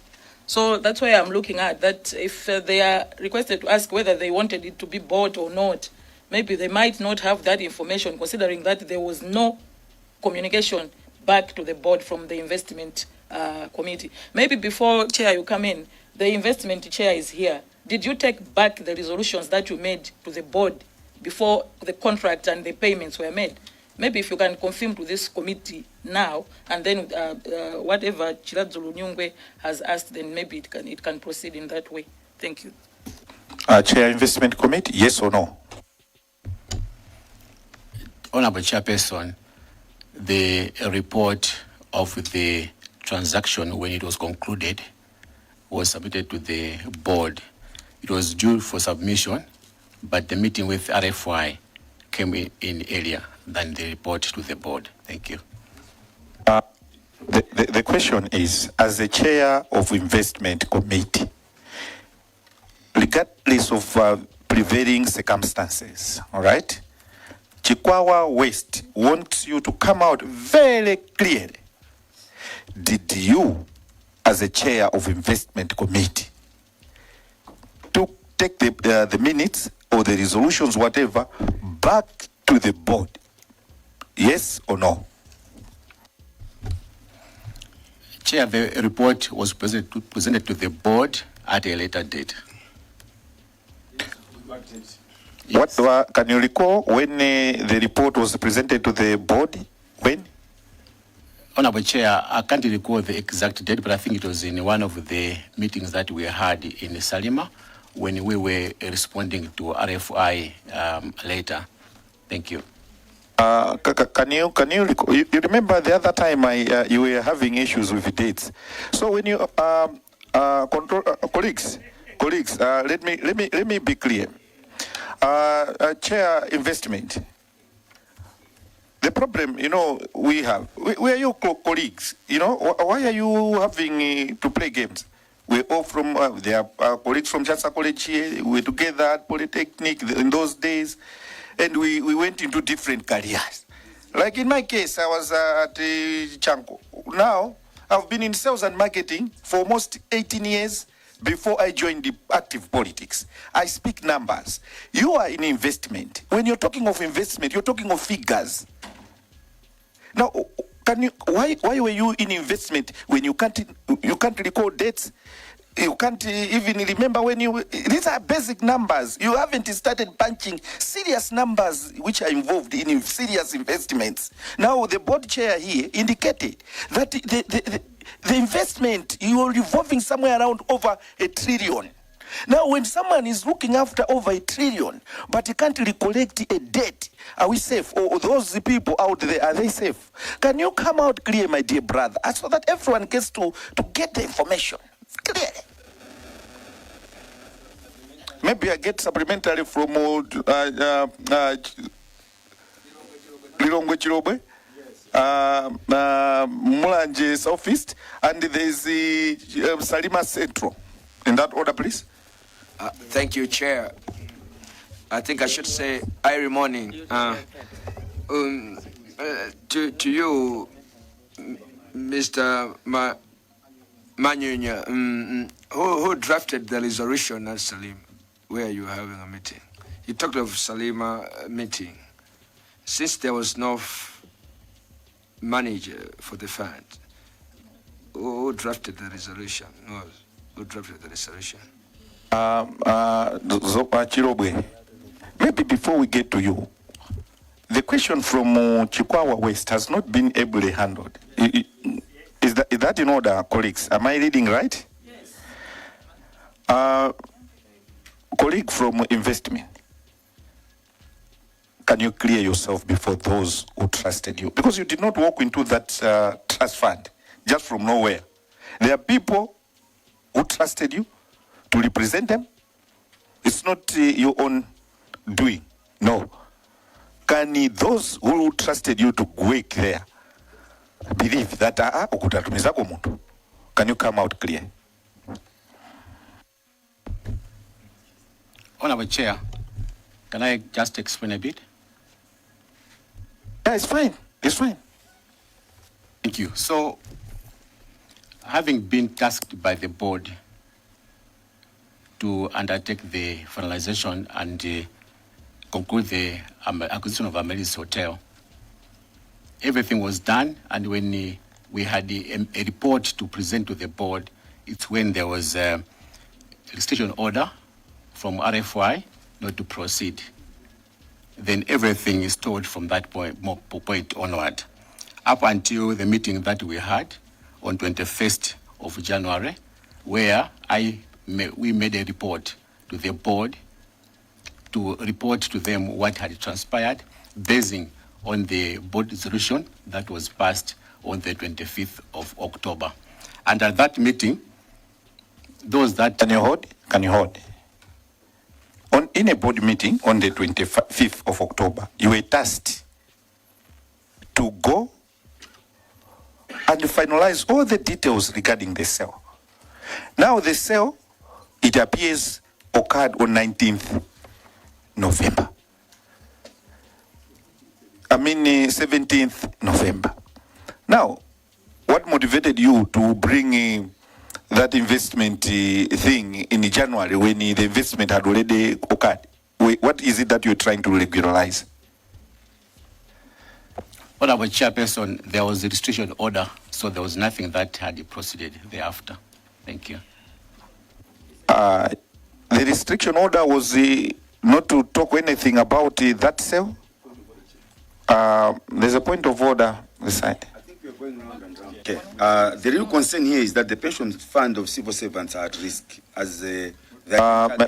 So that's why I'm looking at that. If they are requested to ask whether they wanted it to be bought or not, maybe they might not have that information, considering that there was no communication back to the board from the investment committee. Maybe before, Chair, you come in, the investment chair is here. Did you take back the resolutions that you made to the board before the contract and the payments were made? Maybe if you can confirm to this committee now, and then whatever Chiladzulu Nyungwe has asked, then maybe it can proceed in that way. Thank you. Chair, Investment Committee, yes or no? Honorable Chairperson, the report of the transaction when it was concluded was submitted to the board. It was due for submission, but the meeting with RFI came in earlier than the report to the board. Thank you. The question is, as the chair of investment committee, regardless of prevailing circumstances, all right, Chikwawa West wants you to come out very clearly. Did you, as a chair of investment committee, to take the minutes or the resolutions, whatever, back to the board? Yes or no? Chair, the report was presented to the board at a later date. Yes. Can you recall when the report was presented to the board? When? Honorable Chair, I can't recall the exact date, but I think it was in one of the meetings that we had in Salima when we were responding to RFI later. Thank you. Can you recall? You remember the other time you were having issues with the dates. So when you colleagues, let me be clear. Chair investment. The problem, we have. We are your colleagues. Why are you having to play games? We're all from. There are colleagues from Chancellor College here. We were together at Polytechnic in those days, and we went into different careers. Like in my case, I was at Chanko. Now I've been in sales and marketing for almost 18 years. Before I joined the active politics, I speak numbers. You are in investment. When you're talking of investment, you're talking of figures. Now, why were you in investment when you can't recall dates? You can't even remember when you, these are basic numbers. You haven't started punching serious numbers which are involved in serious investments. Now the board chair here indicated that the investment, you are revolving somewhere around over $1 trillion. Now when someone is looking after over $1 trillion, but he can't recollect a debt, are we safe? Or those people out there, are they safe? Can you come out clear, my dear brother, so that everyone gets to get the information clearly? Maybe I get supplementary from Lilongwe Chirobwe, Mulanje's office, and there's Salima Central. In that order, please. Thank you, Chair. I think I should say early morning. To you, Mr. Manyunya, who drafted the resolution at Salim, where you were having a meeting? You talked of Salima meeting. Since there was no manager for the fund, who drafted the resolution? Who drafted the resolution? Chirobwe, maybe before we get to you, the question from Chikwawa West has not been ably handled. Is that in order, colleagues? Am I reading right? Yes. Colleague from investment, can you clear yourself before those who trusted you? Because you did not walk into that trust fund just from nowhere. There are people who trusted you to represent them. It's not your own doing. No. Can those who trusted you to work there believe that can you come out clear? Honorable Chair, can I just explain a bit? Yeah, it's fine. It's fine. Thank you. So, having been tasked by the board to undertake the finalization and conclude the acquisition of Amaryllis Hotel, everything was done, and when we had a report to present to the board, it's when there was a restriction order from RFY not to proceed. Then everything is stored from that point onward, up until the meeting that we had on 21st of January, where we made a report to the board to report to them what had transpired, basing on the board resolution that was passed on the 25th of October. And at that meeting, those that... Can you hold? In a board meeting on the 25th of October, you were tasked to go and finalize all the details regarding the sale. Now the sale, it appears, occurred on 19th November. 17th November. Now, what motivated you to bring that investment thing in January when the investment had already occurred? What is it that you're trying to regularize? Honorable Chairperson, there was a restriction order, so there was nothing that had proceeded thereafter. Thank you. The restriction order was not to talk anything about that sale. There's a point of order this side. Okay. The real concern here is that the pension fund of civil servants are at risk. As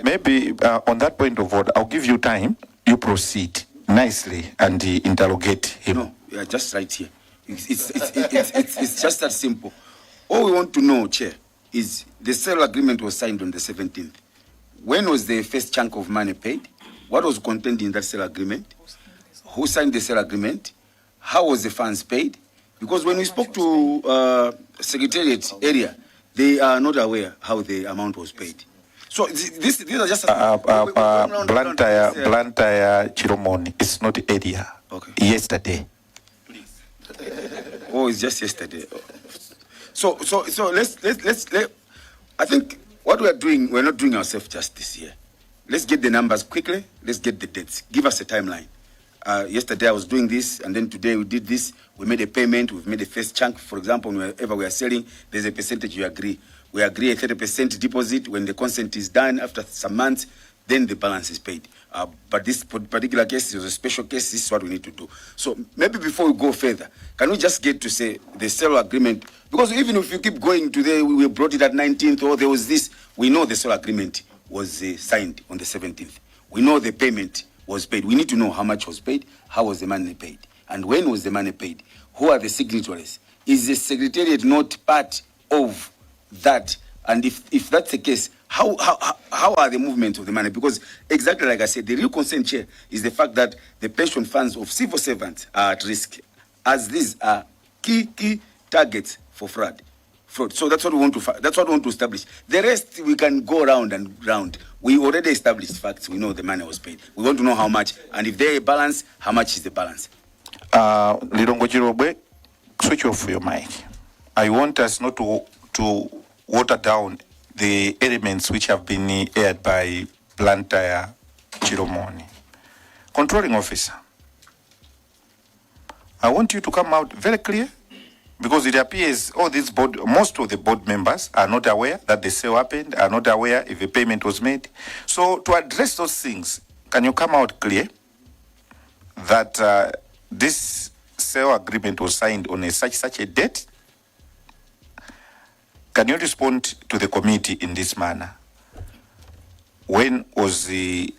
maybe on that point of order, I'll give you time. You proceed nicely and interrogate him. No, yeah, just right here. It's just that simple. All we want to know, Chair, is the sale agreement was signed on the 17th. When was the first chunk of money paid? What was contained in that sale agreement? Who signed the sale agreement? How was the funds paid? Because when we spoke to Secretariat area, they are not aware how the amount was paid. So these are just... Blantyre Chiromoni, it's not area. Okay. Yesterday. Please. Oh, it's just yesterday. So let's I think what we are doing, we're not doing ourselves justice here. Let's get the numbers quickly. Let's get the dates. Give us a timeline. Yesterday I was doing this, and then today we did this. We made a payment. We've made a first chunk. For example, whenever we are selling, there's a percentage you agree. We agree a 30% deposit. When the consent is done after some months, then the balance is paid. But this particular case is a special case. This is what we need to do. So maybe before we go further, can we just get to say the sale agreement? Because even if you keep going today, we brought it at 19th, or there was this, we know the sale agreement was signed on the 17th. We know the payment was paid. We need to know how much was paid, how was the money paid, and when was the money paid? Who are the signatories? Is the Secretariat not part of that? And if that's the case, how are the movements of the money? Because exactly like I said, the real concern here is the fact that the pension funds of civil servants are at risk, as these are key targets for fraud. So that's what we want to. That's what we want to establish. The rest we can go round and round. We already established facts. We know the money was paid. We want to know how much, and if there is a balance, how much is the balance? Lilongo Jirobwe, switch off your mic. I want us not to water down the elements which have been aired by Blantyre Chiromoni. Controlling officer, I want you to come out very clear, because it appears most of the board members are not aware that the sale happened, are not aware if a payment was made. So to address those things, can you come out clear that this sale agreement was signed on such a date? Can you respond to the committee in this manner? When was a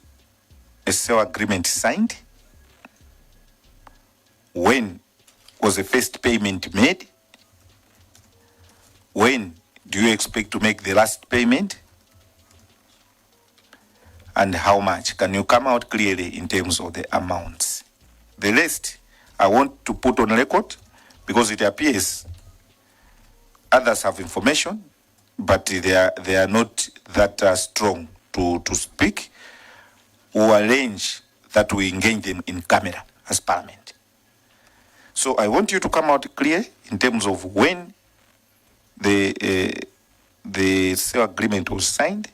sale agreement signed? When was the first payment made? When do you expect to make the last payment? And how much? Can you come out clearly in terms of the amounts? The rest, I want to put on record, because it appears others have information, but they are not that strong to speak. We'll arrange that we engage them in camera as Parliament. So I want you to come out clear in terms of when the sale agreement was signed,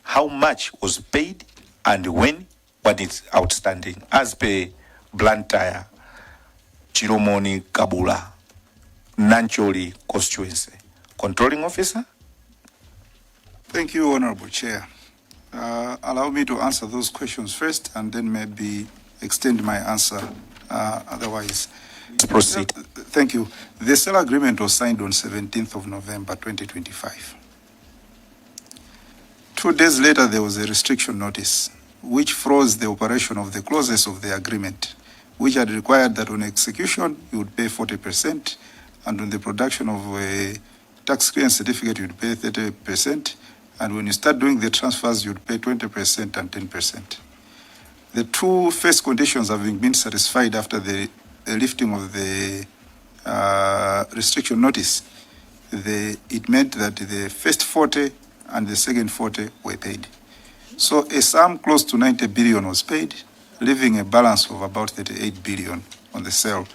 how much was paid, and when, what is outstanding, as per Blantyre, Chiromoni, Kabula, Nancholi constituency. Controlling officer? Thank you, Honorable Chair. Allow me to answer those questions first, and then maybe extend my answer otherwise. Let's proceed. Thank you. The sale agreement was signed on 17th of November 2025. 2 days later, there was a restriction notice which froze the operation of the clauses of the agreement, which had required that on execution you would pay 40%, and on the production of a tax clearance certificate you would pay 30%, and when you start doing the transfers you would pay 20% and 10%. The two first conditions having been satisfied after the lifting of the restriction notice, it meant that the first 40 and the second 40 were paid. So a sum close to 90 billion was paid, leaving a balance of about 38 billion on the sale,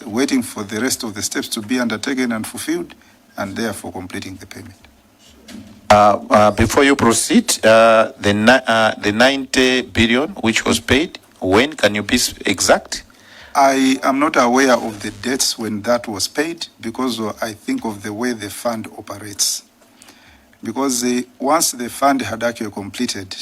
waiting for the rest of the steps to be undertaken and fulfilled, and therefore completing the payment. Before you proceed, the 90 billion which was paid, when can you be exact? I am not aware of the dates when that was paid, because I think of the way the fund operates. Because once the fund had actually completed,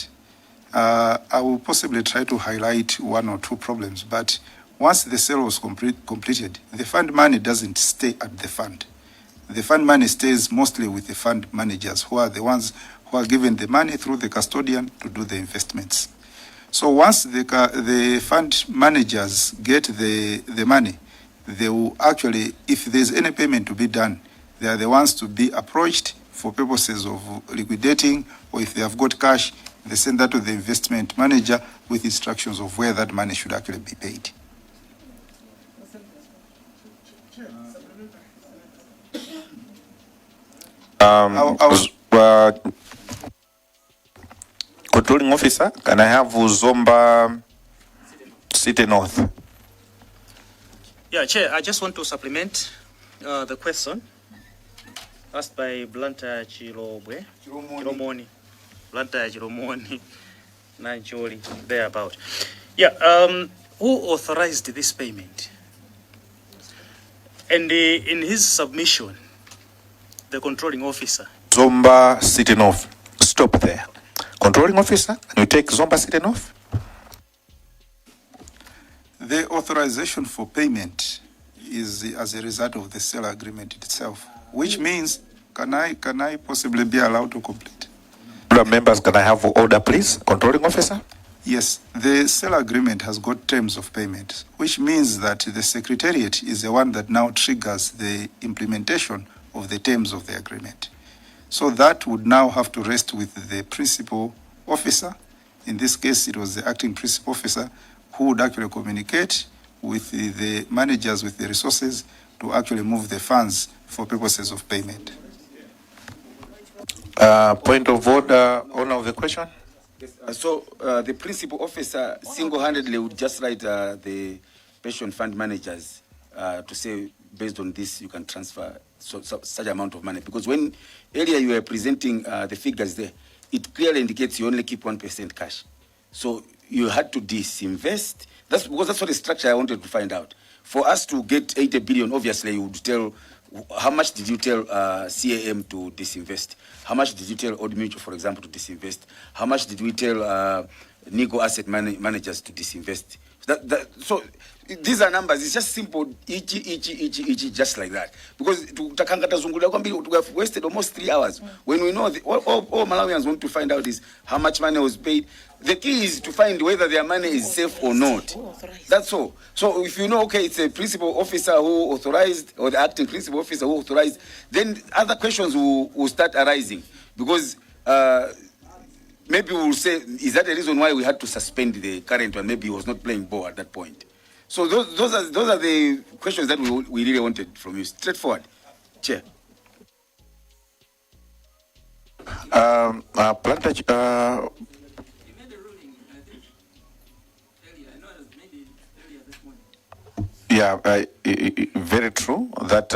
I will possibly try to highlight 1 or 2 problems, but once the sale was completed, the fund money doesn't stay at the fund. The fund money stays mostly with the fund managers, who are the ones who are given the money through the custodian to do the investments. So once the fund managers get the money, they will actually, if there's any payment to be done, they are the ones to be approached for purposes of liquidating, or if they have got cash, they send that to the investment manager with instructions of where that money should actually be paid. Controlling officer, can I have Uzomba City North? Yeah, Chair, I just want to supplement the question asked by Blantyre Chiromoni, Blantyre Chiromoni, Nancholi, thereabout. Yeah, who authorized this payment? And in his submission, the controlling officer Zomba sitting off. Stop there. Controlling officer, can you take Zomba sitting off? The authorization for payment is as a result of the sale agreement itself, which means, can I possibly be allowed to complete? Members, can I have order, please? Controlling officer? Yes, the sale agreement has got terms of payment, which means that the Secretariat is the one that now triggers the implementation of the terms of the agreement. So that would now have to rest with the principal officer. In this case, it was the acting principal officer who would actually communicate with the managers with the resources to actually move the funds for purposes of payment. Point of order, owner of the question? So the principal officer single-handedly would just write the pension fund managers to say, based on this, you can transfer such amount of money. Because when earlier you were presenting the figures there, it clearly indicates you only keep 1% cash. So you had to disinvest. That's because that's what the structure I wanted to find out. For us to get 80 billion, obviously you would tell, how much did you tell CAM to disinvest? How much did you tell Old Mutual, for example, to disinvest? How much did we tell Nico Asset Managers to disinvest? So these are numbers. It's just simple, each, just like that. Because we have wasted almost 3 hours. When we know, all Malawians want to find out is how much money was paid. The key is to find whether their money is safe or not. That's all. So if you know, okay, it's a principal officer who authorized, or the acting principal officer who authorized, then other questions will start arising. Because maybe we'll say, is that the reason why we had to suspend the current one? Maybe he was not playing ball at that point. So those are the questions that we really wanted from you. Straightforward. Chair. Yeah, very true that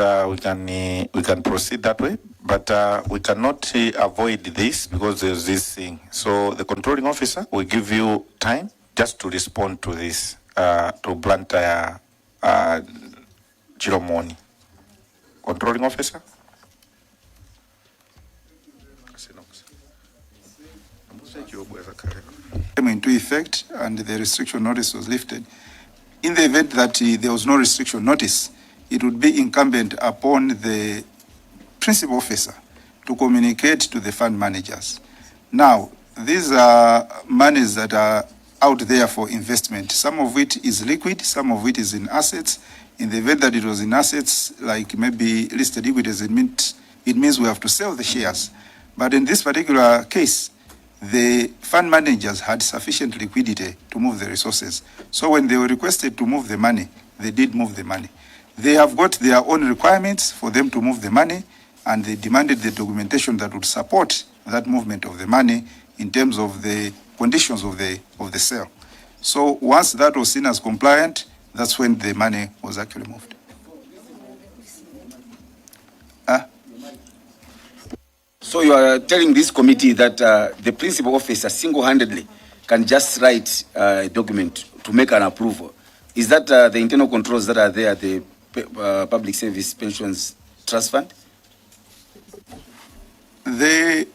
we can proceed that way, but we cannot avoid this because there's this thing. So the controlling officer will give you time just to respond to this, to Blantyre Chiromoni. Controlling officer? Came into effect and the restriction notice was lifted. In the event that there was no restriction notice, it would be incumbent upon the principal officer to communicate to the fund managers. Now, these are monies that are out there for investment. Some of it is liquid, some of it is in assets. In the event that it was in assets, like maybe listed equities, it means we have to sell the shares. But in this particular case, the fund managers had sufficient liquidity to move the resources. So when they were requested to move the money, they did move the money. They have got their own requirements for them to move the money, and they demanded the documentation that would support that movement of the money in terms of the conditions of the sale. So once that was seen as compliant, that's when the money was actually moved. So you are telling this committee that the principal officer single-handedly can just write a document to make an approval. Is that the internal controls that are there at the Public Service Pensions Trust Fund? There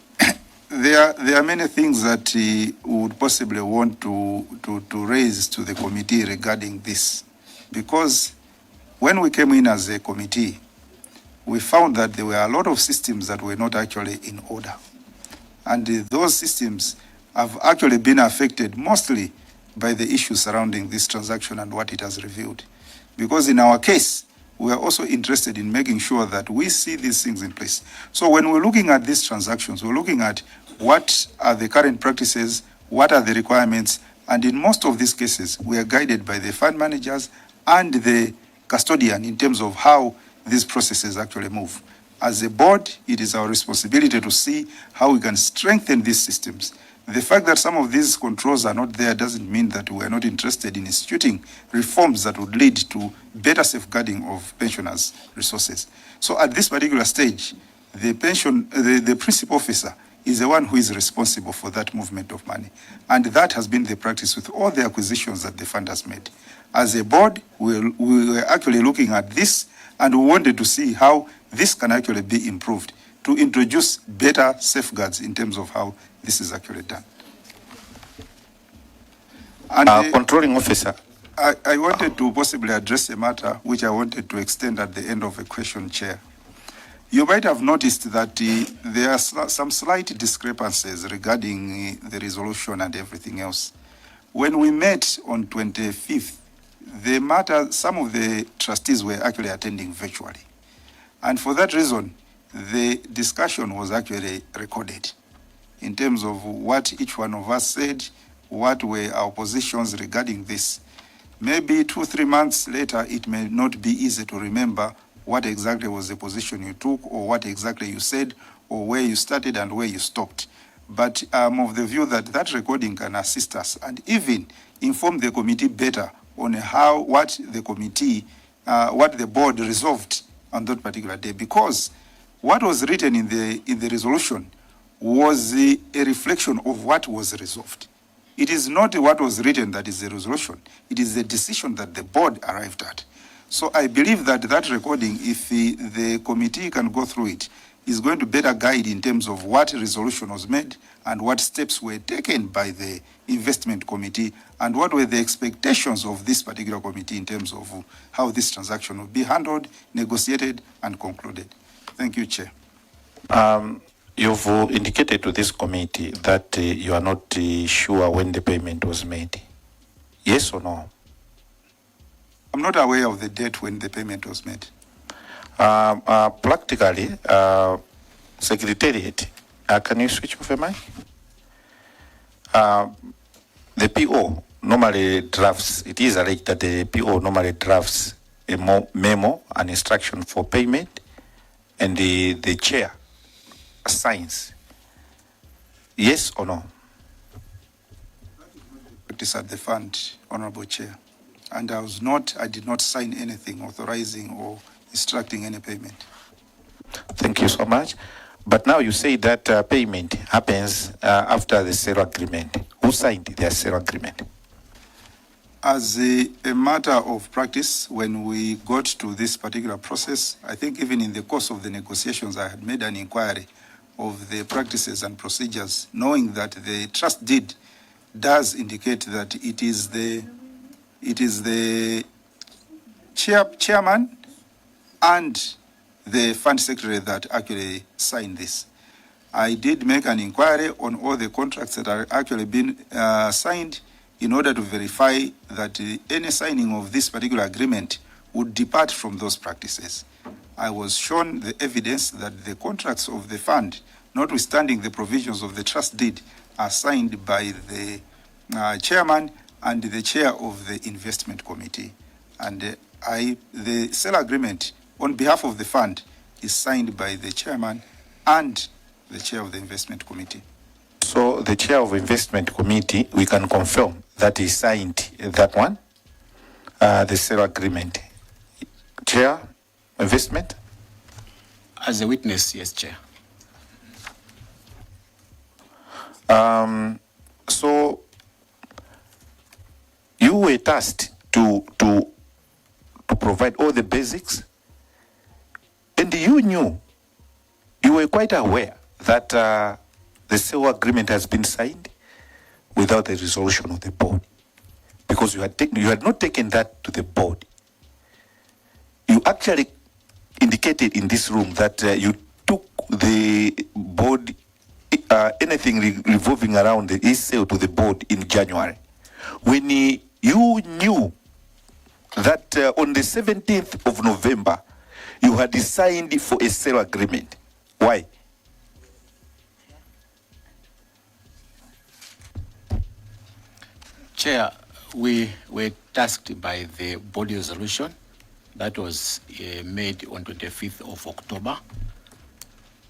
are many things that we would possibly want to raise to the committee regarding this. Because when we came in as a committee, we found that there were a lot of systems that were not actually in order. And those systems have actually been affected mostly by the issues surrounding this transaction and what it has revealed. Because in our case, we are also interested in making sure that we see these things in place. So when we're looking at these transactions, we're looking at what are the current practices, what are the requirements, and in most of these cases, we are guided by the fund managers and the custodian in terms of how these processes actually move. As a board, it is our responsibility to see how we can strengthen these systems. The fact that some of these controls are not there doesn't mean that we are not interested in instituting reforms that would lead to better safeguarding of pensioners' resources. So at this particular stage, the principal officer is the one who is responsible for that movement of money. And that has been the practice with all the acquisitions that the fund has made. As a board, we were actually looking at this, and we wanted to see how this can actually be improved. to introduce better safeguards in terms of how this is actually done. And controlling officer. I wanted to possibly address a matter which I wanted to extend at the end of a question, Chair. You might have noticed that there are some slight discrepancies regarding the resolution and everything else. When we met on 25th, the matter, some of the trustees were actually attending virtually. And for that reason, the discussion was actually recorded in terms of what each one of us said, what were our positions regarding this. Maybe 2-3 months later, it may not be easy to remember what exactly was the position you took or what exactly you said or where you started and where you stopped. But I'm of the view that that recording can assist us and even inform the committee better on what the committee, what the board resolved on that particular day. Because what was written in the resolution was a reflection of what was resolved. It is not what was written that is the resolution. It is the decision that the board arrived at. So I believe that that recording, if the committee can go through it, is going to better guide in terms of what resolution was made and what steps were taken by the investment committee and what were the expectations of this particular committee in terms of how this transaction will be handled, negotiated, and concluded. Thank you, Chair. You've indicated to this committee that you are not sure when the payment was made. Yes or no? I'm not aware of the date when the payment was made. Practically, Secretariat, can you switch off a mic? The PO normally drafts, it is alleged that the PO normally drafts a memo, an instruction for payment, and the chair signs. Yes or no? It is at the fund, Honorable Chair. And I did not sign anything authorizing or instructing any payment. Thank you so much. But now you say that payment happens after the sale agreement. Who signed the sale agreement? As a matter of practice, when we got to this particular process, I think even in the course of the negotiations, I had made an inquiry of the practices and procedures, knowing that the trust deed does indicate that it is the chairman and the fund secretary that actually signed this. I did make an inquiry on all the contracts that are actually been signed in order to verify that any signing of this particular agreement would depart from those practices. I was shown the evidence that the contracts of the fund, notwithstanding the provisions of the trust deed, are signed by the chairman and the chair of the investment committee. And the sale agreement on behalf of the fund is signed by the chairman and the chair of the investment committee. So the chair of investment committee, we can confirm that he signed that one, the sale agreement. Chair, investment? As a witness, yes, Chair. So you were tasked to provide all the basics, and you were quite aware that the sale agreement has been signed without the resolution of the board, because you had not taken that to the board. You actually indicated in this room that you took the board, anything revolving around the sale to the board in January, when you knew that on the 17th of November, you had signed for a sale agreement. Why? Chair, we were tasked by the board resolution that was made on 25th of October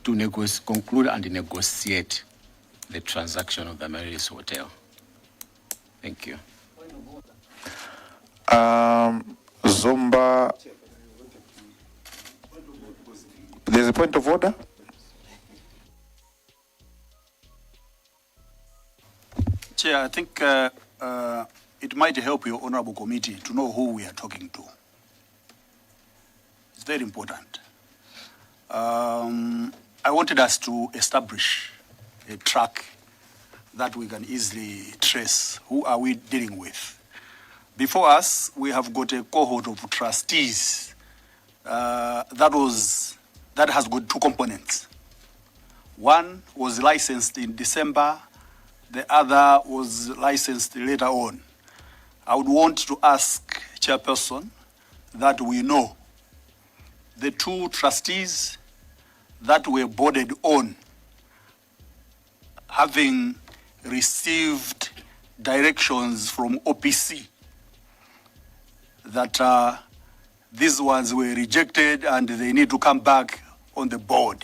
to conclude and negotiate the transaction of the Amaryllis Hotel. Thank you. Zomba, there's a point of order? Chair, I think it might help your honorable committee to know who we are talking to. It's very important. I wanted us to establish a track that we can easily trace. Who are we dealing with? Before us, we have got a cohort of trustees that has got two components. One was licensed in December, the other was licensed later on. I would want to ask Chairperson that we know the two trustees that were boarded on, having received directions from OPC that these ones were rejected and they need to come back on the board.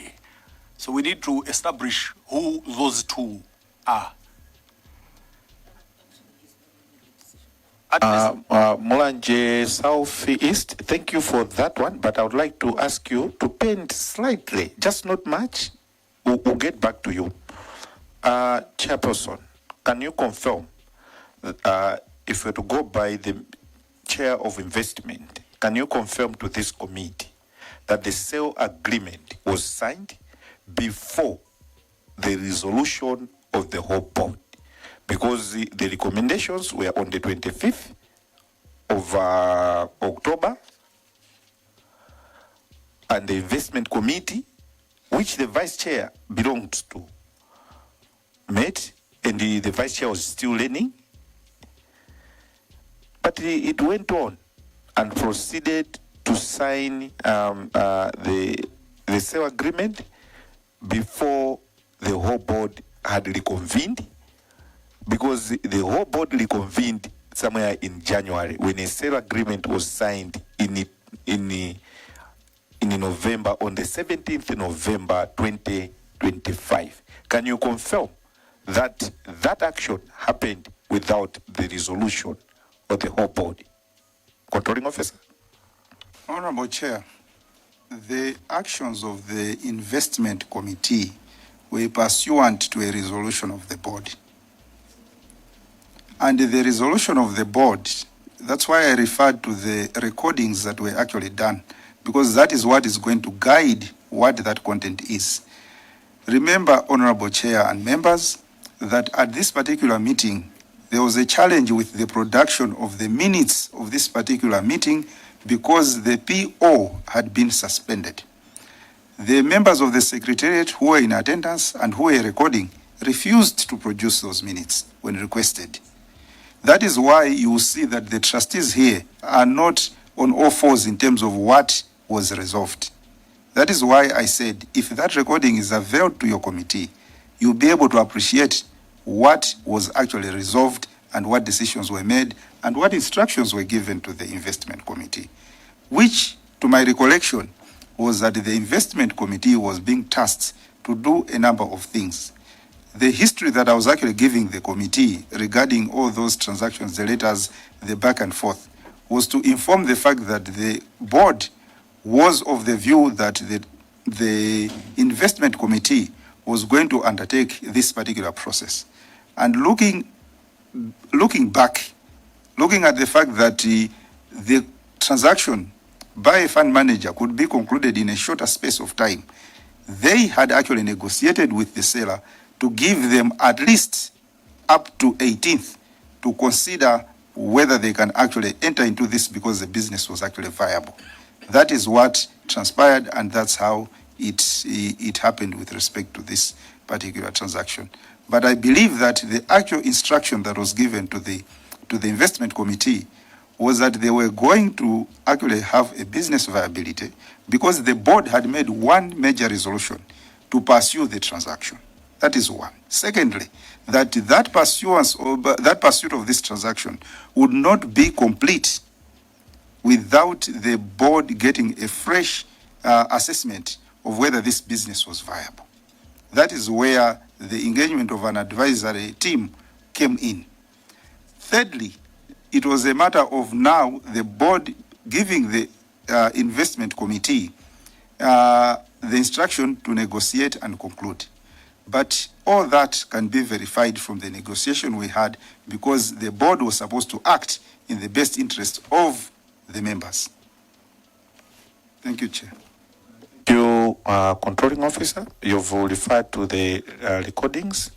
So we need to establish who those two are. Mulanje Southeast, thank you for that one, but I would like to ask you to paint slightly, just not much. We'll get back to you. Chairperson, can you confirm that if we're to go by the chair of investment, can you confirm to this committee that the sale agreement was signed before the resolution of the whole board? Because the recommendations were on the 25th of October, and the investment committee, which the vice chair belonged to, met, and the vice chair was still learning. But it went on and proceeded to sign the sale agreement before the whole board had reconvened, because the whole board reconvened somewhere in January when a sale agreement was signed in November, on the 17th November 2025. Can you confirm that that action happened without the resolution of the whole board? Controlling officer. Honorable Chair, the actions of the investment committee were pursuant to a resolution of the board. And the resolution of the board, that's why I referred to the recordings that were actually done, because that is what is going to guide what that content is. Remember, Honorable Chair and members, that at this particular meeting, there was a challenge with the production of the minutes of this particular meeting because the PO had been suspended. The members of the Secretariat who were in attendance and who were recording refused to produce those minutes when requested. That is why you will see that the trustees here are not on all fours in terms of what was resolved. That is why I said, if that recording is availed to your committee, you'll be able to appreciate what was actually resolved and what decisions were made and what instructions were given to the investment committee, which, to my recollection, was that the investment committee was being tasked to do a number of things. The history that I was actually giving the committee regarding all those transactions, the letters, the back and forth, was to inform the fact that the board was of the view that the investment committee was going to undertake this particular process. And looking back, looking at the fact that the transaction by a fund manager could be concluded in a shorter space of time, they had actually negotiated with the seller to give them at least up to 18th to consider whether they can actually enter into this because the business was actually viable. That is what transpired, and that's how it happened with respect to this particular transaction. But I believe that the actual instruction that was given to the investment committee was that they were going to actually have a business viability because the board had made one major resolution to pursue the transaction. That is one. Secondly, that pursuit of this transaction would not be complete without the board getting a fresh assessment of whether this business was viable. That is where the engagement of an advisory team came in. Thirdly, it was a matter of now the board giving the investment committee the instruction to negotiate and conclude. But all that can be verified from the negotiation we had because the board was supposed to act in the best interest of the members. Thank you, Chair. Thank you, you, controlling officer. You've referred to the recordings.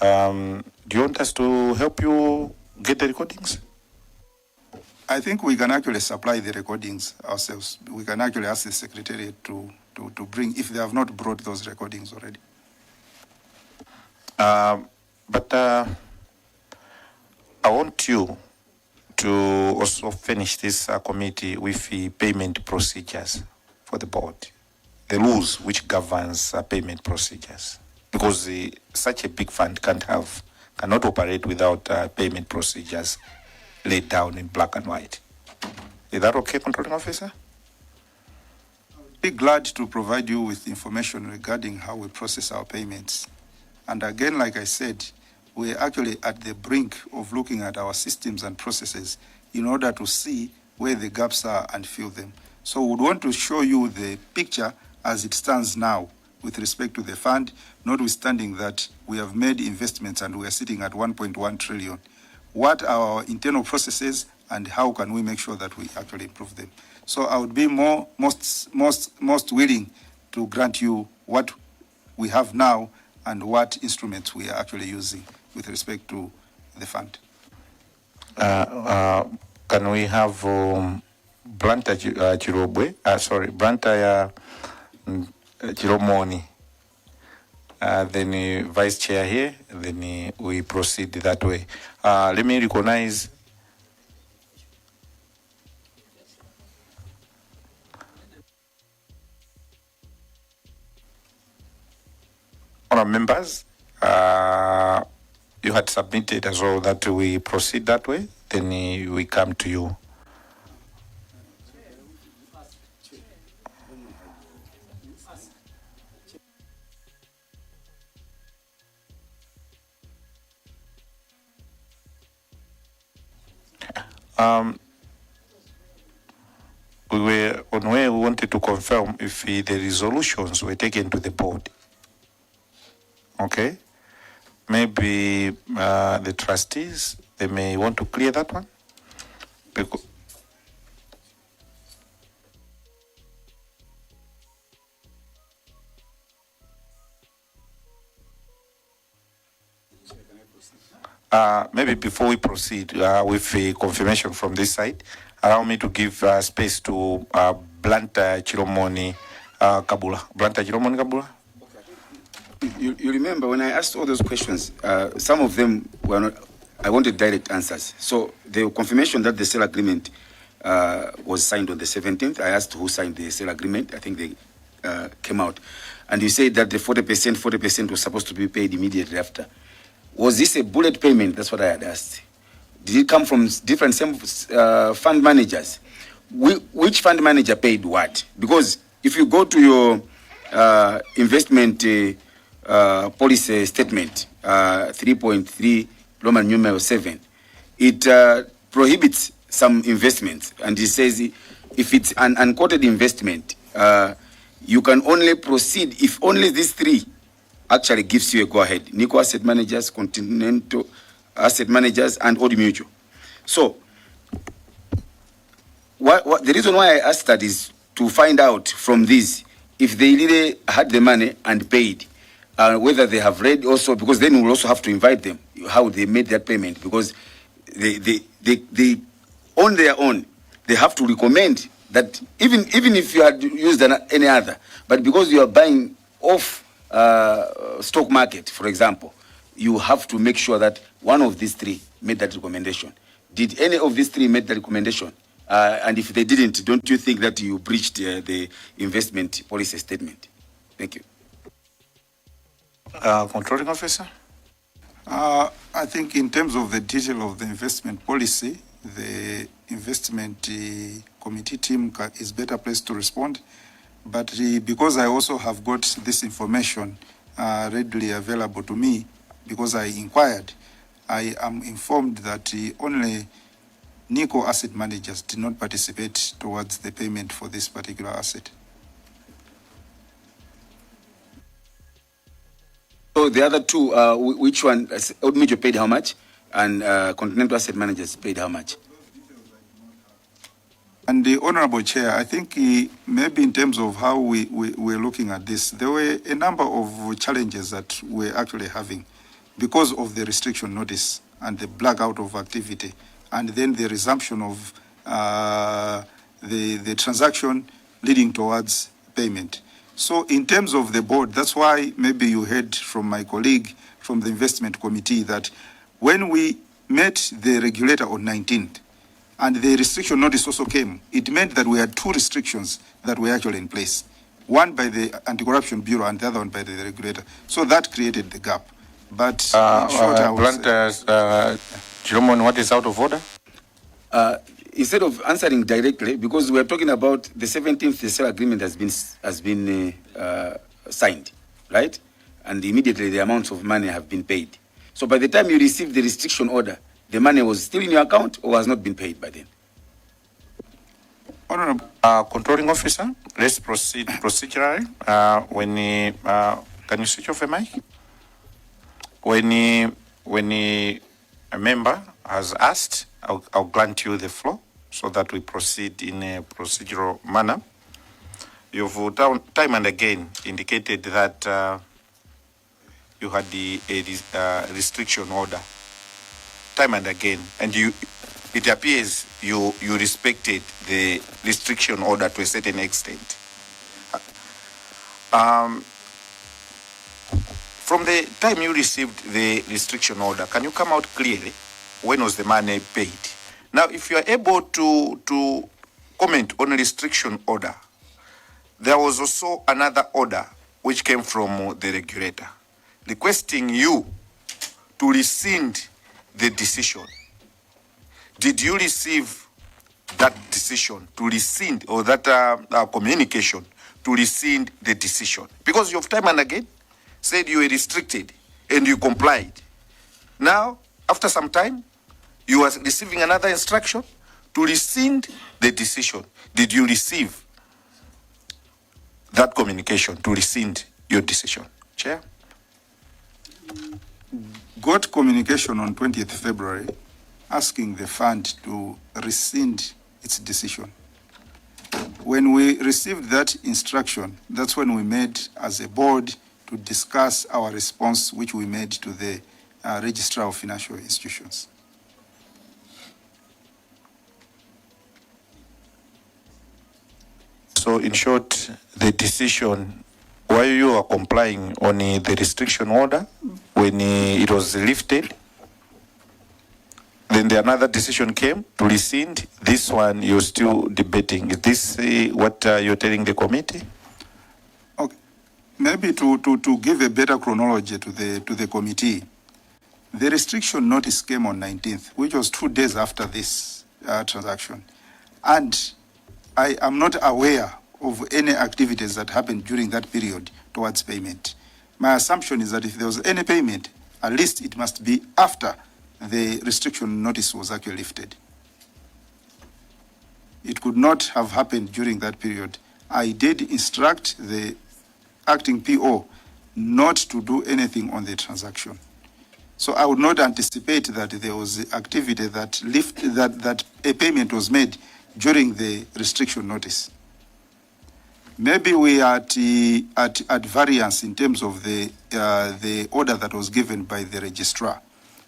Do you want us to help you get the recordings? I think we can actually supply the recordings ourselves. We can actually ask the Secretariat to bring, if they have not brought those recordings already. But I want you to also finish this committee with the payment procedures for the board, the rules which governs payment procedures, because such a big fund cannot operate without payment procedures laid down in black and white. Is that okay, controlling officer? Be glad to provide you with information regarding how we process our payments. And again, like I said, we're actually at the brink of looking at our systems and processes in order to see where the gaps are and fill them. So we would want to show you the picture as it stands now with respect to the fund, notwithstanding that we have made investments and we are sitting at 1.1 trillion. What are our internal processes and how can we make sure that we actually improve them? So I would be most willing to grant you what we have now and what instruments we are actually using with respect to the fund. Can we have Branta Chirobwe, Branta Chiromoni, then Vice Chair here, then we proceed that way. Let me recognize honourable members. You had submitted as well that we proceed that way, then we come to you. We were on where we wanted to confirm if the resolutions were taken to the board. Okay? Maybe the trustees, they may want to clear that one. Because maybe before we proceed with a confirmation from this side, allow me to give space to Blanta Chiromoni Kabula. Blanta Chiromoni Kabula? You remember when I asked all those questions, some of them were not, I wanted direct answers. So the confirmation that the sale agreement was signed on the 17th, I asked who signed the sale agreement. I think they came out. And you said that the 40% was supposed to be paid immediately after. Was this a bullet payment? That's what I had asked. Did it come from different fund managers? Which fund manager paid what? Because if you go to your investment policy statement, 3.3 Roman numeral 7, it prohibits some investments, and it says if it's an unquoted investment, you can only proceed if only these three actually gives you a go-ahead. Nico Asset Managers, Continental Asset Managers, and Old Mutual. So, the reason why I asked that is to find out from these if they really had the money and paid, whether they have read also, because then we'll also have to invite them, how they made that payment, because they on their own, they have to recommend that even if you had used any other, but because you are buying off stock market, for example, you have to make sure that one of these three made that recommendation. Did any of these three make the recommendation? And if they didn't, don't you think that you breached the investment policy statement? Thank you. Controlling officer? I think in terms of the detail of the investment policy, the investment committee team is better placed to respond. But because I also have got this information readily available to me, because I inquired, I am informed that only Nico Asset Managers did not participate towards the payment for this particular asset. So the other two, which one? Old Mutual paid how much? And Continental Asset Managers paid how much? And the Honorable Chair, I think maybe in terms of how we're looking at this, there were a number of challenges that we're actually having because of the restriction notice and the blackout of activity, and then the resumption of the transaction leading towards payment. So in terms of the board, that's why maybe you heard from my colleague from the investment committee that when we met the regulator on 19th, and the restriction notice also came, it meant that we had two restrictions that were actually in place. One by the Anti-Corruption Bureau and the other one by the regulator. So that created the gap. But in short, I would say... Gentlemen, what is out of order? Instead of answering directly, because we are talking about the 17th, the sale agreement has been signed, right? And immediately the amounts of money have been paid. So by the time you received the restriction order, the money was still in your account or has not been paid by then? Honorable Controlling Officer, let's proceed procedurally. Can you switch off a mic? When a member has asked, I'll grant you the floor so that we proceed in a procedural manner. You've time and again indicated that you had a restriction order. Time and again, and it appears you respected the restriction order to a certain extent. From the time you received the restriction order, can you come out clearly? When was the money paid? Now, if you are able to comment on a restriction order, there was also another order which came from the regulator requesting you to rescind the decision. Did you receive that decision to rescind, or that communication to rescind the decision? Because you have time and again said you were restricted and you complied. Now, after some time, you are receiving another instruction to rescind the decision. Did you receive that communication to rescind your decision? Chair? Got communication on 20th February asking the fund to rescind its decision. When we received that instruction, that's when we met as a board to discuss our response, which we made to the Registrar of Financial Institutions. So in short, the decision, while you are complying on the restriction order, when it was lifted, then another decision came to rescind. This one you're still debating. Is this what you're telling the committee? Okay, maybe to give a better chronology to the committee, the restriction notice came on 19th, which was 2 days after this transaction, and I am not aware of any activities that happened during that period towards payment. My assumption is that if there was any payment, at least it must be after the restriction notice was actually lifted. It could not have happened during that period. I did instruct the acting PO not to do anything on the transaction. So I would not anticipate that there was activity that a payment was made during the restriction notice. Maybe we are at variance in terms of the order that was given by the registrar,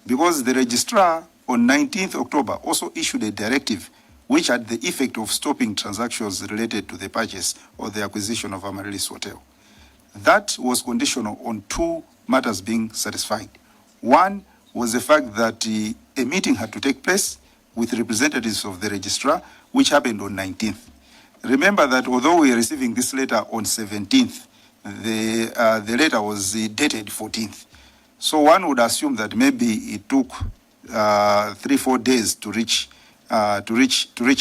because the registrar on 19th October also issued a directive which had the effect of stopping transactions related to the purchase or the acquisition of Amaryllis Hotel. That was conditional on two matters being satisfied. One was the fact that a meeting had to take place with representatives of the registrar, which happened on 19th. Remember that although we are receiving this letter on 17th, the letter was dated 14th. So one would assume that maybe it took 3-4 days to reach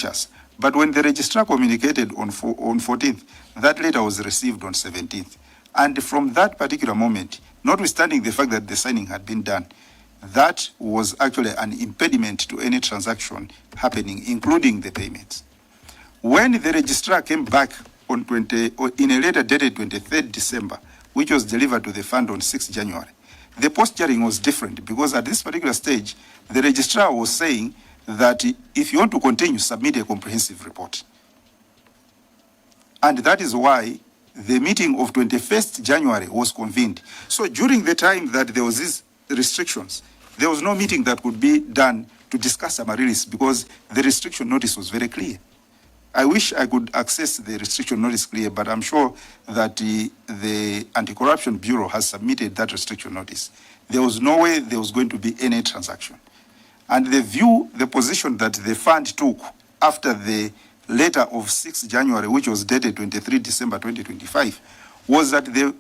us. But when the registrar communicated on 14th, that letter was received on 17th. And from that particular moment, notwithstanding the fact that the signing had been done, that was actually an impediment to any transaction happening, including the payments. When the registrar came back in a letter dated 23rd December, which was delivered to the fund on 6th January, the posturing was different, because at this particular stage, the registrar was saying that if you want to continue, submit a comprehensive report. And that is why the meeting of 21st January was convened. So during the time that there was these restrictions, there was no meeting that could be done to discuss Amaryllis because the restriction notice was very clear. I wish I could access the restriction notice clear, but I'm sure that the Anti-Corruption Bureau has submitted that restriction notice. There was no way there was going to be any transaction. And the position that the fund took after the letter of 6 January, which was dated 23 December 2025, was that the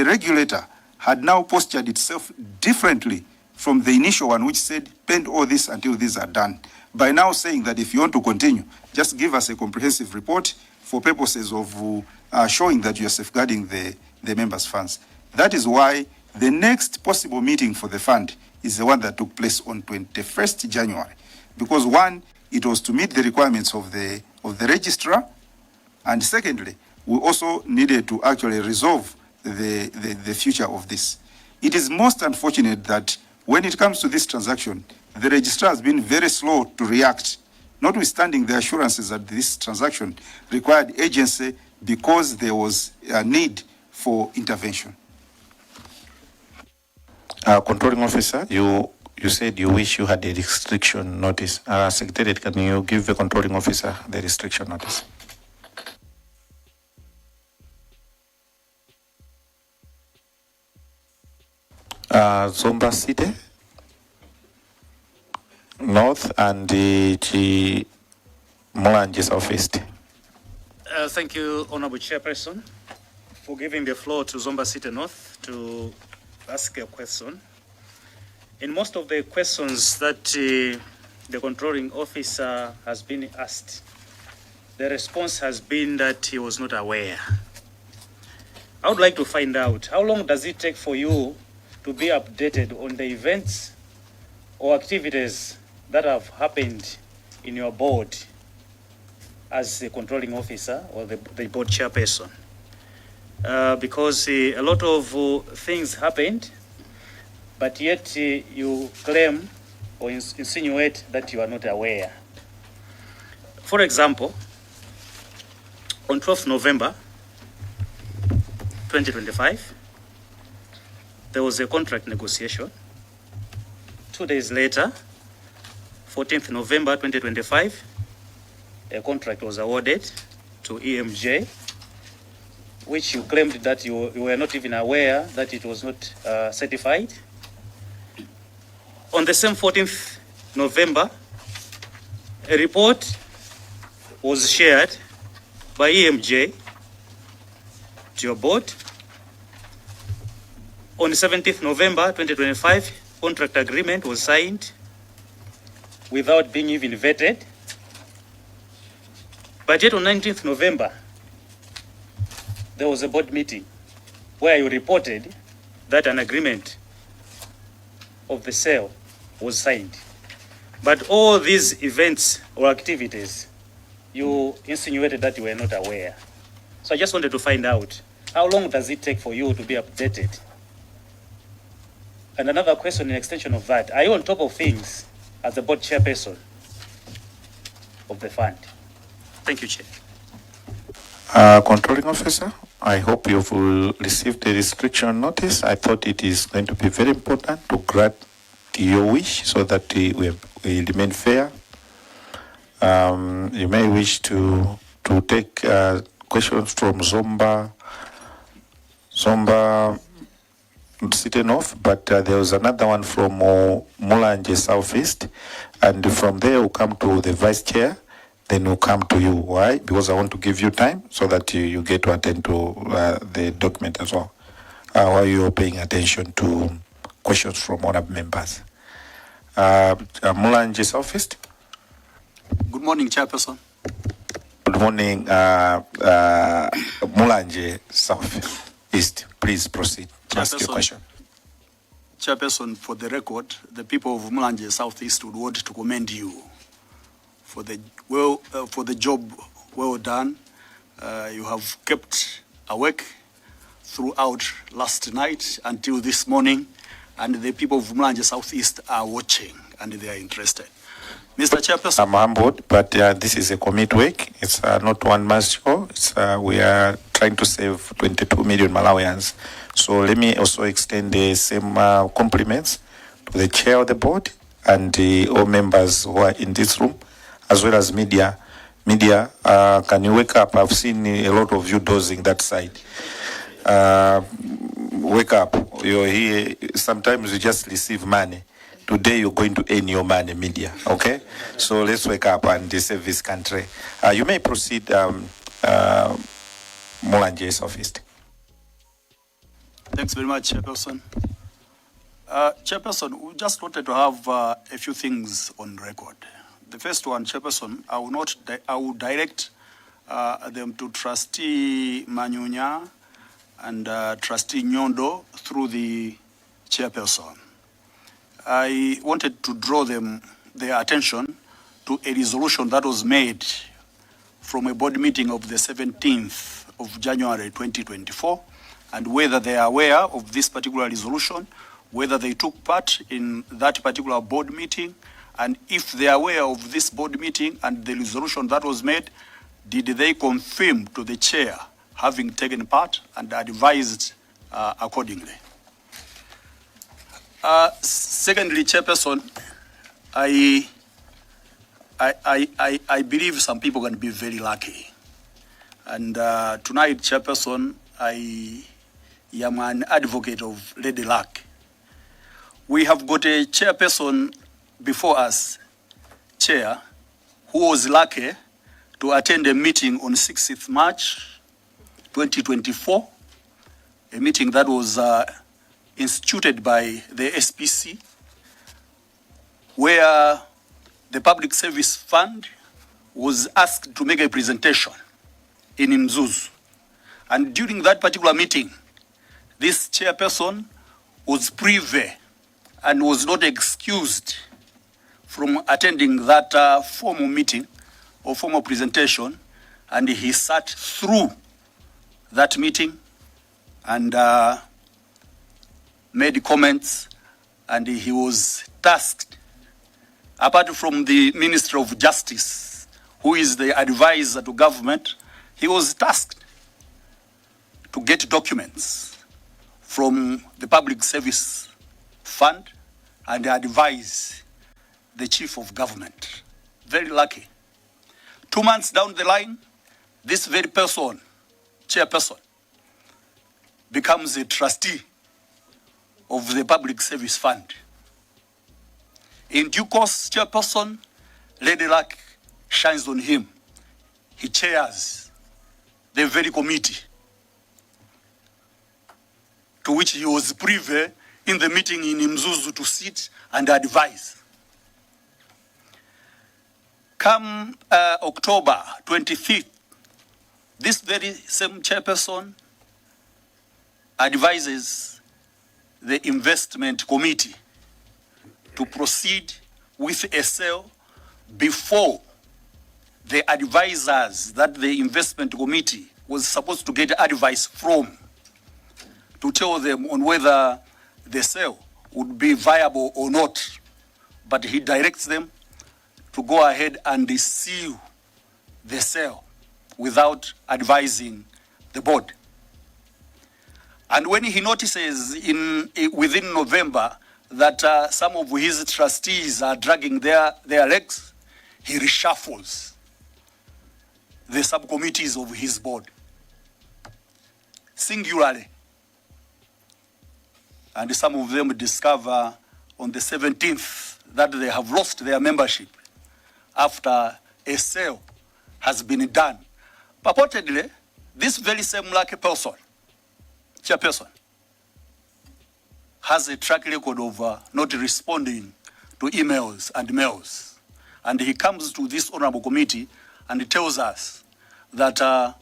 regulator had now postured itself differently from the initial one, which said, pend all this until these are done. By now saying that if you want to continue, just give us a comprehensive report for purposes of showing that you are safeguarding the members' funds. That is why the next possible meeting for the fund is the one that took place on 21st January. Because one, it was to meet the requirements of the registrar, and secondly, we also needed to actually resolve the future of this. It is most unfortunate that when it comes to this transaction, the registrar has been very slow to react, notwithstanding the assurances that this transaction required agency because there was a need for intervention. Controlling officer, you said you wish you had a restriction notice. Secretary, can you give the controlling officer the restriction notice? Zomba City, North, and the Mulanje Southeast. Thank you, Honorable Chairperson, for giving the floor to Zomba City North to ask a question. In most of the questions that the controlling officer has been asked, the response has been that he was not aware. I would like to find out, how long does it take for you to be updated on the events or activities that have happened in your board as the controlling officer or the board chairperson? Because a lot of things happened, but yet you claim or insinuate that you are not aware. For example, on 12th November 2025, there was a contract negotiation. 2 days later, 14th November 2025, a contract was awarded to EMJ, which you claimed that you were not even aware that it was not certified. On the same 14th November, a report was shared by EMJ to your board. On the 17th November 2025, contract agreement was signed without being even vetted. But yet on 19th November, there was a board meeting where you reported that an agreement of the sale was signed. But all these events or activities, you insinuated that you were not aware. So I just wanted to find out, how long does it take for you to be updated? And another question in extension of that, are you on top of things as the board chairperson of the fund? Thank you, Chair. Controlling officer, I hope you've received the restriction notice. I thought it is going to be very important to grant your wish so that we remain fair. You may wish to take questions from Zomba City North, but there was another one from Mulanje Southeast, and from there we'll come to the vice chair, then we'll come to you. Why? Because I want to give you time so that you get to attend to the document as well, while you're paying attention to questions from other members. Mulanje Southeast. Good morning, Chairperson. Good morning, Mulanje Southeast. Please proceed to ask your question. Chairperson, for the record, the people of Mulanje Southeast would want to commend you for the job well done. You have kept awake throughout last night until this morning, and the people of Mulanje Southeast are watching and they are interested. Mr. Chairperson. I'm humbled, but this is a commit work. It's not one man's show. It's, we are trying to save 22 million Malawians. So let me also extend the same compliments to the chair of the board and all members who are in this room, as well as media. Media, can you wake up? I've seen a lot of you dozing that side. Wake up. You're here. Sometimes you just receive money. Today you're going to earn your money, media. Okay? So let's wake up and save this country. You may proceed, Molanje's office. Thanks very much, Chairperson. Chairperson, we just wanted to have a few things on record. The first one, Chairperson, I will direct them to Trustee Manyunya and Trustee Nyondo through the Chairperson. I wanted to draw their attention to a resolution that was made from a board meeting of the 17th of January 2024, and whether they are aware of this particular resolution, whether they took part in that particular board meeting, and if they are aware of this board meeting and the resolution that was made, did they confirm to the chair having taken part and advised accordingly? Secondly, Chairperson, I believe some people can be very lucky. And tonight, Chairperson, I am an advocate of Lady Luck. We have got a chairperson before us, Chair, who was lucky to attend a meeting on 6th March 2024, a meeting that was instituted by the SPC, where the Public Service Fund was asked to make a presentation in Mzuzu. And during that particular meeting, this chairperson was privy and was not excused from attending that formal meeting or formal presentation, and he sat through that meeting and made comments, and he was tasked, apart from the Minister of Justice, who is the advisor to government, he was tasked to get documents from the Public Service Fund and advise the Chief of Government. Very lucky. 2 months down the line, this very person, chairperson, becomes a trustee of the Public Service Fund. In due course, chairperson, Lady Luck shines on him. He chairs the very committee to which he was privy in the meeting in Mzuzu to sit and advise. Come October 25th, this very same chairperson advises the investment committee to proceed with a sale before the advisors that the investment committee was supposed to get advice from to tell them on whether the sale would be viable or not. But he directs them to go ahead and seal the sale without advising the board. And when he notices within November that some of his trustees are dragging their legs, he reshuffles the subcommittees of his board, singularly. And some of them discover on the 17th that they have lost their membership after a sale has been done. Purportedly, this very same lucky person, chairperson, has a track record of not responding to emails and mails. And he comes to this honorable committee and he tells us that the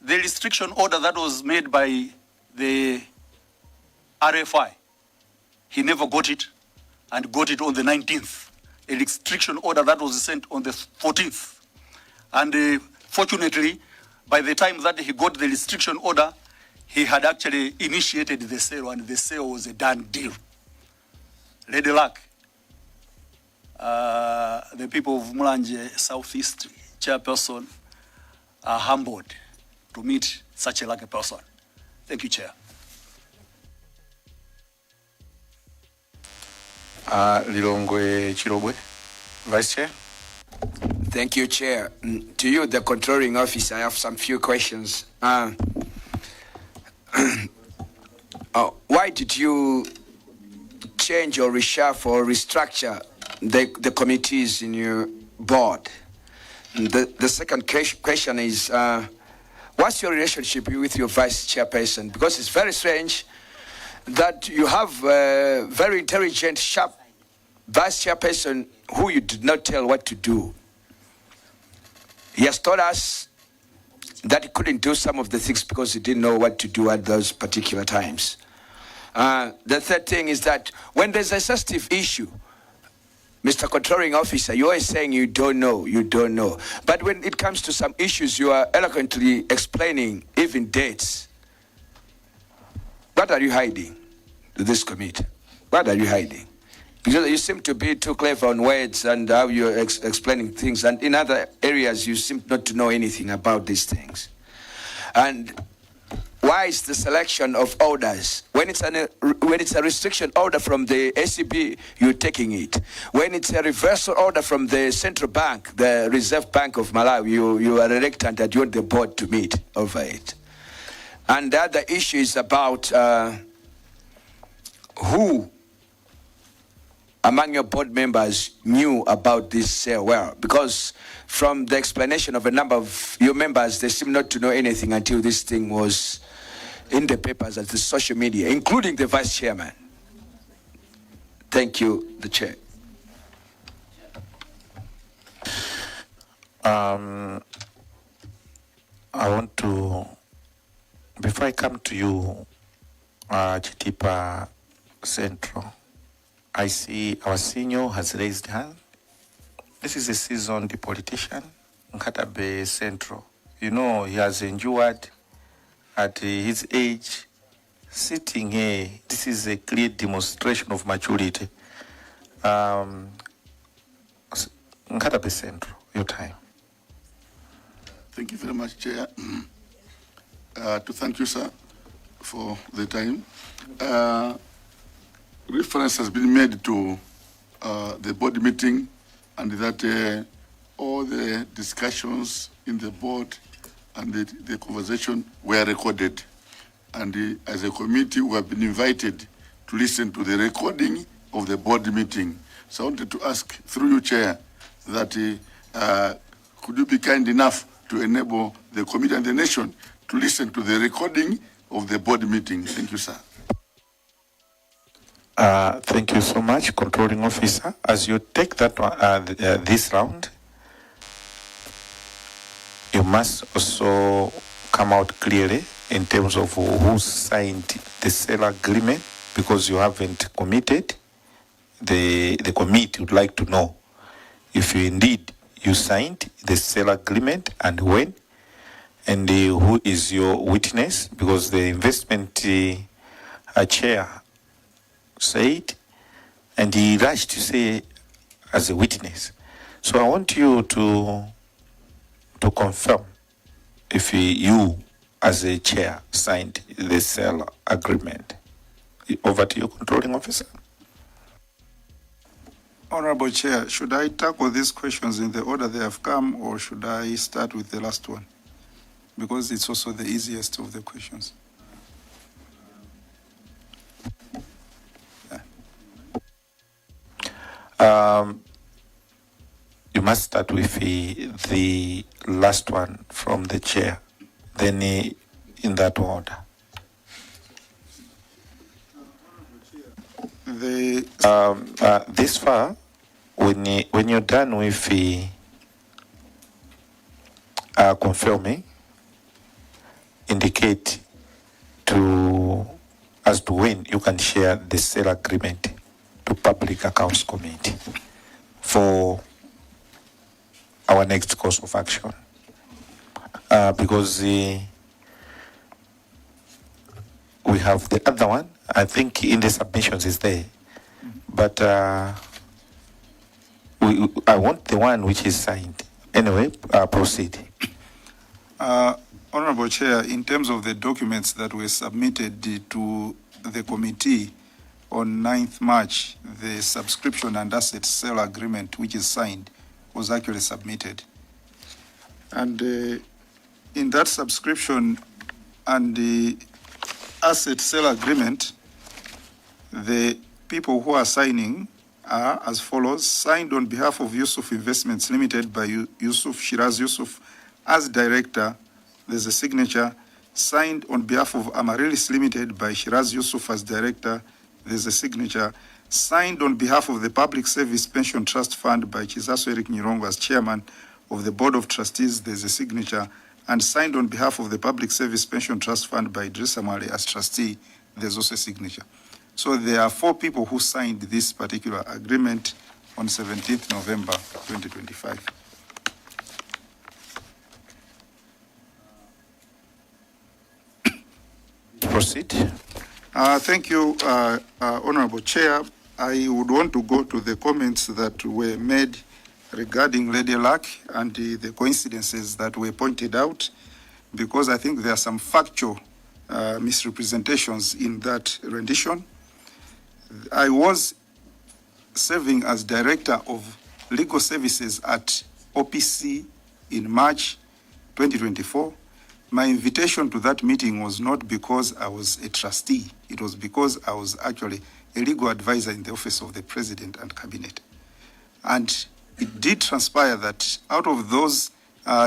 restriction order that was made by the RFI, he never got it and got it on the 19th. A restriction order that was sent on the 14th. And fortunately, by the time that he got the restriction order, he had actually initiated the sale, and the sale was a done deal. Lady Luck, the people of Mulanje Southeast Chairperson are humbled to meet such a lucky person. Thank you, Chair. Lilongwe Chirobwe, Vice Chair. Thank you, Chair. To you, the controlling officer, I have some few questions. Why did you change or reshuffle or restructure the committees in your board? The second question is, what's your relationship with your vice chairperson? Because it's very strange that you have a very intelligent, sharp vice chairperson who you did not tell what to do. He has told us that he couldn't do some of the things because he didn't know what to do at those particular times. The third thing is that when there's a sensitive issue, Mr. Controlling Officer, you're always saying you don't know. But when it comes to some issues, you are eloquently explaining even dates. What are you hiding to this committee? What are you hiding? Because you seem to be too clever on words and how you're explaining things. And in other areas, you seem not to know anything about these things. And why is the selection of orders? When it's a restriction order from the ACB, you're taking it. When it's a reversal order from the central bank, the Reserve Bank of Malawi, you are reluctant that you want the board to meet over it. And the other issue is about who among your board members knew about this sale well, because from the explanation of a number of your members, they seem not to know anything until this thing was in the papers at the social media, including the vice chairman. Thank you, the chair. I want to, before I come to you, Chitipa Central, I see our senior has raised hand. This is a seasoned politician, Nkatabe Central. You know, he has endured at his age, sitting here. This is a clear demonstration of maturity. Nkatabe Central, your time. Thank you very much, Chair. To thank you, sir, for the time. Reference has been made to the board meeting, and that all the discussions in the board and the conversation were recorded. And as a committee, we have been invited to listen to the recording of the board meeting. So I wanted to ask, through you, Chair, that could you be kind enough to enable the committee and the nation to listen to the recording of the board meeting? Thank you, sir. Thank you so much, Controlling Officer. As you take that one, this round, you must also come out clearly in terms of who signed the sale agreement, because you haven't committed. The committee would like to know if you indeed you signed the sale agreement and when, and who is your witness, because the investment chair said, and he rushed to say as a witness. So I want you to confirm if you, as a chair, signed the sale agreement. Over to you, Controlling Officer. Honorable Chair, should I tackle these questions in the order they have come, or should I start with the last one? Because it's also the easiest of the questions. You must start with the last one from the chair, then in that order. This far, when you're done with confirming, indicate as to when you can share the sale agreement to Public Accounts Committee for our next course of action. Because we have the other one, I think in the submissions is there, but I want the one which is signed. Anyway, proceed. Honorable Chair, in terms of the documents that were submitted to the committee on 9th March, the subscription and asset sale agreement, which is signed, was actually submitted. And in that subscription and the asset sale agreement, the people who are signing are as follows: signed on behalf of Yusuf Investments Limited by Yusuf Shiraz Yusuf as director, there's a signature. Signed on behalf of Amaryllis Limited by Shiraz Yusuf as director, there's a signature. Signed on behalf of the Public Service Pension Trust Fund by Chizaso Eric Nyirongo as chairman of the Board of Trustees, there's a signature. And signed on behalf of the Public Service Pension Trust Fund by Idrissa Mwale as trustee, there's also a signature. So there are 4 people who signed this particular agreement on 17th November 2025. Proceed. Thank you, Honorable Chair. I would want to go to the comments that were made regarding Lady Luck and the coincidences that were pointed out, because I think there are some factual misrepresentations in that rendition. I was serving as Director of Legal Services at OPC in March 2024. My invitation to that meeting was not because I was a trustee. It was because I was actually a legal advisor in the office of the President and Cabinet. And it did transpire that out of those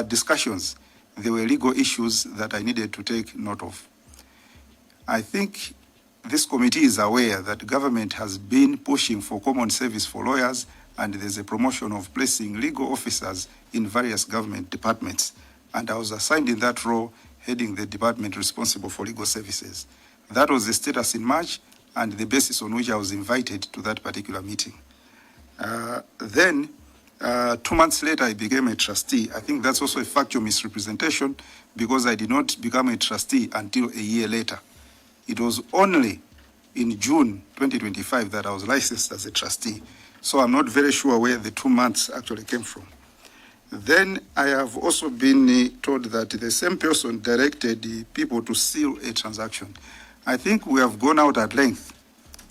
discussions, there were legal issues that I needed to take note of. I think this committee is aware that government has been pushing for common service for lawyers, and there's a promotion of placing legal officers in various government departments. And I was assigned in that role, heading the department responsible for legal services. That was the status in March, and the basis on which I was invited to that particular meeting. Then, 2 months later, I became a trustee. I think that's also a factual misrepresentation, because I did not become a trustee until a year later. It was only in June 2025 that I was licensed as a trustee. So I'm not very sure where the 2 months actually came from. Then I have also been told that the same person directed the people to seal a transaction. I think we have gone out at length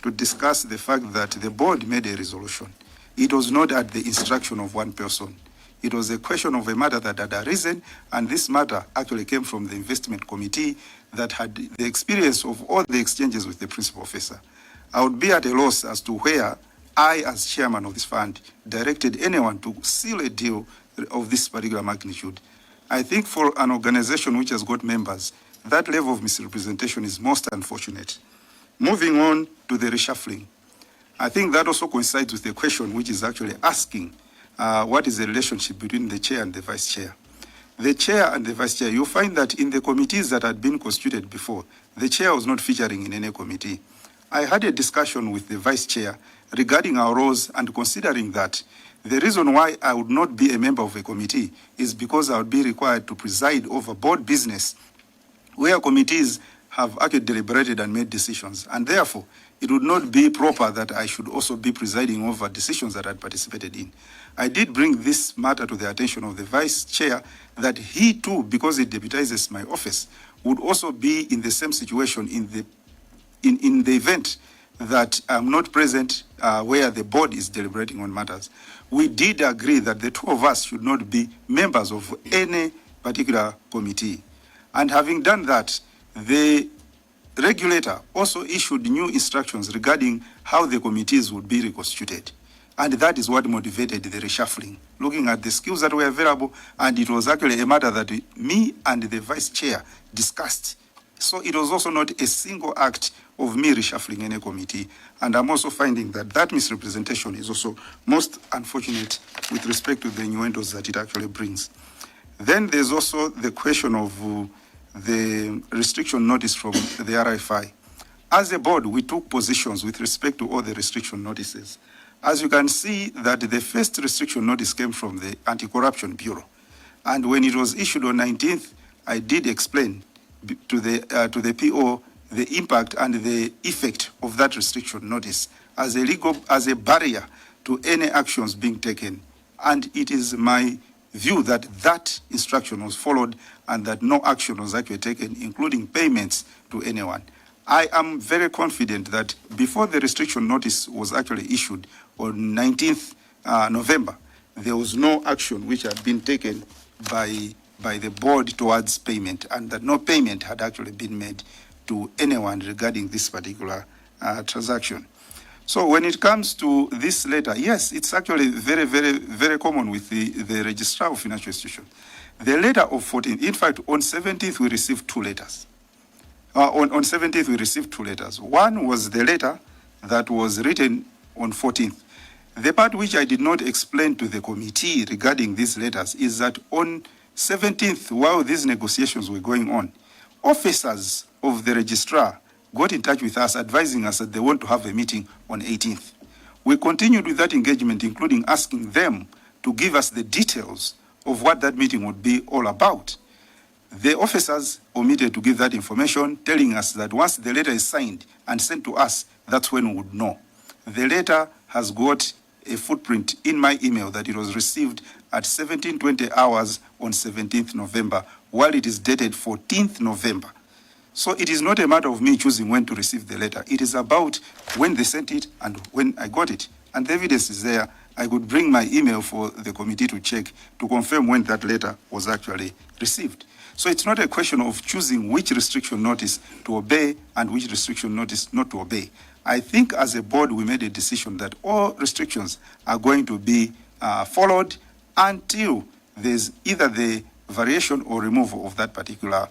to discuss the fact that the board made a resolution. It was not at the instruction of one person. It was a question of a matter that had arisen, and this matter actually came from the investment committee that had the experience of all the exchanges with the principal officer. I would be at a loss as to where I, as chairman of this fund, directed anyone to seal a deal of this particular magnitude. I think for an organization which has got members, that level of misrepresentation is most unfortunate. Moving on to the reshuffling, I think that also coincides with the question which is actually asking what is the relationship between the chair and the vice chair. The chair and the vice chair, you find that in the committees that had been constituted before, the chair was not featuring in any committee. I had a discussion with the vice chair regarding our roles, and considering that the reason why I would not be a member of a committee is because I would be required to preside over board business where committees have actually deliberated and made decisions. And therefore, it would not be proper that I should also be presiding over decisions that I had participated in. I did bring this matter to the attention of the vice chair, that he too, because it deputizes my office, would also be in the same situation in the event that I'm not present where the board is deliberating on matters. We did agree that the two of us should not be members of any particular committee. And having done that, the regulator also issued new instructions regarding how the committees would be reconstituted. And that is what motivated the reshuffling, looking at the skills that were available, and it was actually a matter that me and the vice chair discussed. So it was also not a single act of me reshuffling any committee. And I'm also finding that that misrepresentation is also most unfortunate with respect to the innuendos that it actually brings. Then there's also the question of the restriction notice from the RFI. As a board, we took positions with respect to all the restriction notices. As you can see, that the first restriction notice came from the Anti-Corruption Bureau. And when it was issued on 19th, I did explain to the PO the impact and the effect of that restriction notice as a barrier to any actions being taken. And it is my view that that instruction was followed and that no action was actually taken, including payments to anyone. I am very confident that before the restriction notice was actually issued on 19th November, there was no action which had been taken by the board towards payment, and that no payment had actually been made to anyone regarding this particular transaction. So when it comes to this letter, yes, it's actually very, very, very common with the registrar of financial institutions. The letter of 14th, in fact, on 17th, we received two letters. On 17th, we received two letters. One was the letter that was written on 14th. The part which I did not explain to the committee regarding these letters is that on 17th, while these negotiations were going on, officers of the registrar got in touch with us, advising us that they want to have a meeting on 18th. We continued with that engagement, including asking them to give us the details of what that meeting would be all about. The officers omitted to give that information, telling us that once the letter is signed and sent to us, that's when we would know. The letter has got a footprint in my email that it was received at 17:20 hours on 17th November, while it is dated 14th November. So it is not a matter of me choosing when to receive the letter. It is about when they sent it and when I got it. And the evidence is there. I could bring my email for the committee to check to confirm when that letter was actually received. So it's not a question of choosing which restriction notice to obey and which restriction notice not to obey. I think as a board, we made a decision that all restrictions are going to be followed until there's either the variation or removal of that particular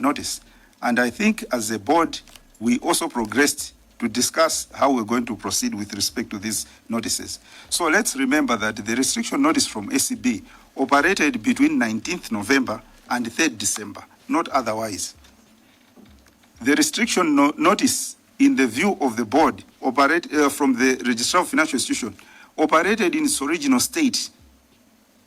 notice. And I think as a board, we also progressed to discuss how we're going to proceed with respect to these notices. So let's remember that the restriction notice from ACB operated between 19th November and 3rd December, not otherwise. The restriction notice, in the view of the board, from the Registrar of Financial Institution, operated in its original state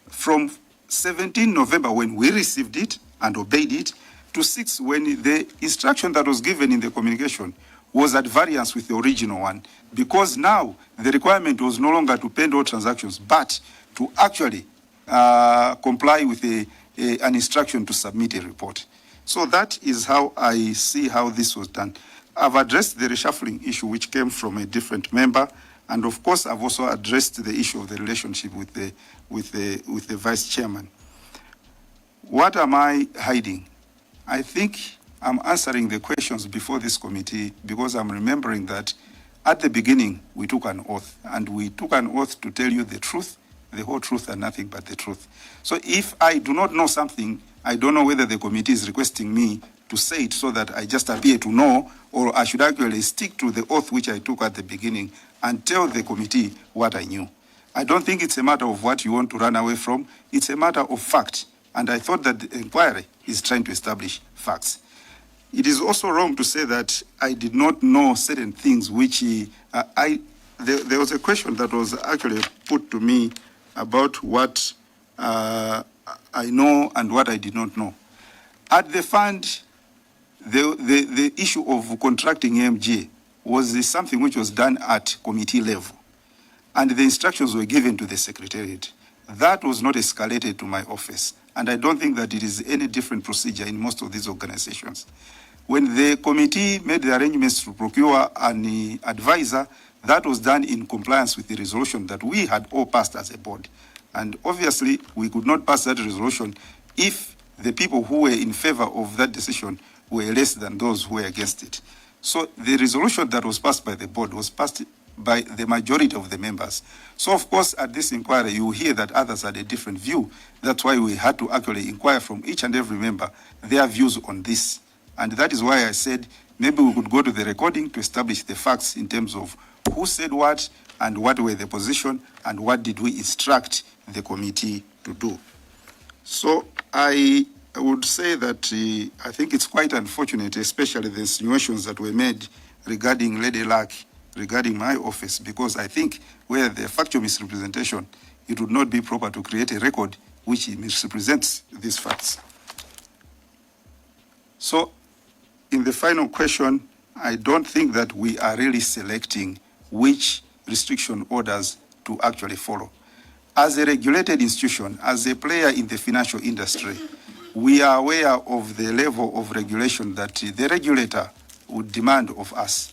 from 17 November when we received it and obeyed it, to 6 when the instruction that was given in the communication was at variance with the original one, because now the requirement was no longer to pend all transactions, but to actually comply with an instruction to submit a report. So that is how I see how this was done. I've addressed the reshuffling issue which came from a different member, and of course I've also addressed the issue of the relationship with the vice chairman. What am I hiding? I think I'm answering the questions before this committee because I'm remembering that at the beginning we took an oath, and we took an oath to tell you the truth, the whole truth, and nothing but the truth. So if I do not know something, I don't know whether the committee is requesting me to say it so that I just appear to know, or I should actually stick to the oath which I took at the beginning and tell the committee what I knew. I don't think it's a matter of what you want to run away from. It's a matter of fact. And I thought that the inquiry is trying to establish facts. It is also wrong to say that I did not know certain things which there was a question that was actually put to me about what I know and what I did not know. At the fund, the issue of contracting AMG was something which was done at committee level, and the instructions were given to the secretariat. That was not escalated to my office, and I don't think that it is any different procedure in most of these organizations. When the committee made the arrangements to procure an advisor, that was done in compliance with the resolution that we had all passed as a board. And obviously, we could not pass that resolution if the people who were in favor of that decision were less than those who were against it. So the resolution that was passed by the board was passed by the majority of the members. So of course, at this inquiry, you will hear that others had a different view. That's why we had to actually inquire from each and every member their views on this. And that is why I said maybe we could go to the recording to establish the facts in terms of who said what and what were the position and what did we instruct the committee to do. So I would say that I think it's quite unfortunate, especially the insinuations that were made regarding Lady Luck, regarding my office, because I think where the factual misrepresentation, it would not be proper to create a record which misrepresents these facts. So in the final question, I don't think that we are really selecting which restriction orders to actually follow. As a regulated institution, as a player in the financial industry, we are aware of the level of regulation that the regulator would demand of us.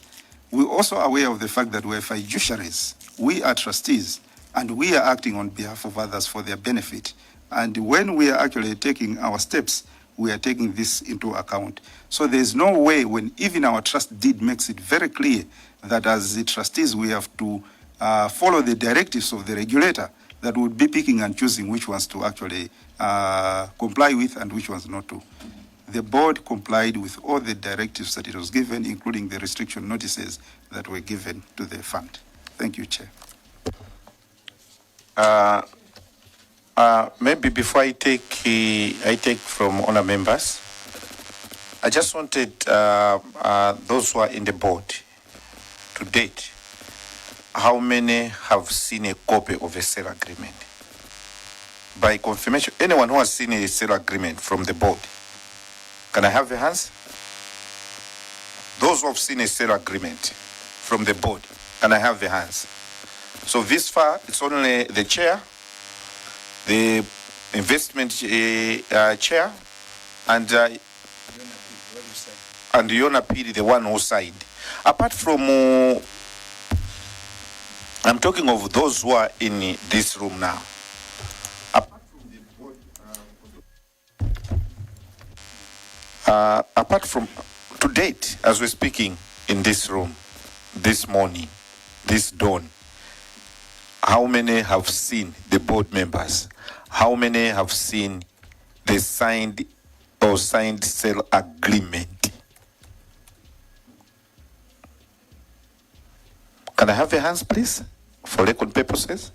We're also aware of the fact that we're fiduciaries, we are trustees, and we are acting on behalf of others for their benefit. And when we are actually taking our steps, we are taking this into account. So there's no way, when even our trust deed makes it very clear that as the trustees we have to follow the directives of the regulator, that would be picking and choosing which ones to actually comply with and which ones not to. The board complied with all the directives that it was given, including the restriction notices that were given to the fund. Thank you, Chair. Maybe before I take from honor members, I just wanted those who are in the board to date, how many have seen a copy of a sale agreement? By confirmation, anyone who has seen a sale agreement from the board, can I have your hands? Those who have seen a sale agreement from the board, can I have your hands? So this far, it's only the chair, the investment chair, and Yona Piri, the one who signed. Apart from, I'm talking of those who are in this room now. Apart from, to date, as we're speaking in this room, this morning, this dawn, how many have seen the board members? How many have seen the signed sale agreement? Can I have your hands, please, for record purposes?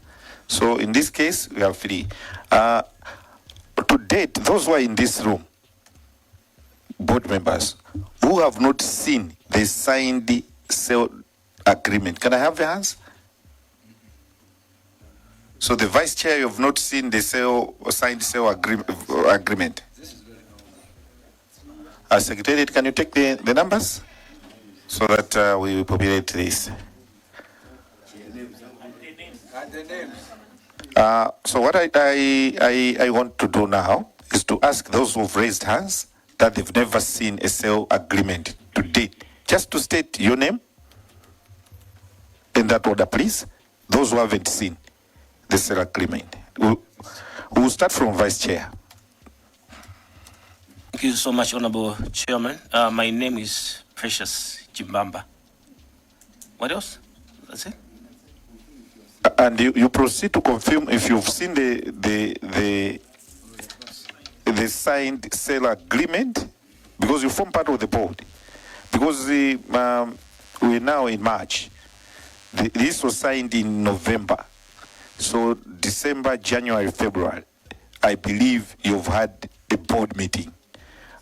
So in this case, we have 3. To date, those who are in this room, board members, who have not seen the signed sale agreement, can I have your hands? So the vice chair, you have not seen the signed sale agreement. Secretary, can you take the numbers so that we populate this? So what I want to do now is to ask those who've raised hands that they've never seen a sale agreement to date, just to state your name in that order, please. Those who haven't seen the sale agreement. We'll start from Vice Chair. Thank you so much, Honorable Chairman. My name is Precious Jimbamba. What else? That's it? And you proceed to confirm if you've seen the signed sale agreement, because you form part of the board. Because we're now in March. This was signed in November. So December, January, February, I believe you've had a board meeting.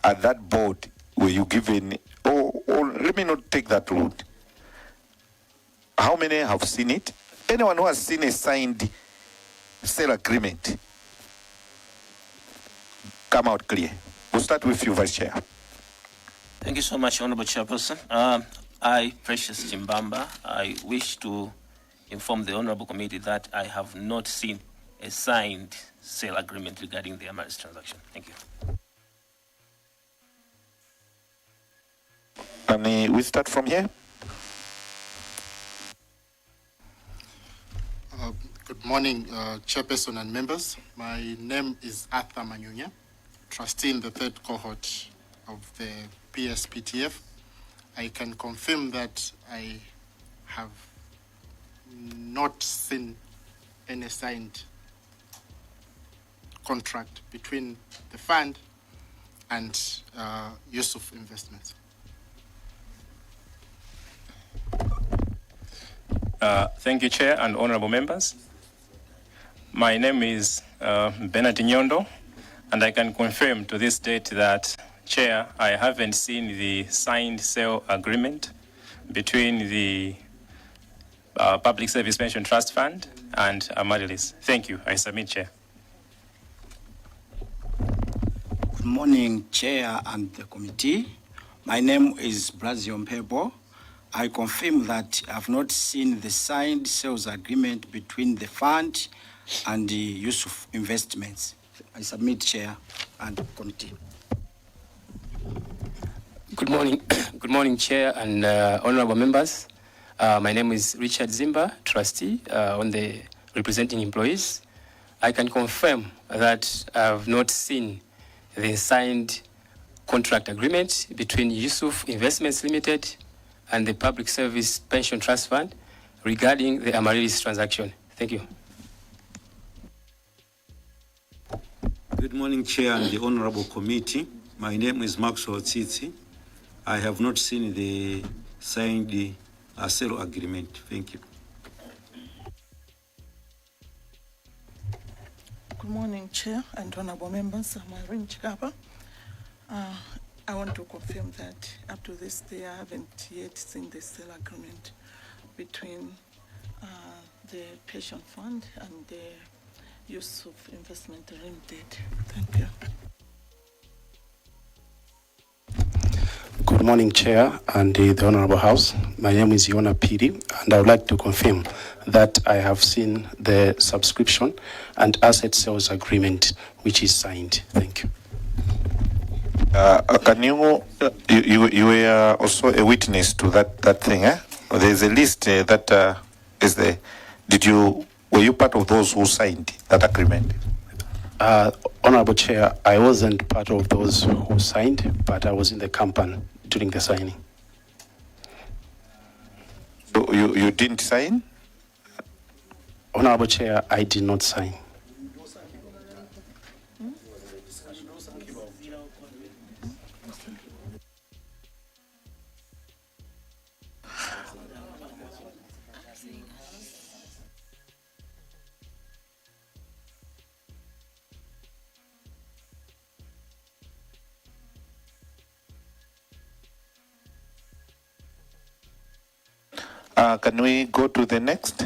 At that board, were you given, or let me not take that route. How many have seen it? Anyone who has seen a signed sale agreement, come out clear. We'll start with you, Vice Chair. Thank you so much, Honorable Chairperson. I, Precious Jimbamba, I wish to inform the Honorable Committee that I have not seen a signed sale agreement regarding the Amaryllis transaction. Thank you. And we start from here. Good morning, Chairperson and members. My name is Arthur Manyunya, trustee in the 3rd cohort of the PSPTF. I can confirm that I have not seen any signed contract between the fund and Yusuf Investments. Thank you, Chair and honorable members. My name is Bernard Nyondo, and I can confirm to this date that, Chair, I haven't seen the signed sale agreement between the Public Service Pension Trust Fund and Amaryllis. Thank you. I submit, Chair. Good morning, Chair and the committee. My name is Brazil Mpebo. I confirm that I've not seen the signed sales agreement between the fund and the Yusuf Investments. I submit, Chair and committee. Good morning. Good morning, Chair and honorable members. My name is Richard Zimba, trustee on the representing employees. I can confirm that I have not seen the signed contract agreement between Yusuf Investments Limited and the Public Service Pension Trust Fund regarding the Amaryllis transaction. Thank you. Good morning, Chair and the Honorable Committee. My name is Maxwell Tsitsi. I have not seen the signed sale agreement. Thank you. Good morning, Chair and honorable members. I'm Irene Chikapa. I want to confirm that up to this day, I haven't yet seen the sale agreement between the pension fund and the Yusuf Investment Limited. Thank you. Good morning, Chair and the Honorable House. My name is Yona Piri, and I would like to confirm that I have seen the subscription and asset sales agreement, which is signed. Thank you. Can you were also a witness to that thing, eh? There's a list that is there. Were you part of those who signed that agreement? Honorable Chair, I wasn't part of those who signed, but I was in the company during the signing. So you didn't sign? Honorable Chair, I did not sign. Can we go to the next?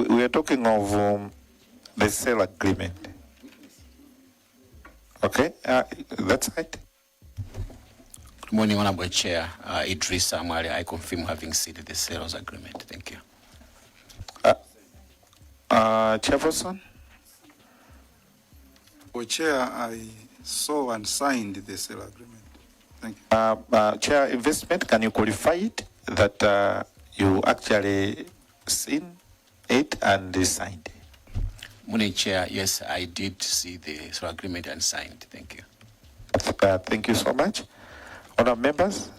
We are talking of the sale agreement. Okay, that's right. Good morning, Honorable Chair. Idris Amwali, I confirm having seen the sales agreement. Thank you. Chairperson? Well, Chair, I saw and signed the sale agreement. Thank you. Chair, investment, can you qualify it that you actually seen it and signed? Morning, Chair. Yes, I did see the sale agreement and signed. Thank you. Thank you so much. Honourable members,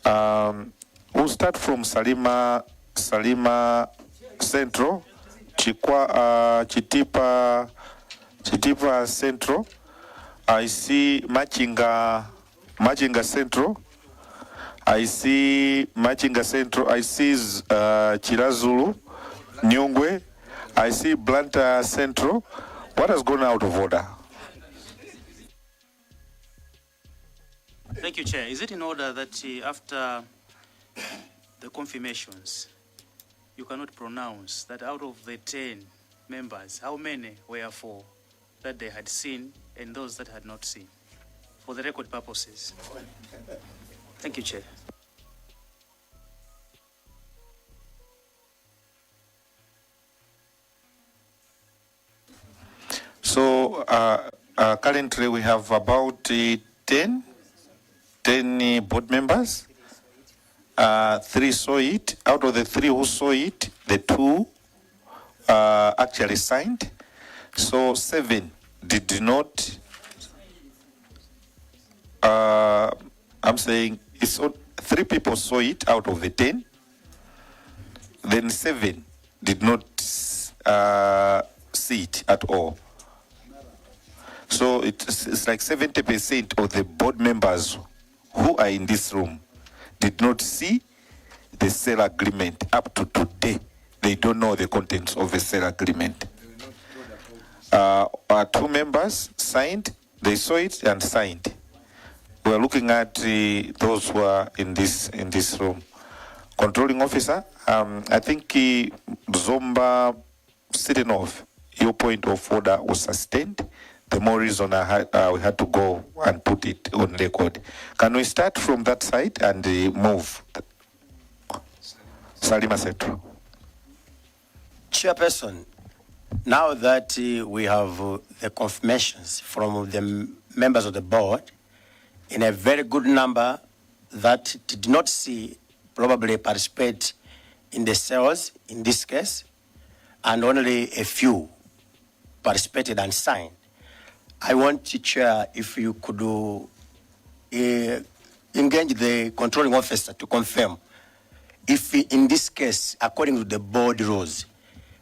we'll start from Salima Central, Chitipa Central. I see Machinga Central. I see Machinga Central. I see Chirazulu, Nyungwe. I see Blanta Central. What has gone out of order? Thank you, Chair. Is it in order that after the confirmations, you cannot pronounce that out of the 10 members, how many were for that they had seen and those that had not seen, for the record purposes? Thank you, Chair. So currently we have about 10 board members. 3 saw it. Out of the 3 who saw it, the 2 actually signed. So 7 did not. I'm saying it's 3 people saw it out of the 10. Then 7 did not see it at all. So it's like 70% of the board members who are in this room did not see the sale agreement up to today. They don't know the contents of the sale agreement. 2 members signed, they saw it and signed. We are looking at those who are in this room. Controlling officer, I think Zomba Sidenov, your point of order was sustained. the more reason we had to go and put it on record. Can we start from that side and move? Salima Central. Chairperson, now that we have the confirmations from the members of the board in a very good number that did not probably participate in the sales in this case, and only a few participated and signed, I want to, Chair, if you could engage the controlling officer to confirm if in this case, according to the board rules,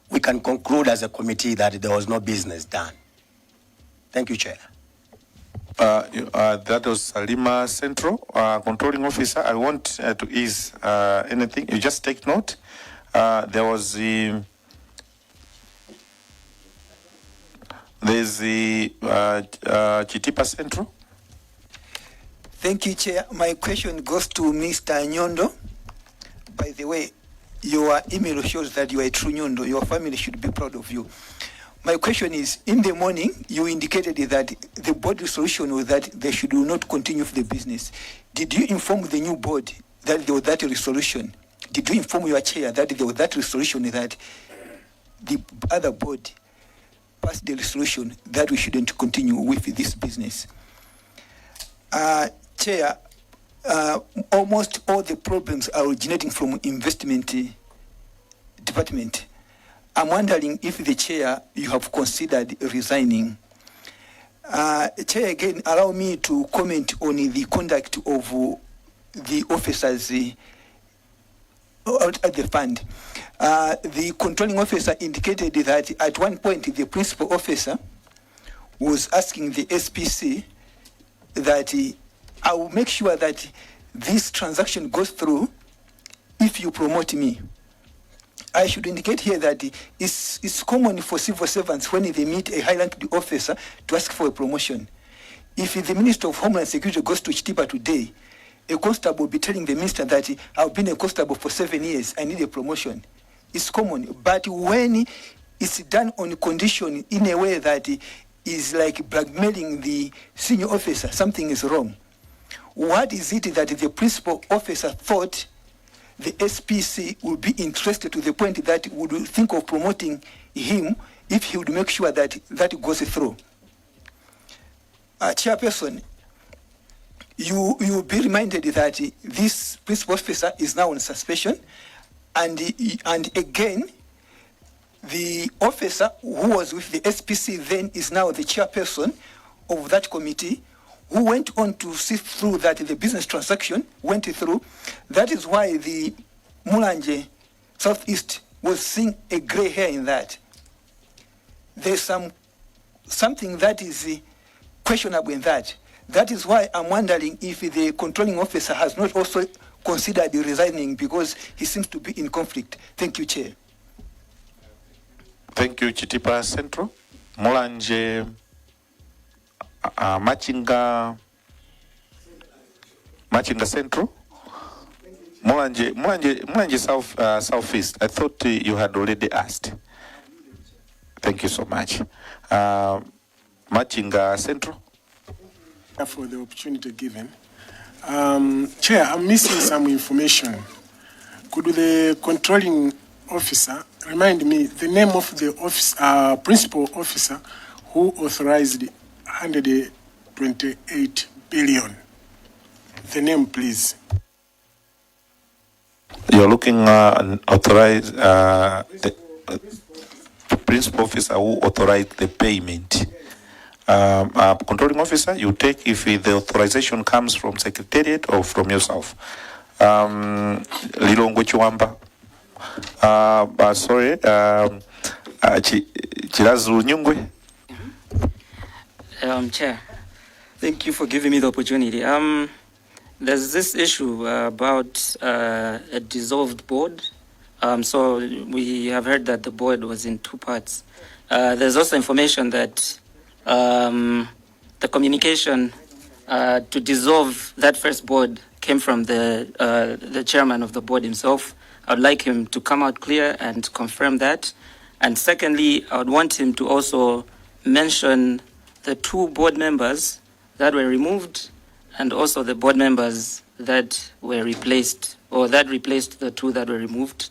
we can conclude as a committee that there was no business done. Thank you, Chair. That was Salima Central, controlling officer. I want to ease anything. You just take note. There was there's the Chitipa Central. Thank you, Chair. My question goes to Mr. Nyondo. By the way, your email shows that you are a true Nyondo. Your family should be proud of you. My question is, in the morning, you indicated that the board resolution was that they should not continue with the business. Did you inform the new board that there was that resolution? Did you inform your chair that there was that resolution that the other board passed the resolution that we shouldn't continue with this business? Chair, almost all the problems are originating from investment department. I'm wondering if the chair, you have considered resigning. Chair, again, allow me to comment on the conduct of the officers at the fund. The controlling officer indicated that at one point the principal officer was asking the SPC that I will make sure that this transaction goes through if you promote me. I should indicate here that it's common for civil servants when they meet a high-ranking officer to ask for a promotion. If the Minister of Homeland Security goes to Chitipa today, a constable will be telling the minister that I've been a constable for 7 years, I need a promotion. It's common. But when it's done on condition in a way that is like blackmailing the senior officer, something is wrong. What is it that the principal officer thought the SPC would be interested to the point that would think of promoting him if he would make sure that that goes through? Chairperson, you will be reminded that this principal officer is now on suspension, and again, the officer who was with the SPC then is now the chairperson of that committee, who went on to see through that the business transaction went through. That is why the Mulanje Southeast was seeing a gray hair in that. There's something that is questionable in that. That is why I'm wondering if the controlling officer has not also considered resigning, because he seems to be in conflict. Thank you, Chair. Thank you, Chitipa Central. Mulanje Machinga Central. Mulanje Southeast. I thought you had already asked. Thank you so much. Machinga Central. For the opportunity given. Chair, I'm missing some information. Could the controlling officer remind me the name of the office, principal officer who authorized 128 billion? The name, please. You're looking at authorized the principal officer who authorized the payment. Controlling officer, you take if the authorization comes from Secretariat or from yourself. Lilongwe Chiwamba. Sorry. Chilazu Nyungwe. Chair, thank you for giving me the opportunity. There's this issue about a dissolved board. So we have heard that the board was in two parts. There's also information that the communication to dissolve that first board came from the chairman of the board himself. I would like him to come out clear and confirm that. And secondly, I would want him to also mention the 2 board members that were removed and also the board members that were replaced or that replaced the 2 that were removed.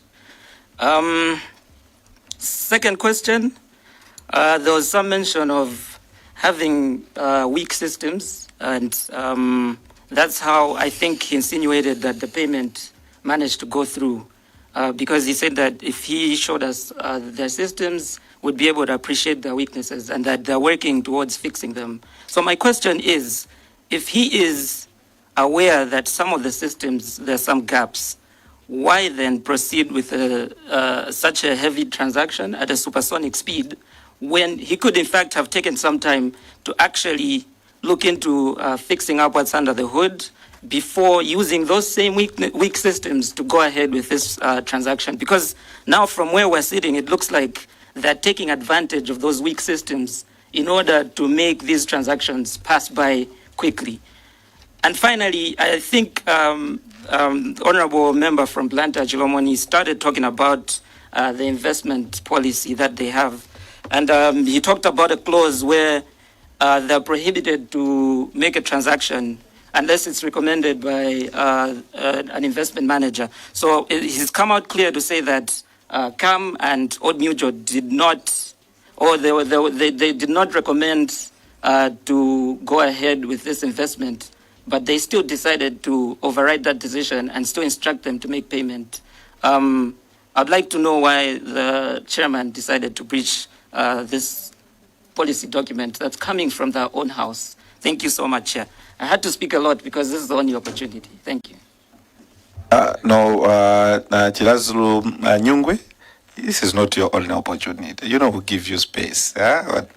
Second question, there was some mention of having weak systems, and that's how I think he insinuated that the payment managed to go through, because he said that if he showed us their systems, would be able to appreciate their weaknesses and that they're working towards fixing them. So my question is, if he is aware that some of the systems, there's some gaps, why then proceed with such a heavy transaction at a supersonic speed when he could in fact have taken some time to actually look into fixing up what's under the hood before using those same weak systems to go ahead with this transaction? Because now from where we're sitting, it looks like they're taking advantage of those weak systems in order to make these transactions pass by quickly. And finally, I think Honorable Member from Blantyre Chilomoni started talking about the investment policy that they have. And he talked about a clause where they're prohibited to make a transaction unless it's recommended by an investment manager. So he's come out clear to say that CAM and Old Mutual did not, or they did not recommend to go ahead with this investment, but they still decided to override that decision and still instruct them to make payment. I'd like to know why the chairman decided to breach this policy document that's coming from their own house. Thank you so much, Chair. I had to speak a lot because this is the only opportunity. Thank you. Chilazulu Nyungwe, this is not your only opportunity. You know, who give you space. How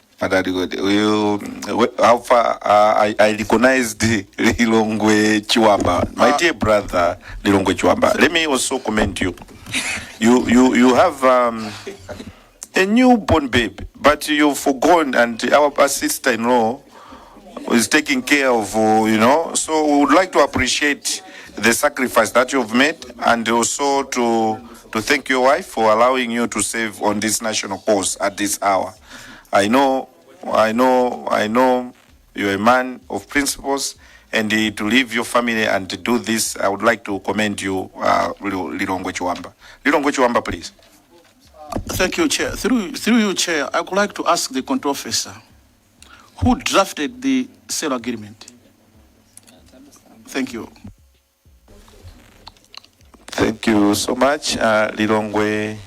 far I recognized Lilongwe Chiwamba, my dear brother Lilongwe Chiwamba. Let me also commend you. You have a newborn babe, but you've forgone, and our sister-in-law is taking care of, so we would like to appreciate the sacrifice that you've made, and also to thank your wife for allowing you to serve on this national cause at this hour. I know you're a man of principles, and to leave your family and to do this, I would like to commend you, Lilongwe Chiwamba. Lilongwe Chiwamba, please. Thank you, Chair. Through you, Chair, I would like to ask the control officer who drafted the sale agreement. Thank you. Thank you so much, Lilongwe.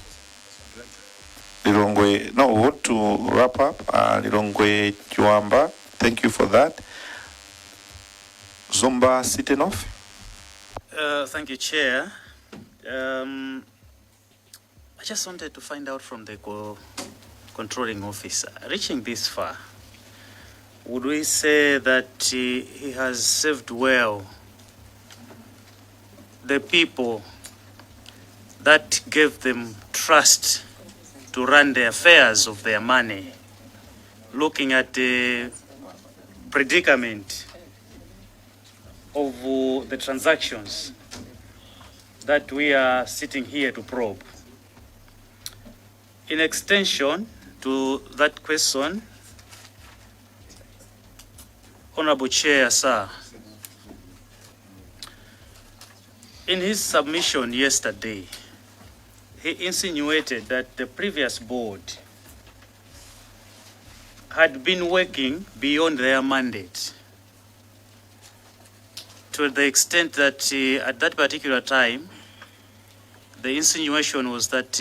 No, we want to wrap up. Lilongwe Chiwamba, thank you for that. Zomba Sitenoff. Thank you, Chair. I just wanted to find out from the controlling officer, reaching this far, would we say that he has served well the people that gave them trust to run the affairs of their money, looking at the predicament of the transactions that we are sitting here to probe? In extension to that question, Honorable Chair, sir, in his submission yesterday, he insinuated that the previous board had been working beyond their mandate, to the extent that at that particular time, the insinuation was that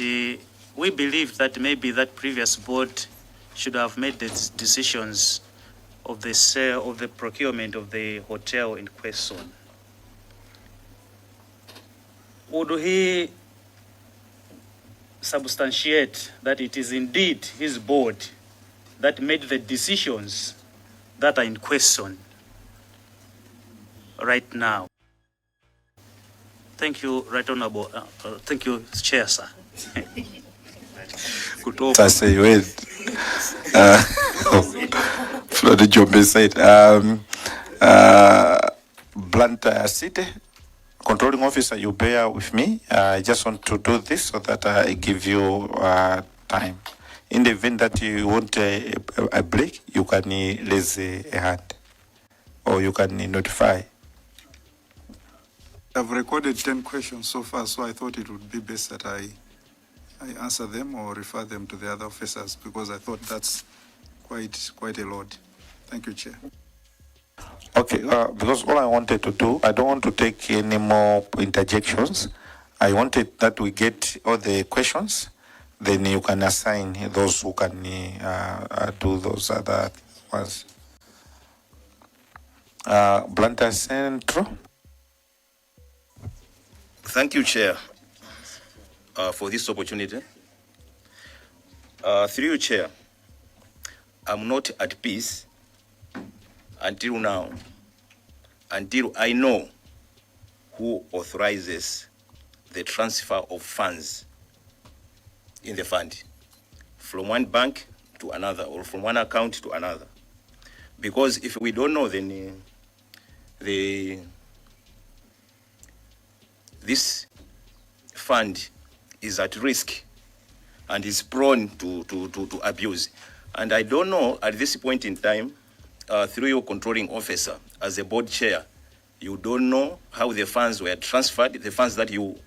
we believed that maybe that previous board should have made the decisions of the sale of the procurement of the hotel in question. Would he substantiate that it is indeed his board that made the decisions that are in question right now? Thank you, Right Honorable. Thank you, Chair, sir. I say with Florida Jombe said, Blantyre City controlling officer, you bear with me. I just want to do this so that I give you time. In the event that you want a break, you can raise a hand, or you can notify. I've recorded 10 questions so far, so I thought it would be best that I answer them or refer them to the other officers, because I thought that's quite a lot. Thank you, Chair. Okay, because all I wanted to do, I don't want to take any more interjections. I wanted that we get all the questions, then you can assign those who can do those other ones. Blanta Centro. Thank you, Chair, for this opportunity. Through you, Chair, I'm not at peace until now, until I know who authorizes the transfer of funds in the fund from one bank to another or from one account to another. Because if we don't know, then this fund is at risk and is prone to abuse. And I don't know at this point in time, through your controlling officer, as a board chair, you don't know how the funds were transferred, the funds that you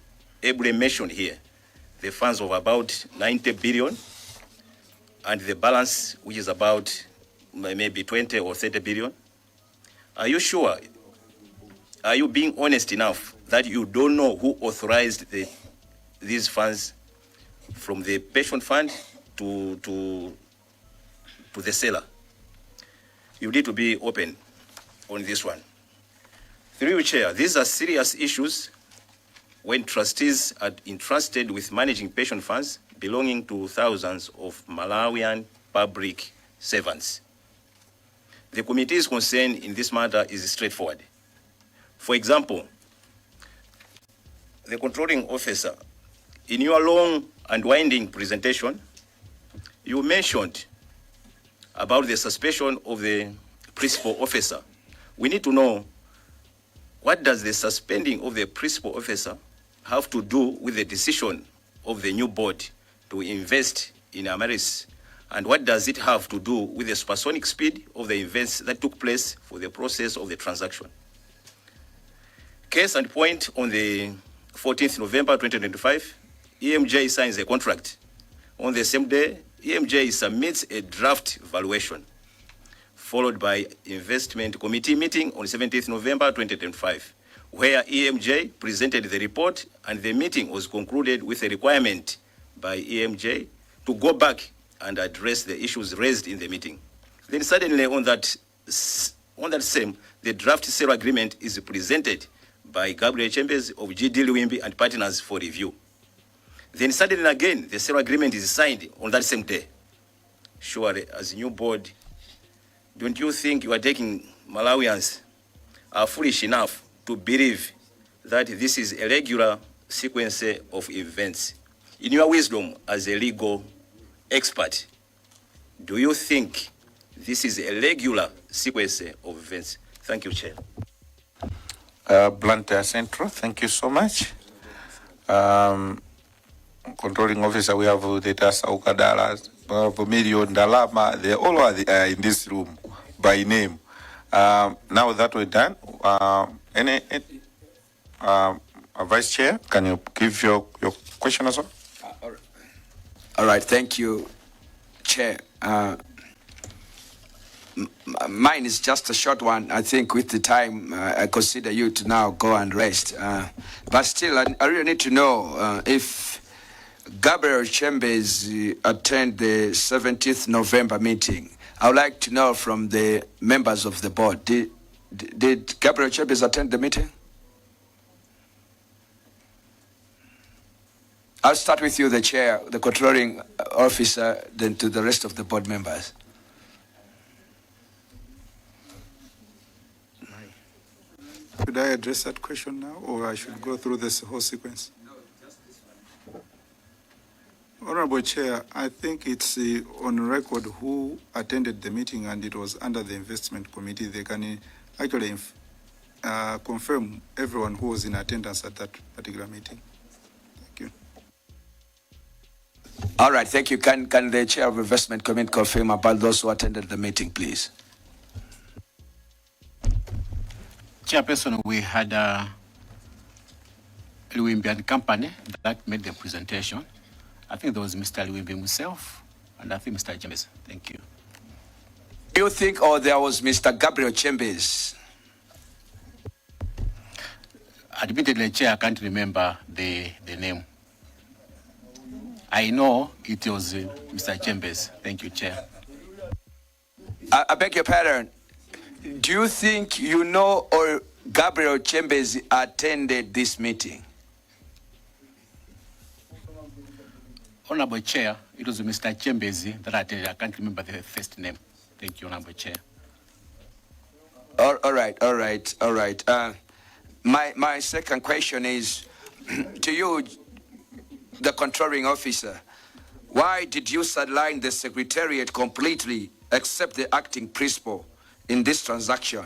ably mentioned here, the funds of about 90 billion, and the balance, which is about maybe 20 or 30 billion. Are you sure? Are you being honest enough that you don't know who authorized these funds from the pension fund to the seller? You need to be open on this one. Through you, Chair, these are serious issues when trustees are entrusted with managing pension funds belonging to thousands of Malawian public servants. The committee's concern in this matter is straightforward. For example, the controlling officer, in your long and winding presentation, you mentioned about the suspension of the principal officer. We need to know, what does the suspending of the principal officer have to do with the decision of the new board to invest in Amaryllis? And what does it have to do with the supersonic speed of the events that took place for the process of the transaction? Case and point, on the 14th November 2025, EMJ signs a contract. On the same day, EMJ submits a draft valuation, followed by investment committee meeting on 17th November 2025, where EMJ presented the report, and the meeting was concluded with a requirement by EMJ to go back and address the issues raised in the meeting. Then suddenly on that same, the draft sale agreement is presented by Gabriel Chambers of GD Lewimbi and partners for review. Then suddenly again, the sale agreement is signed on that same day. Surely, as a new board, don't you think you are taking Malawians are foolish enough to believe that this is a regular sequence of events? In your wisdom as a legal expert, do you think this is a regular sequence of events? Thank you, Chair. Blantyre Central, thank you so much. Controlling officer, we have the Tasauka Dallas, Million Dalama, they all are in this room by name. Now that we're done, any Vice Chair, can you give your question as well? All right, thank you, Chair. Mine is just a short one. I think with the time, I consider you to now go and rest. But still, I really need to know if Gabriel Chambers attend the 17th November meeting. I would like to know from the members of the board, did Gabriel Chambers attend the meeting? I'll start with you, the chair, the controlling officer, then to the rest of the board members. Should I address that question now, or I should go through this whole sequence? Honorable Chair, I think it's on record who attended the meeting, and it was under the investment committee. They can actually confirm everyone who was in attendance at that particular meeting. Thank you. All right, thank you. Can the Chair of Investment Committee confirm about those who attended the meeting, please? Chairperson, we had Liwimbi and Company that made the presentation. I think there was Mr. Liwimbi himself, and I think Mr. James. Thank you. Do you think, or there was Mr. Gabriel Chambers? Admittedly, Chair, I can't remember the name. I know it was Mr. Chambers. Thank you, Chair. I beg your pardon. Do you think you know or Gabriel Chambers attended this meeting? Honorable Chair, it was Mr. Chambers that attended. I can't remember the first name. Thank you, Honorable Chair. All right. My second question is to you, the controlling officer. Why did you sideline the Secretariat completely except the acting principal in this transaction?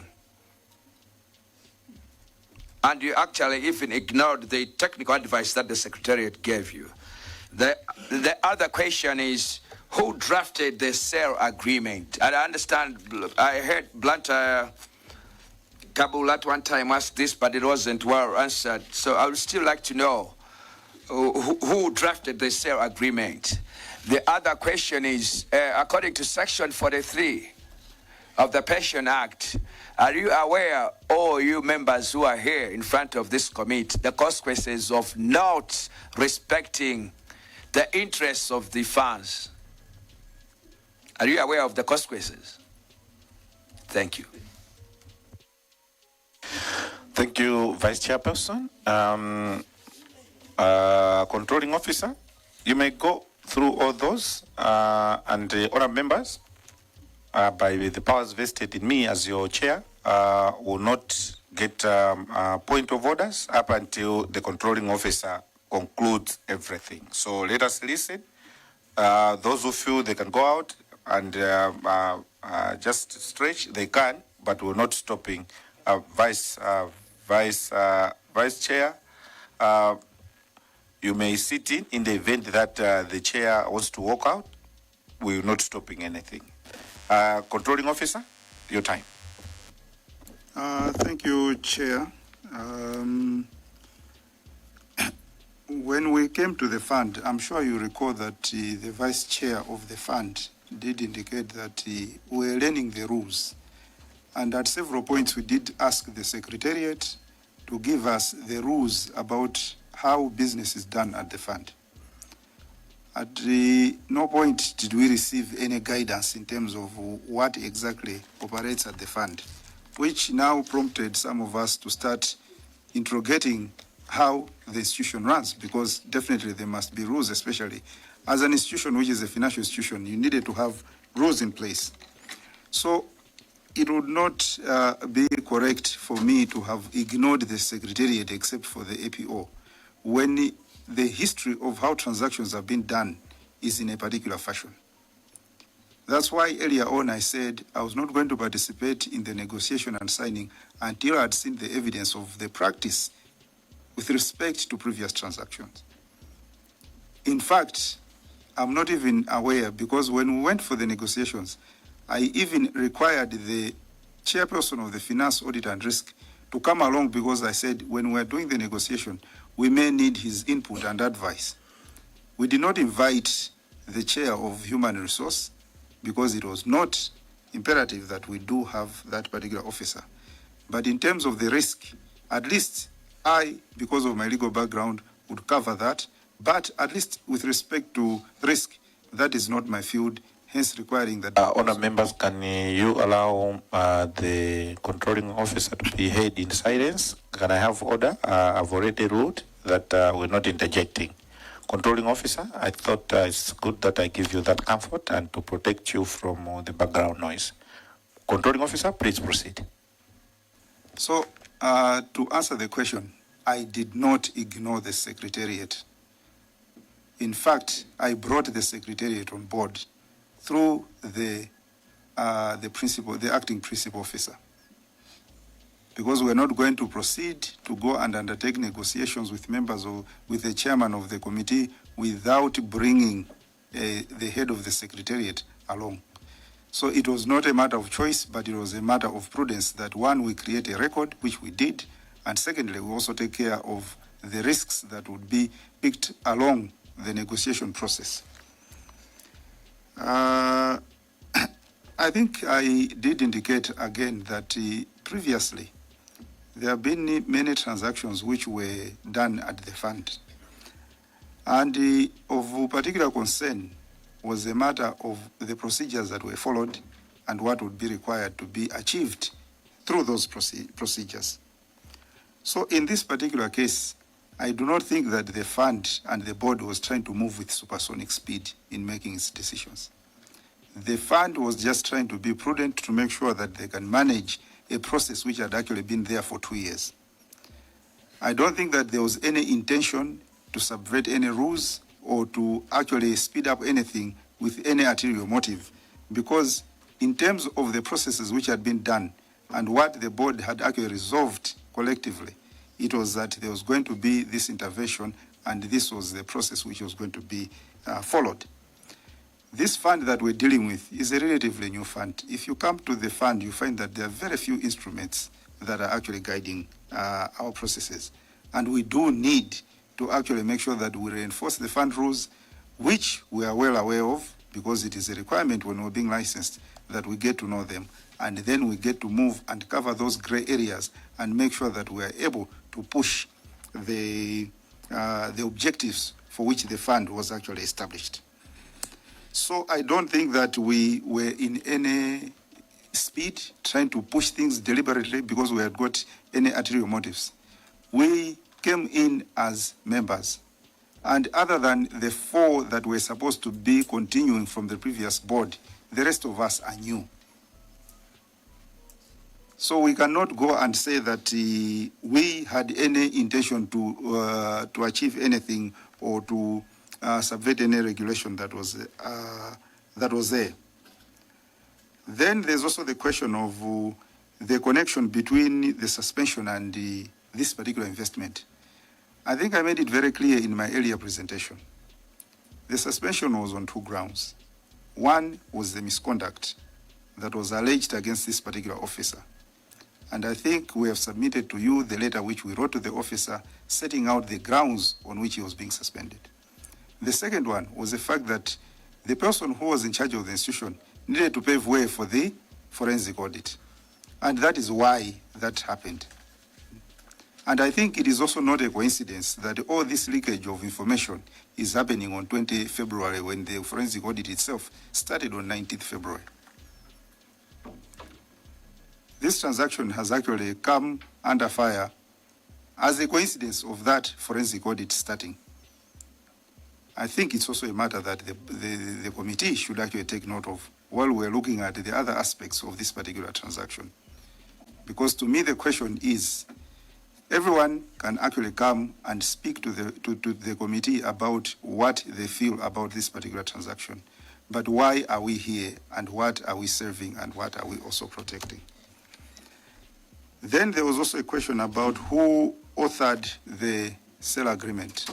And you actually even ignored the technical advice that the Secretariat gave you. The other question is, who drafted the sale agreement? And I understand, I heard Blantyre Kabul at one time asked this, but it wasn't well answered. So I would still like to know who drafted the sale agreement. The other question is, according to Section 43 of the Pension Act, are you aware, all you members who are here in front of this committee, the consequences of not respecting the interests of the funds? Are you aware of the consequences? Thank you. Thank you, Vice Chairperson. Controlling Officer, you may go through all those, and other members, by the powers vested in me as your chair, will not get a point of orders up until the Controlling Officer concludes everything. So let us listen. Those who feel they can go out and just stretch, they can, but we're not stopping. Vice Chair, you may sit in the event that the chair wants to walk out. We're not stopping anything. Controlling Officer, your time. Thank you, Chair. When we came to the fund, I'm sure you recall that the Vice Chair of the fund did indicate that we're learning the rules. And at several points, we did ask the Secretariat to give us the rules about how business is done at the fund. At no point did we receive any guidance in terms of what exactly operates at the fund, which now prompted some of us to start interrogating how the institution runs, because definitely there must be rules, especially as an institution which is a financial institution, you needed to have rules in place. So it would not be correct for me to have ignored the Secretariat except for the APO when the history of how transactions have been done is in a particular fashion. That's why earlier on I said I was not going to participate in the negotiation and signing until I had seen the evidence of the practice with respect to previous transactions. In fact, I'm not even aware, because when we went for the negotiations, I even required the chairperson of the Finance, Audit and Risk to come along, because I said when we're doing the negotiation, we may need his input and advice. We did not invite the chair of Human Resource because it was not imperative that we do have that particular officer. But in terms of the risk, at least I, because of my legal background, would cover that. But at least with respect to risk, that is not my field, hence requiring that. Honour members, can you allow the controlling officer to be heard in silence? Can I have order? I've already ruled that we're not interjecting. Controlling officer, I thought it's good that I give you that comfort and to protect you from the background noise. Controlling officer, please proceed. So, to answer the question, I did not ignore the Secretariat. In fact, I brought the Secretariat on board through the principal, the acting principal officer, because we're not going to proceed to go and undertake negotiations with members or with the chairman of the committee without bringing the head of the secretariat along. So it was not a matter of choice, but it was a matter of prudence that one, we create a record, which we did, and secondly, we also take care of the risks that would be picked along the negotiation process. I think I did indicate again that previously there have been many transactions which were done at the fund. And of particular concern was the matter of the procedures that were followed and what would be required to be achieved through those procedures. So in this particular case, I do not think that the fund and the board was trying to move with supersonic speed in making its decisions. The fund was just trying to be prudent to make sure that they can manage a process which had actually been there for 2 years. I don't think that there was any intention to subvert any rules or to actually speed up anything with any ulterior motive, because in terms of the processes which had been done and what the board had actually resolved collectively, it was that there was going to be this intervention and this was the process which was going to be followed. This fund that we're dealing with is a relatively new fund. If you come to the fund, you find that there are very few instruments that are actually guiding our processes. And we do need to actually make sure that we reinforce the fund rules, which we are well aware of, because it is a requirement when we're being licensed that we get to know them. And then we get to move and cover those gray areas and make sure that we are able to push the objectives for which the fund was actually established. So I don't think that we were in any speed trying to push things deliberately because we had got any ulterior motives. We came in as members, and other than the 4 that were supposed to be continuing from the previous board, the rest of us are new. So we cannot go and say that we had any intention to achieve anything or to subvert any regulation that was there. Then there's also the question of the connection between the suspension and this particular investment. I think I made it very clear in my earlier presentation. The suspension was on 2 grounds. One was the misconduct that was alleged against this particular officer. And I think we have submitted to you the letter which we wrote to the officer setting out the grounds on which he was being suspended. The second one was the fact that the person who was in charge of the institution needed to pave way for the forensic audit. And that is why that happened. And I think it is also not a coincidence that all this leakage of information is happening on 20 February when the forensic audit itself started on 19th February. This transaction has actually come under fire as a coincidence of that forensic audit starting. I think it's also a matter that the committee should actually take note of while we're looking at the other aspects of this particular transaction. Because to me the question is, everyone can actually come and speak to the committee about what they feel about this particular transaction. But why are we here, and what are we serving, and what are we also protecting? Then there was also a question about who authored the sale agreement.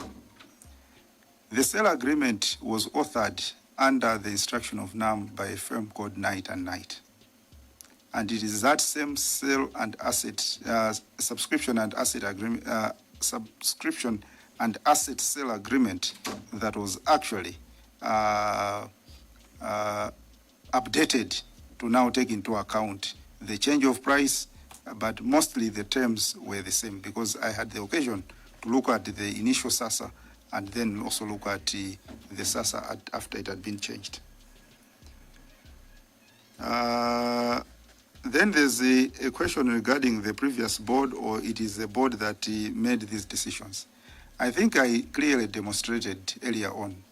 The sale agreement was authored under the instruction of NAM by a firm called Knight and Knight. And it is that same sale and asset, subscription and asset agreement, subscription and asset sale agreement that was actually updated to now take into account the change of price, but mostly the terms were the same because I had the occasion to look at the initial SASA and then also look at the SASA after it had been changed. Then there's a question regarding the previous board, or it is the board that made these decisions. I think I clearly demonstrated earlier on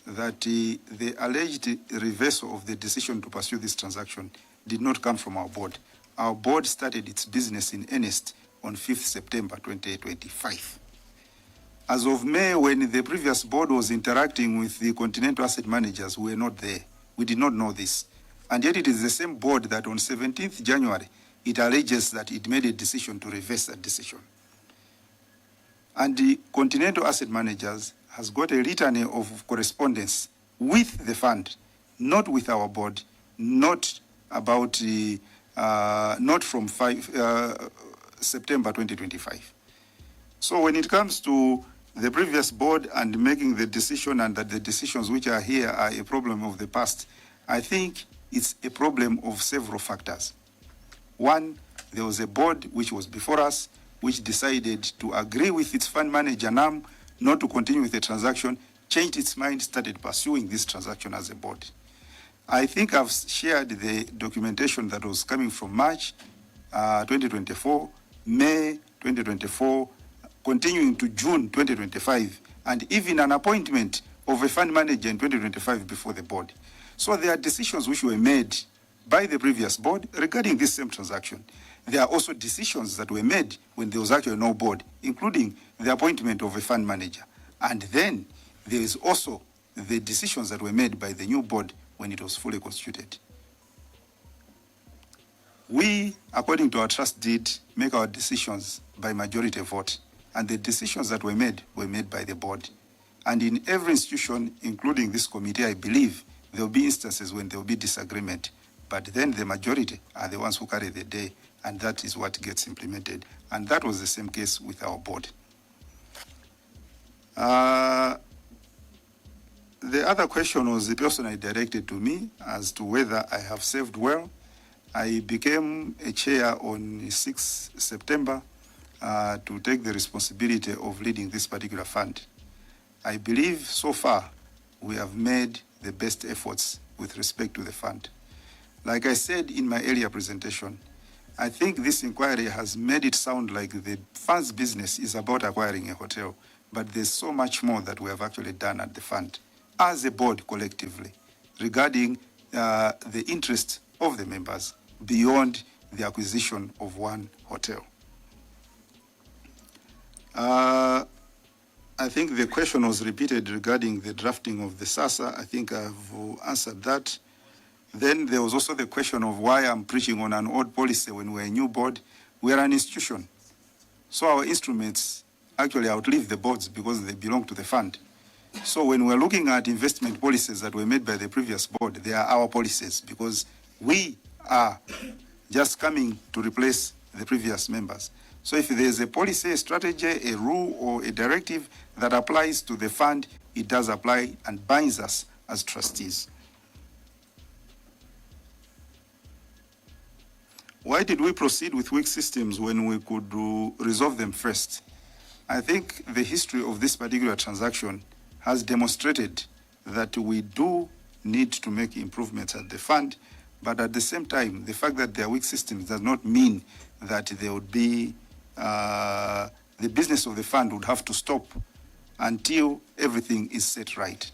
that the alleged reversal of the decision to pursue this transaction did not come from our board. Our board started its business in earnest on 5th September 2025. As of May, when the previous board was interacting with the Continental Asset Managers, we were not there. We did not know this. And yet it is the same board that on 17th January, it alleges that it made a decision to reverse that decision. And the Continental Asset Managers has got a litany of correspondence with the fund, not with our board, not about not from September 2025. So when it comes to the previous board and making the decision, and that the decisions which are here are a problem of the past, I think it's a problem of several factors. One, there was a board which was before us, which decided to agree with its fund manager NAM not to continue with the transaction, changed its mind, started pursuing this transaction as a board. I think I've shared the documentation that was coming from March 2024, May 2024, continuing to June 2025, and even an appointment of a fund manager in 2025 before the board. So there are decisions which were made by the previous board regarding this same transaction. There are also decisions that were made when there was actually no board, including the appointment of a fund manager. And then there is also the decisions that were made by the new board when it was fully constituted. We, according to our trust deed, make our decisions by majority vote, and the decisions that were made by the board. And in every institution, including this committee, I believe there will be instances when there will be disagreement, but then the majority are the ones who carry the day, and that is what gets implemented. And that was the same case with our board. The other question was personally directed to me as to whether I have served well. I became a chair on 6 September to take the responsibility of leading this particular fund. I believe so far we have made the best efforts with respect to the fund. Like I said in my earlier presentation, I think this inquiry has made it sound like the fund's business is about acquiring a hotel, but there's so much more that we have actually done at the fund as a board collectively regarding the interest of the members beyond the acquisition of one hotel. I think the question was repeated regarding the drafting of the SASA. I think I've answered that. Then there was also the question of why I'm preaching on an old policy when we're a new board. We're an institution. So our instruments actually outlive the boards because they belong to the fund. So when we're looking at investment policies that were made by the previous board, they are our policies because we are just coming to replace the previous members. So if there's a policy, a strategy, a rule, or a directive that applies to the fund, it does apply and binds us as trustees. Why did we proceed with weak systems when we could resolve them first? I think the history of this particular transaction has demonstrated that we do need to make improvements at the fund, but at the same time, the fact that there are weak systems does not mean that there would be, the business of the fund would have to stop until everything is set right.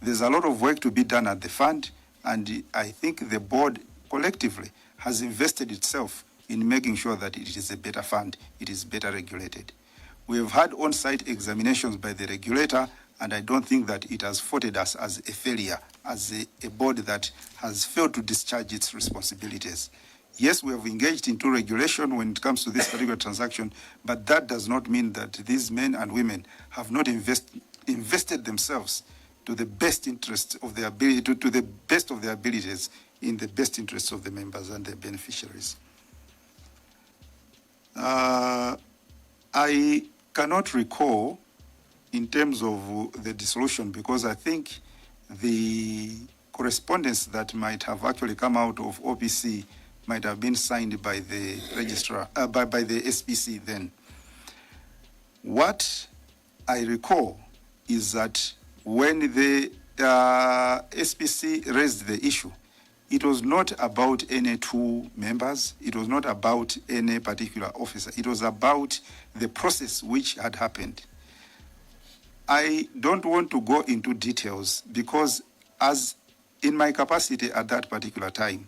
There's a lot of work to be done at the fund, and I think the board collectively has invested itself in making sure that it is a better fund, it is better regulated. We have had on-site examinations by the regulator, and I don't think that it has faulted us as a failure, as a board that has failed to discharge its responsibilities. Yes, we have engaged into regulation when it comes to this particular transaction, but that does not mean that these men and women have not invested themselves to the best interest of their ability, to the best of their abilities in the best interests of the members and their beneficiaries. I cannot recall in terms of the dissolution because I think the correspondence that might have actually come out of OPC might have been signed by the registrar, by the SPC then. What I recall is that when the SPC raised the issue, it was not about any two members. It was not about any particular officer. It was about the process which had happened. I don't want to go into details because as in my capacity at that particular time,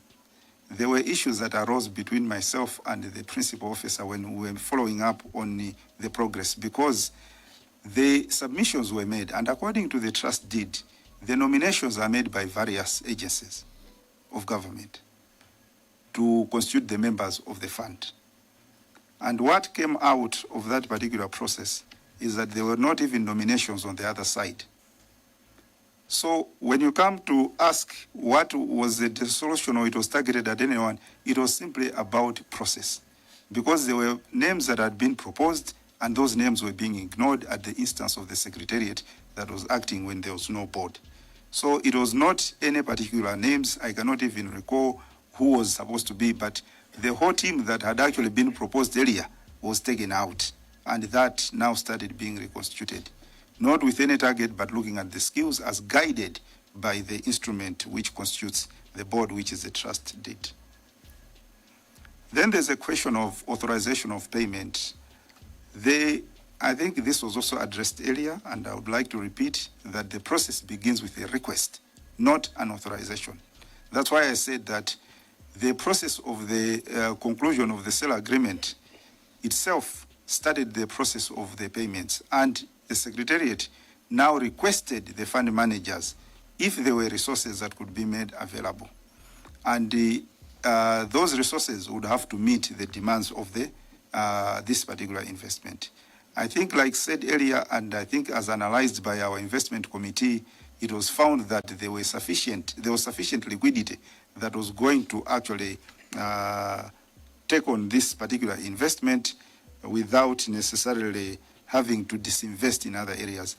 there were issues that arose between myself and the principal officer when we were following up on the progress because the submissions were made, and according to the trust deed, the nominations are made by various agencies of government to constitute the members of the fund. And what came out of that particular process is that there were not even nominations on the other side. So when you come to ask what was the dissolution or it was targeted at anyone, it was simply about process. Because there were names that had been proposed and those names were being ignored at the instance of the Secretariat that was acting when there was no board. So it was not any particular names. I cannot even recall who was supposed to be, but the whole team that had actually been proposed earlier was taken out, and that now started being reconstituted. Not with any target, but looking at the skills as guided by the instrument which constitutes the board, which is the trust deed. Then there's a question of authorization of payment. I think this was also addressed earlier, and I would like to repeat that the process begins with a request, not an authorization. That's why I said that the process of the conclusion of the sale agreement itself started the process of the payments, and the Secretariat now requested the fund managers if there were resources that could be made available. And those resources would have to meet the demands of this particular investment. I think, like said earlier, and I think as analyzed by our investment committee, it was found that there was sufficient liquidity that was going to actually take on this particular investment without necessarily having to disinvest in other areas.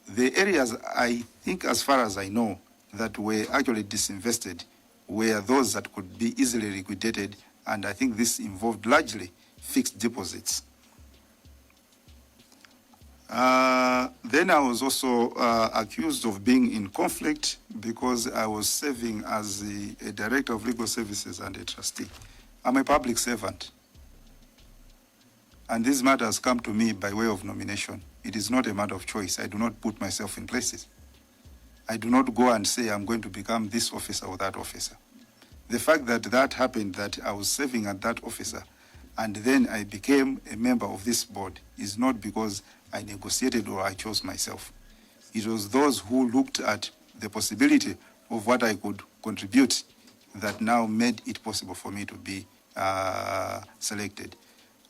The areas, I think, as far as I know, that were actually disinvested were those that could be easily liquidated, and I think this involved largely fixed deposits. Then I was also accused of being in conflict because I was serving as a director of legal services and a trustee. I'm a public servant, and this matter has come to me by way of nomination. It is not a matter of choice. I do not put myself in places. I do not go and say I'm going to become this officer or that officer. The fact that that happened, that I was serving at that officer, and then I became a member of this board, is not because I negotiated or I chose myself. It was those who looked at the possibility of what I could contribute that now made it possible for me to be selected.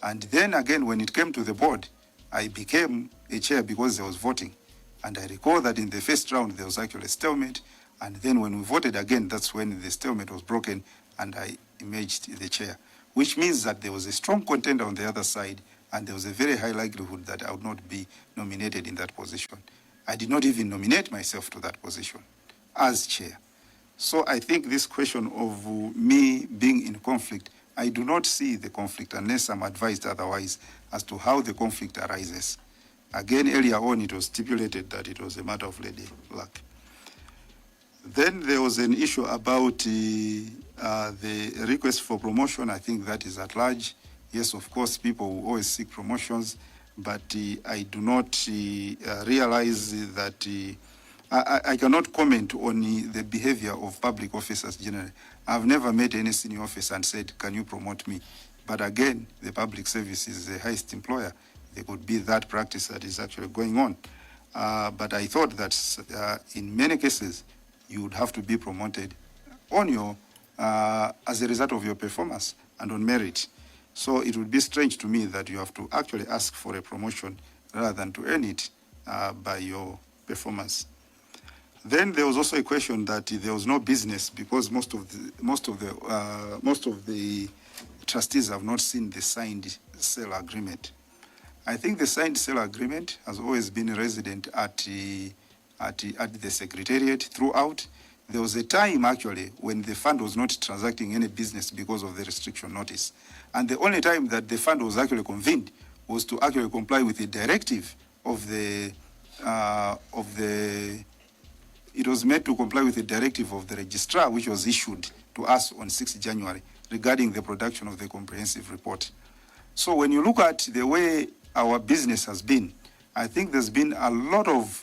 And then again, when it came to the board, I became a chair because there was voting. And I recall that in the first round, there was actually a stalemate. And then when we voted again, that's when the stalemate was broken and I emerged the chair, which means that there was a strong contender on the other side, and there was a very high likelihood that I would not be nominated in that position. I did not even nominate myself to that position as chair. So I think this question of me being in conflict, I do not see the conflict unless I'm advised otherwise as to how the conflict arises. Again, earlier on, it was stipulated that it was a matter of lady luck. Then there was an issue about the request for promotion. I think that is at large. Yes, of course, people will always seek promotions, but I do not realize that I cannot comment on the behavior of public officers generally. I've never met any senior officer and said, can you promote me? But again, the public service is the highest employer. There could be that practice that is actually going on. But I thought that in many cases, you would have to be promoted on your, as a result of your performance and on merit. So it would be strange to me that you have to actually ask for a promotion rather than to earn it by your performance. Then there was also a question that there was no business because most of the trustees have not seen the signed sale agreement. I think the signed sale agreement has always been resident at the Secretariat throughout. There was a time actually when the fund was not transacting any business because of the restriction notice. And the only time that the fund was actually convened was to actually comply with the directive of it was made to comply with the directive of the registrar, which was issued to us on 6 January regarding the production of the comprehensive report. So when you look at the way our business has been, I think there's been a lot of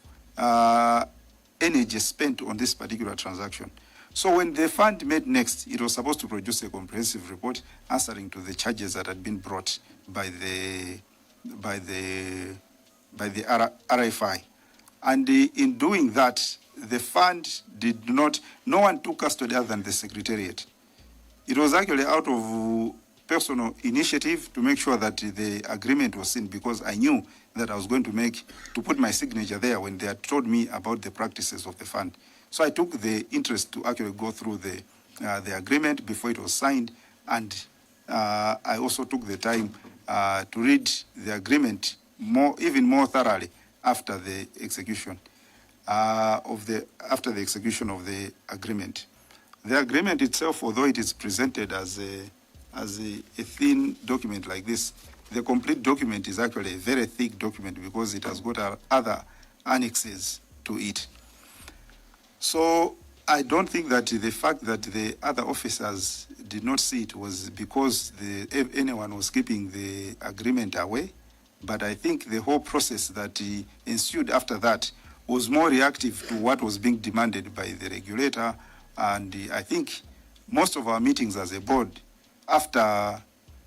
energy spent on this particular transaction. So when the fund met next, it was supposed to produce a comprehensive report answering to the charges that had been brought by the RFI. And in doing that, the fund did not, no one took custody other than the Secretariat. It was actually out of personal initiative to make sure that the agreement was seen, because I knew that I was going to put my signature there when they had told me about the practices of the fund. So I took the interest to actually go through the agreement before it was signed, and I also took the time to read the agreement even more thoroughly after the execution of the agreement. The agreement itself, although it is presented as a thin document like this, the complete document is actually a very thick document because it has got other annexes to it. So I don't think that the fact that the other officers did not see it was because anyone was keeping the agreement away, but I think the whole process that ensued after that was more reactive to what was being demanded by the regulator. And I think most of our meetings as a board after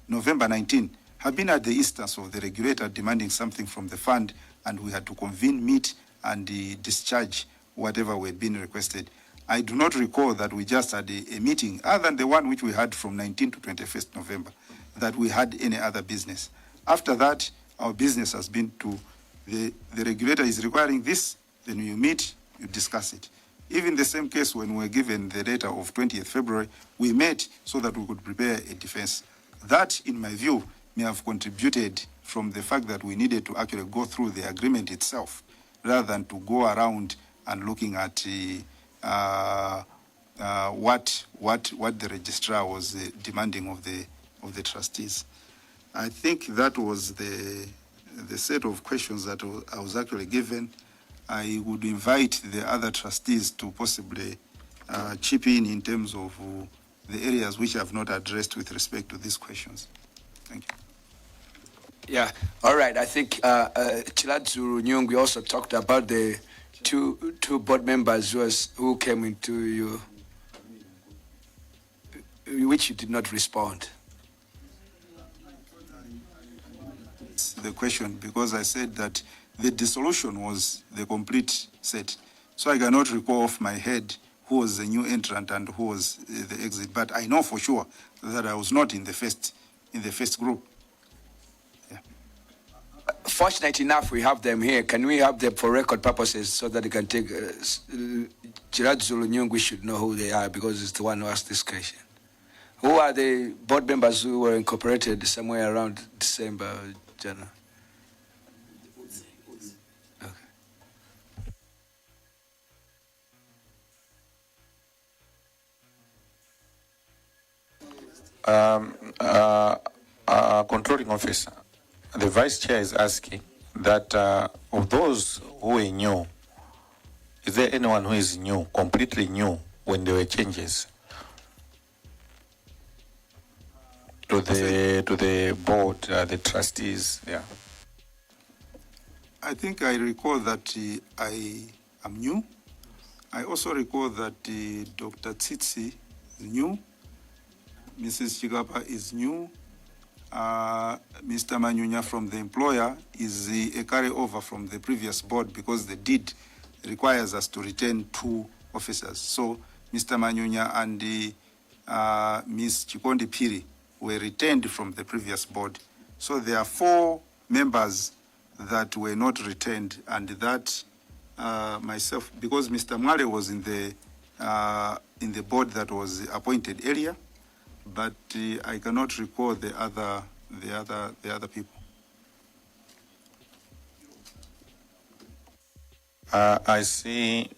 November 19 have been at the instance of the regulator demanding something from the fund, and we had to convene, meet, and discharge whatever we had been requested. I do not recall that we just had a meeting, other than the one which we had from 19 to 21st November, that we had any other business. After that, our business has been to the regulator is requiring this, then you meet, you discuss it. Even the same case when we were given the data of 20th February, we met so that we could prepare a defense. That, in my view, may have contributed from the fact that we needed to actually go through the agreement itself, rather than to go around and looking at what the registrar was demanding of the trustees. I think that was the set of questions that I was actually given. I would invite the other trustees to possibly chip in terms of the areas which I have not addressed with respect to these questions. Thank you. Yeah, all right. I think Chiladzuru Nyungwe also talked about the two board members who came into you, which you did not respond. The question, because I said that the dissolution was the complete set. So I cannot recall off my head who was the new entrant and who was the exit. But I know for sure that I was not in the first group. Yeah. Fortunate enough, we have them here. Can we have them for record purposes so that they can take? Chiradzulu Nyungwe should know who they are because it's the one who asked this question. Who are the board members who were incorporated somewhere around December, January? Controlling officer, the vice chair is asking that of those who are new, is there anyone who is new, completely new, when there were changes to the board, the trustees? Yeah. I think I recall that I am new. I also recall that Dr. Tsitsi is new. Mrs. Chigapa is new. Mr. Manyunya from the employer is a carryover from the previous board because the deed requires us to retain 2 officers. So Mr. Manyunya and Ms. Chikondi Piri were retained from the previous board. So there are 4 members that were not retained, and that myself, because Mr. Mwale was in the board that was appointed earlier, but I cannot recall the other people. I see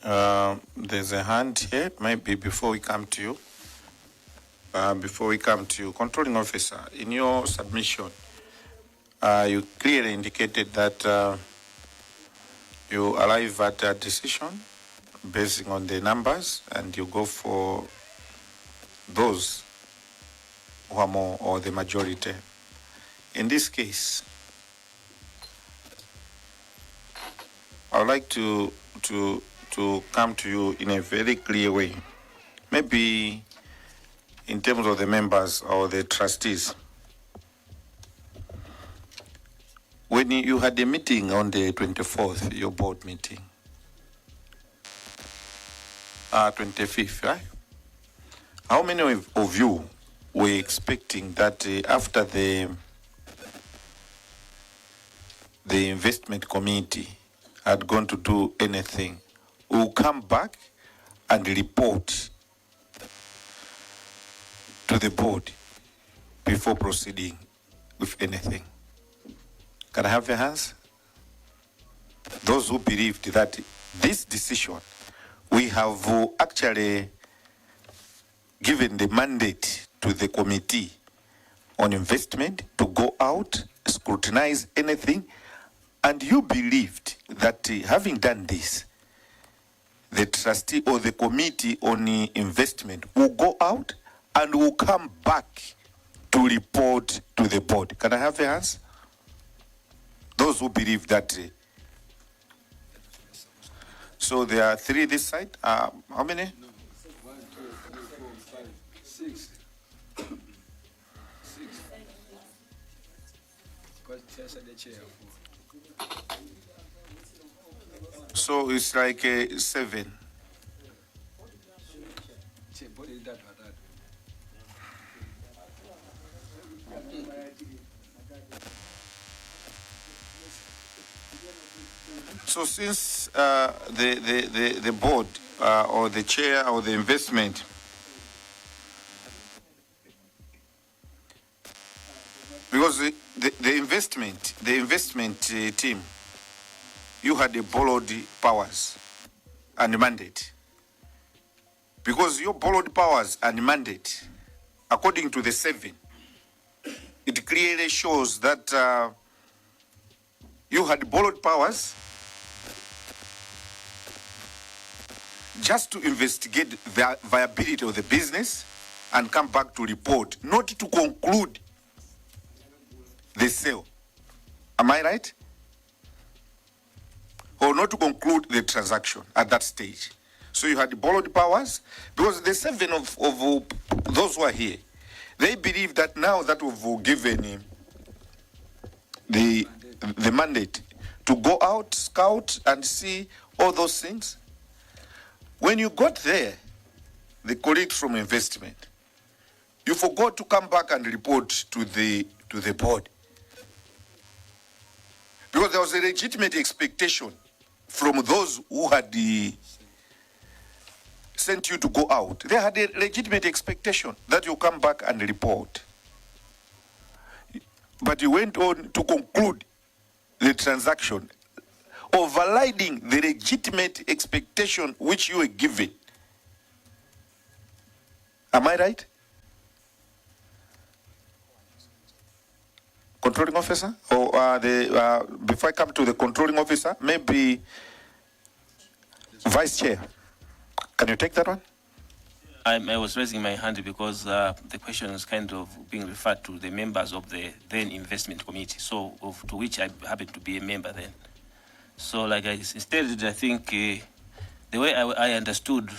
there's a hand here. Maybe before we come to you, controlling officer, in your submission, you clearly indicated that you arrive at a decision based on the numbers, and you go for those who are more or the majority. In this case, I would like to come to you in a very clear way. Maybe in terms of the members or the trustees. When you had a meeting on the 24th, your board meeting, 25th, right? How many of you were expecting that after the investment committee had gone to do anything, we'll come back and report to the board before proceeding with anything. Can I have your hands? Those who believed that this decision, we have actually given the mandate to the committee on investment to go out, scrutinize anything, and you believed that having done this, the trustee or the committee on investment will go out and will come back to report to the board. Can I have your hands? Those who believe that. So there are 3 this side. How many? 1, 2, 3, 4, 5, 6. 6. So it's like 7. So since the board or the chair or the investment because the investment team, you had a borrowed powers and mandate. Because your borrowed powers and mandate, according to the 7, it clearly shows that you had borrowed powers just to investigate the viability of the business and come back to report, not to conclude the sale. Am I right? Or not to conclude the transaction at that stage. So you had borrowed powers, because the 7 of those who are here, they believe that now that we've given the mandate to go out, scout, and see all those things. When you got there, the colleagues from investment, you forgot to come back and report to the board. Because there was a legitimate expectation from those who had sent you to go out. They had a legitimate expectation that you come back and report. But you went on to conclude the transaction, overriding the legitimate expectation which you were given. Am I right? Controlling officer? Or before I come to the controlling officer, maybe vice chair. Can you take that one? I was raising my hand because the question is kind of being referred to the members of the then investment committee, so to which I happened to be a member then. So like I stated, I think the way I understood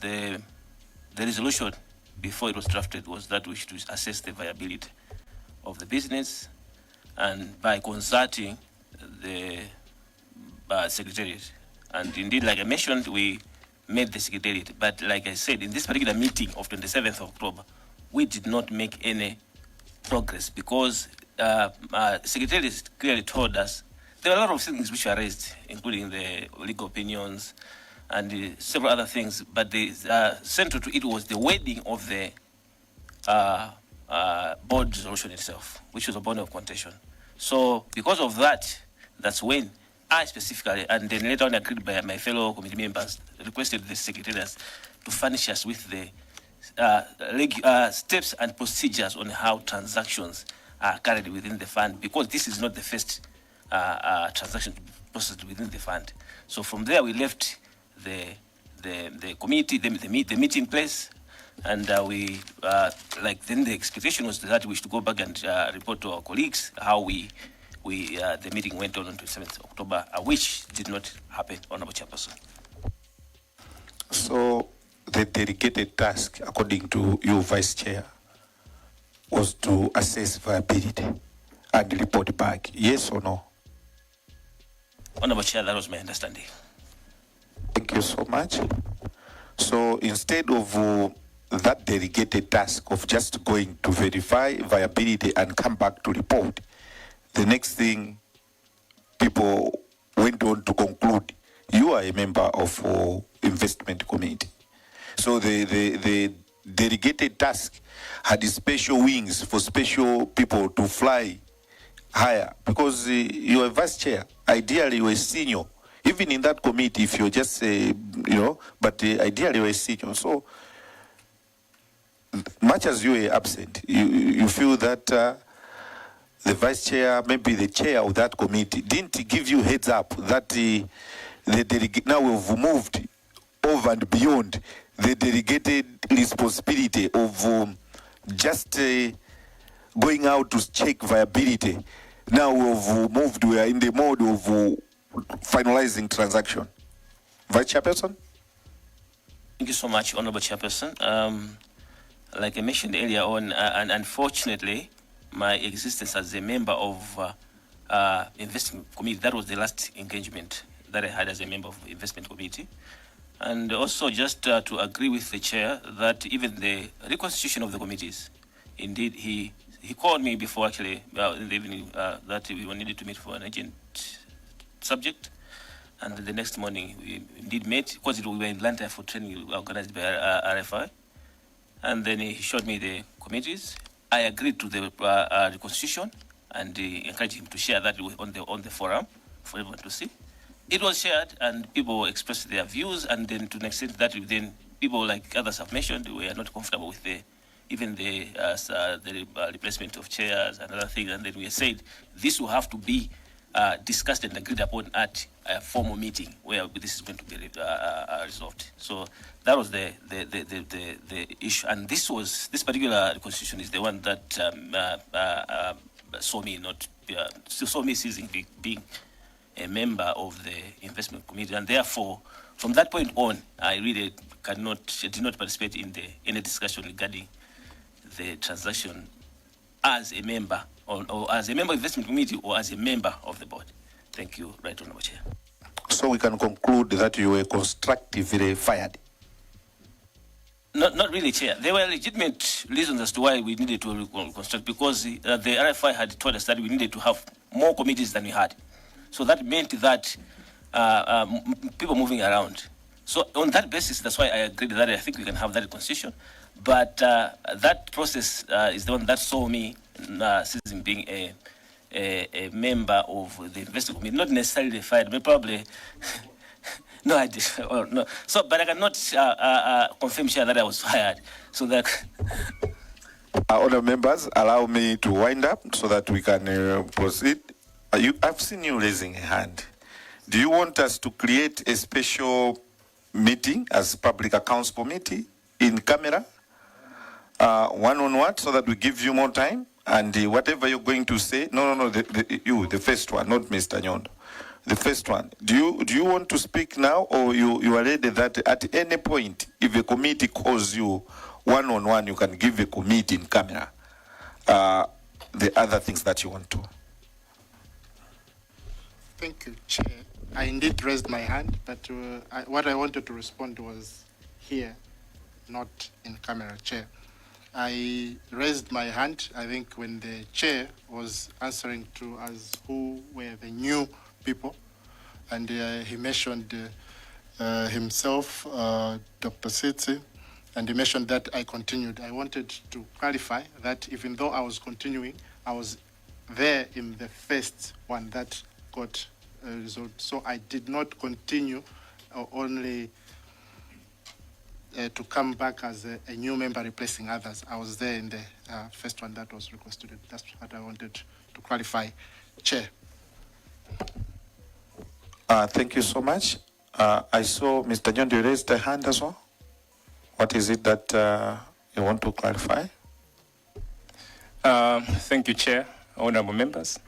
the resolution before it was drafted was that we should assess the viability of the business, and by consulting the secretariat. And indeed, like I mentioned, we made the secretariat. But like I said, in this particular meeting of 27th of October, we did not make any progress because secretariat clearly told us there were a lot of things which were raised, including the legal opinions and several other things. But the central to it was the wording of the board resolution itself, which was a bone of contention. So because of that, that's when I specifically, and then later on agreed by my fellow committee members, requested the secretariat to furnish us with the steps and procedures on how transactions are carried within the fund, because this is not the first transaction processed within the fund. So from there, we left the committee, the meeting place, and we then the expectation was that we should go back and report to our colleagues how the meeting went on 27th October, which did not happen, Honorable Chairperson. So the delegated task, according to you, Vice Chair, was to assess viability and report back. Yes or no? Honorable Chair, that was my understanding. Thank you so much. So instead of that delegated task of just going to verify viability and come back to report, the next thing people went on to conclude, you are a member of investment committee. So the delegated task had special wings for special people to fly higher, because you are vice chair. Ideally, you are senior. Even in that committee, if you're just, but ideally you are senior. So much as you are absent, you feel that the vice chair, maybe the chair of that committee, didn't give you heads up that the now we've moved over and beyond the delegated responsibility of just going out to check viability. Now we've moved, we are in the mode of finalizing transaction. Vice Chairperson? Thank you so much, Honorable Chairperson. Like I mentioned earlier on, and unfortunately, my existence as a member of investment committee, that was the last engagement that I had as a member of investment committee. And also just to agree with the chair that even the reconstitution of the committees, indeed, he called me before actually in the evening that we needed to meet for an urgent subject. And the next morning we indeed met, because we were in Atlanta for training organized by RFI. And then he showed me the committees. I agreed to the reconstitution and encouraged him to share that on the forum for everyone to see. It was shared and people expressed their views, and then to an extent that then people, like others have mentioned, were not comfortable with even the replacement of chairs and other things. And then we said this will have to be discussed and agreed upon at a formal meeting where this is going to be resolved. So that was the issue, and this particular constitution is the one that saw me ceasing being a member of the investment committee, and therefore, from that point on, I really did not participate in any discussion regarding the transaction as a member, or as a member of the investment committee, or as a member of the board. Thank you, Right Honourable Chair. So we can conclude that you were constructively fired. Not really, Chair. There were legitimate reasons as to why we needed to reconstruct, because the RFI had told us that we needed to have more committees than we had. So that meant that people moving around. So on that basis, that's why I agreed that I think we can have that constitution. But that process is the one that saw me ceasing being a member of the investment committee, not necessarily fired, but probably. No, I did. No. So, but I cannot confirm, Chair, that I was fired. So that. Other members, allow me to wind up so that we can proceed. I've seen you raising a hand. Do you want us to create a special meeting as Public Accounts Committee in camera, one-on-one, so that we give you more time? And whatever you're going to say, no, the first one, not Mr. Nyondo. The first one. Do you want to speak now, or you are ready that at any point, if a committee calls you one-on-one, you can give a committee in camera the other things that you want to? Thank you, Chair. I indeed raised my hand, but what I wanted to respond was here, not in camera, Chair. I raised my hand, I think, when the Chair was answering to us who were the new people, and he mentioned himself, Dr. Sitsi, and he mentioned that I continued. I wanted to clarify that even though I was continuing, I was there in the first one that got resolved. So I did not continue, only to come back as a new member replacing others. I was there in the first one that was reconstituted. That's what I wanted to clarify, Chair. Thank you so much. I saw Mr. Nyondo raised a hand as well. What is it that you want to clarify? Thank you, Chair, honorable members.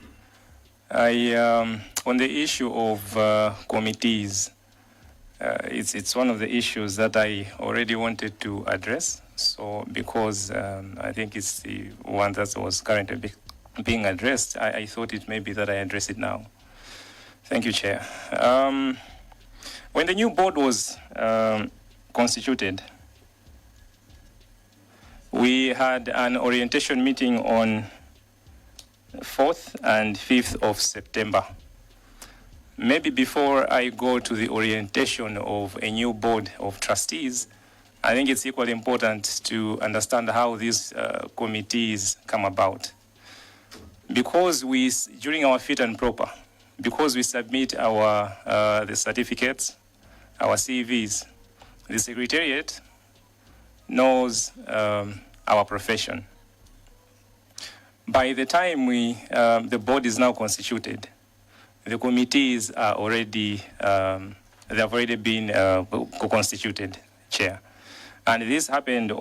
On the issue of committees, it's one of the issues that I already wanted to address. So because I think it's the one that was currently being addressed, I thought it may be that I address it now. Thank you, Chair. When the new board was constituted, We had an orientation meeting on 4th and 5th of September. Maybe before I go to the orientation of a new board of trustees, I think it's equally important to understand how these committees come about. Because during our fit and proper, because we submit the certificates, our CVs, the Secretariat knows our profession. By the time the board is now constituted, the committees are already, they have already been constituted, Chair. And this happened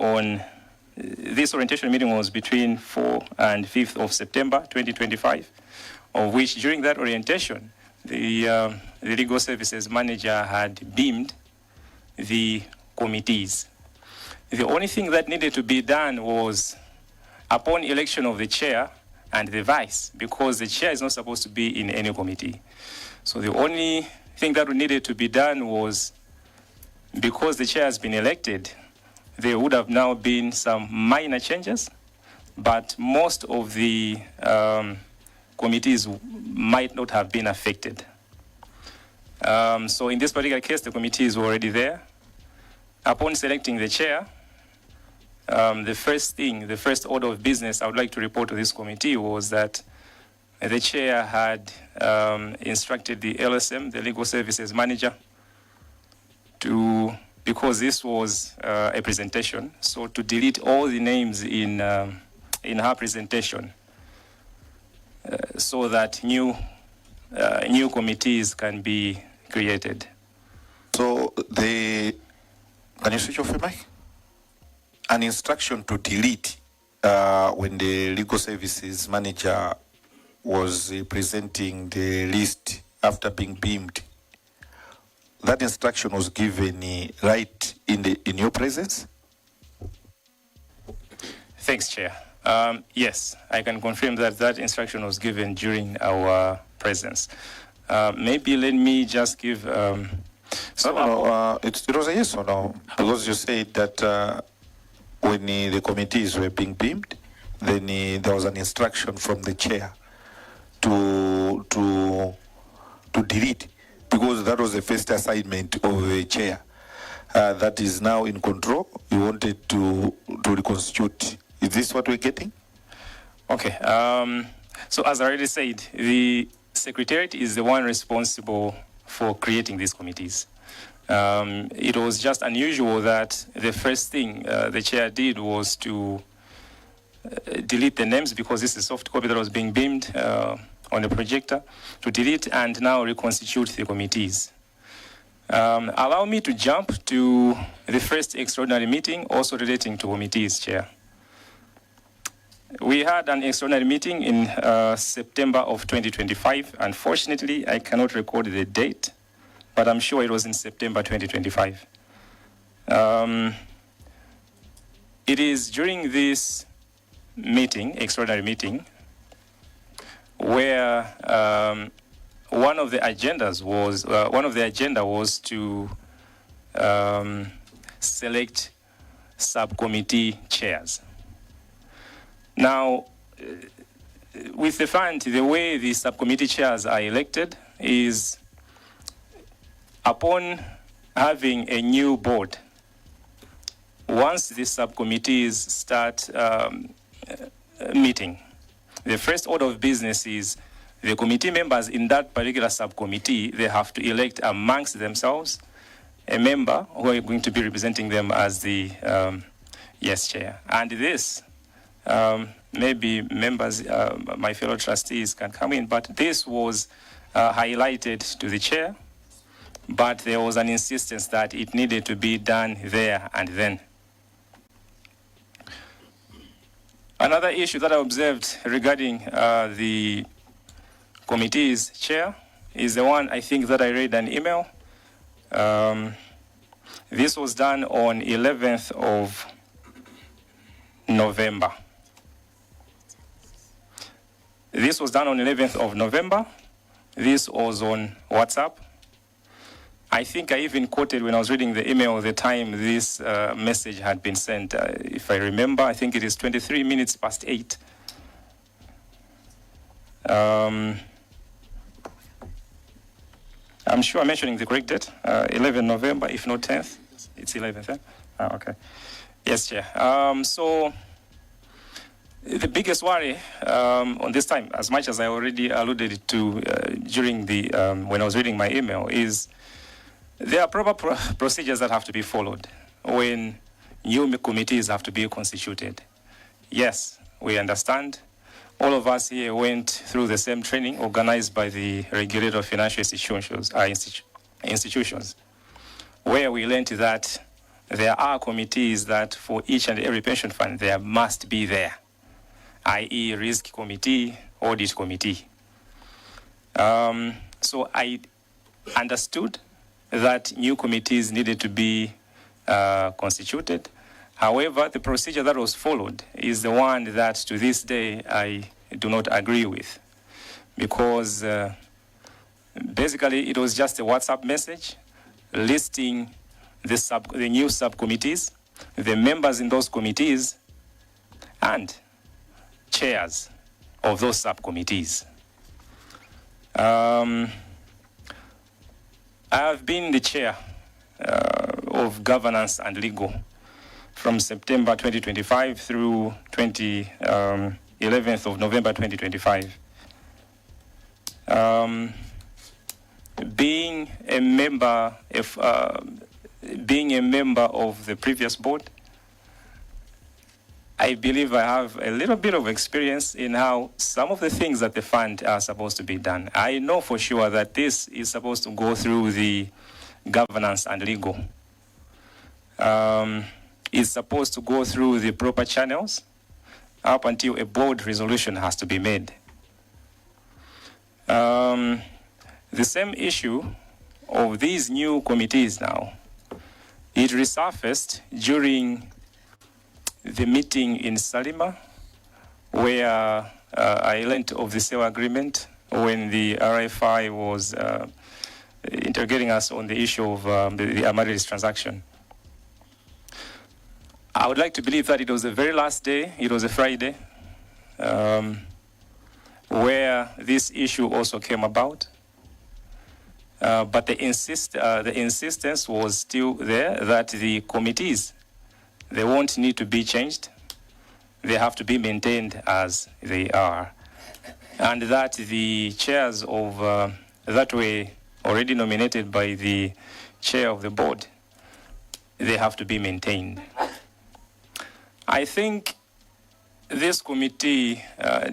this orientation meeting was between 4th and 5th of September, 2025, of which during that orientation, the legal services manager had beamed the committees. The only thing that needed to be done was upon election of the chair and the vice, because the chair is not supposed to be in any committee. So the only thing that needed to be done was, because the chair has been elected, there would have now been some minor changes, but most of the committees might not have been affected. So in this particular case, the committees were already there. Upon selecting the chair, the first order of business I would like to report to this committee was that the chair had instructed the LSM, the legal services manager, because this was a presentation, so to delete all the names in her presentation so that new committees can be created. So can you switch off your mic? An instruction to delete when the legal services manager was presenting the list after being beamed. That instruction was given right in your presence? Thanks, Chair. Yes, I can confirm that instruction was given during our presence. Maybe let me just give... it was a yes or no, because you said that when the committees were being beamed, then there was an instruction from the chair to delete, because that was the first assignment of the chair that is now in control. You wanted to reconstitute. Is this what we're getting? Okay. So as I already said, the Secretariat is the one responsible for creating these committees. It was just unusual that the first thing the chair did was to delete the names, because this is a soft copy that was being beamed on the projector, to delete and now reconstitute the committees. Allow me to jump to the first extraordinary meeting, also relating to committees, Chair. We had an extraordinary meeting in September of 2025. Unfortunately, I cannot record the date, but I'm sure it was in September 2025. It is during this meeting, extraordinary meeting, where one of the agenda was to select subcommittee chairs. Now, with the fund, the way the subcommittee chairs are elected is upon having a new board. Once the subcommittees start meeting, the first order of business is the committee members in that particular subcommittee, they have to elect amongst themselves a member who are going to be representing them as the yes chair. And this, maybe members, my fellow trustees can come in, but this was highlighted to the chair, but there was an insistence that it needed to be done there and then. Another issue that I observed regarding the committee's chair is the one I think that I read an email. This was done on 11th of November. This was done on 11th of November. This was on WhatsApp. I think I even quoted when I was reading the email the time this message had been sent. If I remember, I think it is 23 minutes past 8. I'm sure I'm mentioning the correct date, 11 November, if not 10th. It's 11th, eh? Oh, okay. Yes, Chair. So the biggest worry on this time, as much as I already alluded to during the, when I was reading my email, is there are proper procedures that have to be followed when new committees have to be constituted. Yes, we understand. All of us here went through the same training organized by the regulator of financial institutions, where we learned that there are committees that for each and every pension fund, there must be there, i.e. risk committee, audit committee. So I understood that new committees needed to be constituted. However, the procedure that was followed is the one that to this day I do not agree with, because basically it was just a WhatsApp message listing the new subcommittees, the members in those committees, and chairs of those subcommittees. I have been the chair of governance and legal from September 2025 through 11th of November 2025. Being a member of the previous board, I believe I have a little bit of experience in how some of the things that the fund are supposed to be done. I know for sure that this is supposed to go through the governance and legal. It's supposed to go through the proper channels up until a board resolution has to be made. The same issue of these new committees now, it resurfaced during the meeting in Salima, where I learned of the sale agreement when the RFI was interrogating us on the issue of the Amaryllis transaction. I would like to believe that it was the very last day, it was a Friday, where this issue also came about. But the insistence was still there that the committees, they won't need to be changed. They have to be maintained as they are. And that the chairs of that were already nominated by the chair of the board, they have to be maintained. I think this committee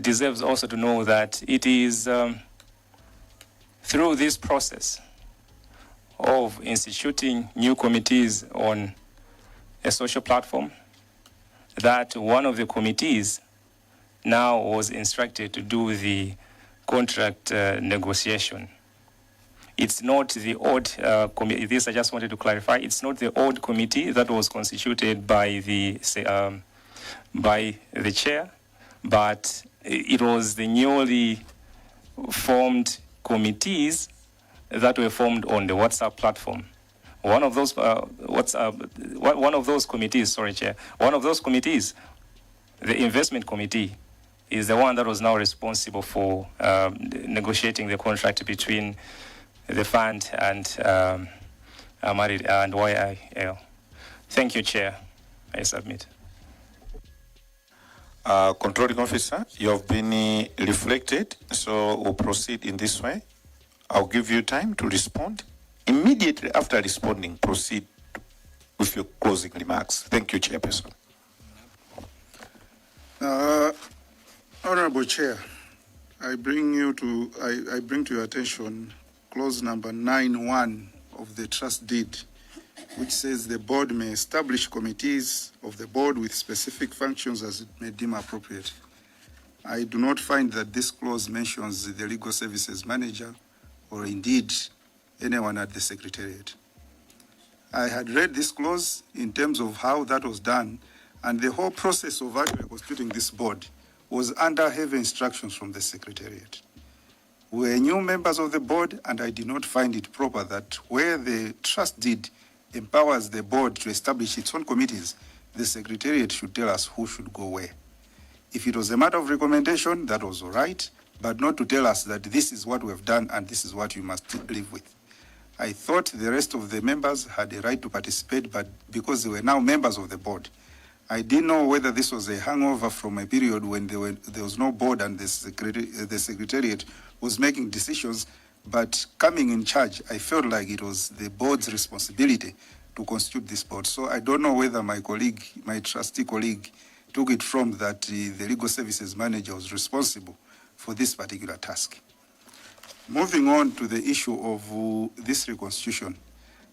deserves also to know that it is through this process of instituting new committees on a social platform that one of the committees now was instructed to do the contract negotiation. It's not the odd committee. This I just wanted to clarify. It's not the odd committee that was constituted by the chair, but it was the newly formed committees that were formed on the WhatsApp platform. One of those committees, sorry, Chair. One of those committees, the investment committee, is the one that was now responsible for negotiating the contract between the fund and Amaryllis and YIL. Thank you, Chair. I submit. Controlling officer, you have been reflected, so we'll proceed in this way. I'll give you time to respond. Immediately after responding, proceed with your closing remarks. Thank you, Chairperson. Honorable Chair, I bring to your attention clause number 9.1 of the trust deed, which says the board may establish committees of the board with specific functions as it may deem appropriate. I do not find that this clause mentions the legal services manager or indeed anyone at the Secretariat. I had read this clause in terms of how that was done, and the whole process of actually constituting this board was under heavy instructions from the Secretariat. were new members of the board, and I did not find it proper that where the trust deed empowers the board to establish its own committees, the secretariat should tell us who should go where. If it was a matter of recommendation, that was all right, but not to tell us that this is what we have done and this is what you must live with. I thought the rest of the members had a right to participate, but because they were now members of the board, I didn't know whether this was a hangover from a period when there was no board and the secretariat was making decisions, but coming in charge, I felt like it was the board's responsibility to constitute this board. So I don't know whether my colleague, my trustee colleague, took it from that the legal services manager was responsible for this particular task. Moving on to the issue of this reconstitution,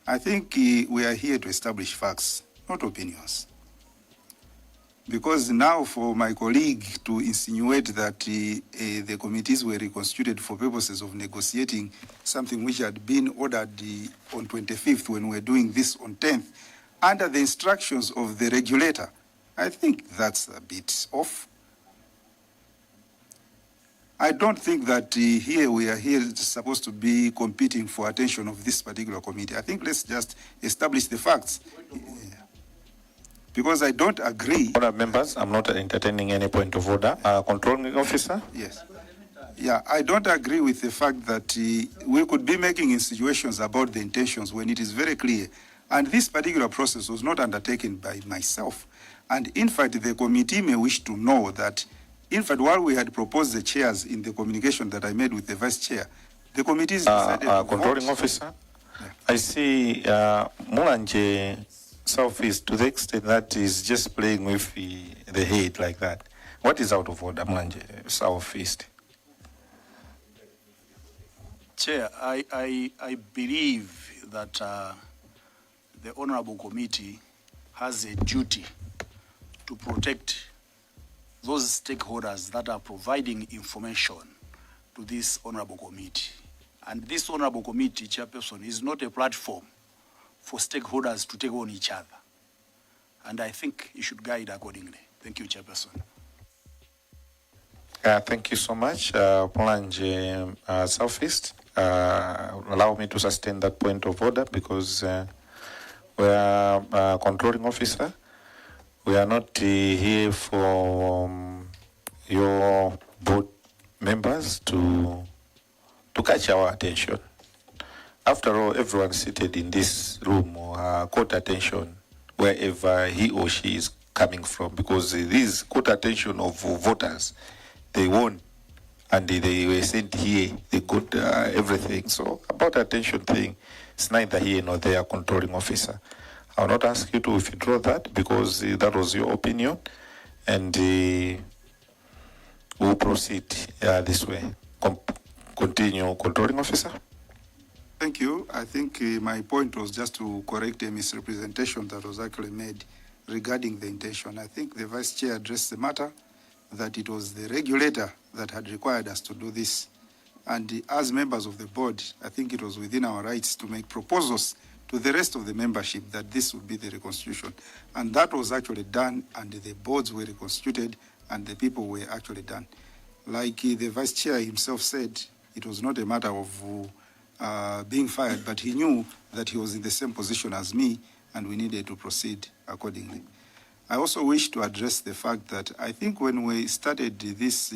I think we are here to establish facts, not opinions. Because now for my colleague to insinuate that the committees were reconstituted for purposes of negotiating something which had been ordered on 25th when we were doing this on 10th, under the instructions of the regulator, I think that's a bit off. I don't think that we are here supposed to be competing for attention of this particular committee. I think let's just establish the facts. Because I don't agree. Honourable members, I'm not entertaining any point of order. Controlling officer? Yes. Yeah, I don't agree with the fact that we could be making insinuations about the intentions when it is very clear. And this particular process was not undertaken by myself. And in fact, the committee may wish to know that, in fact, while we had proposed the chairs in the communication that I made with the vice chair, the committees decided to controlling vote. officer? Yeah. I see Mulanje Southeast, to the extent that is just playing with the head like that. What is out of order, Mulanje Southeast? Chair, I believe that the Honorable Committee has a duty to protect those stakeholders that are providing information to this Honorable Committee. And this Honorable Committee, Chairperson, is not a platform for stakeholders to take on each other. And I think you should guide accordingly. Thank you, Chairperson. Thank you so much, Mulanje Southeast. Allow me to sustain that point of order because we are controlling officer. We are not here for your board members to catch our attention. After all, everyone seated in this room caught attention wherever he or she is coming from, because this caught attention of voters. They won, and they were sent here. They got everything. So about attention thing, it's neither here nor there, controlling officer. I will not ask you to withdraw that because that was your opinion, and we'll proceed this way. Continue, controlling officer. Thank you. I think my point was just to correct a misrepresentation that was actually made regarding the intention. I think the Vice Chair addressed the matter that it was the regulator that had required us to do this. And as members of the board, I think it was within our rights to make proposals to the rest of the membership that this would be the reconstitution. And that was actually done, and the boards were reconstituted, and the people were actually done. Like the Vice Chair himself said, it was not a matter of being fired, but he knew that he was in the same position as me, and we needed to proceed accordingly. I also wish to address the fact that I think when we started this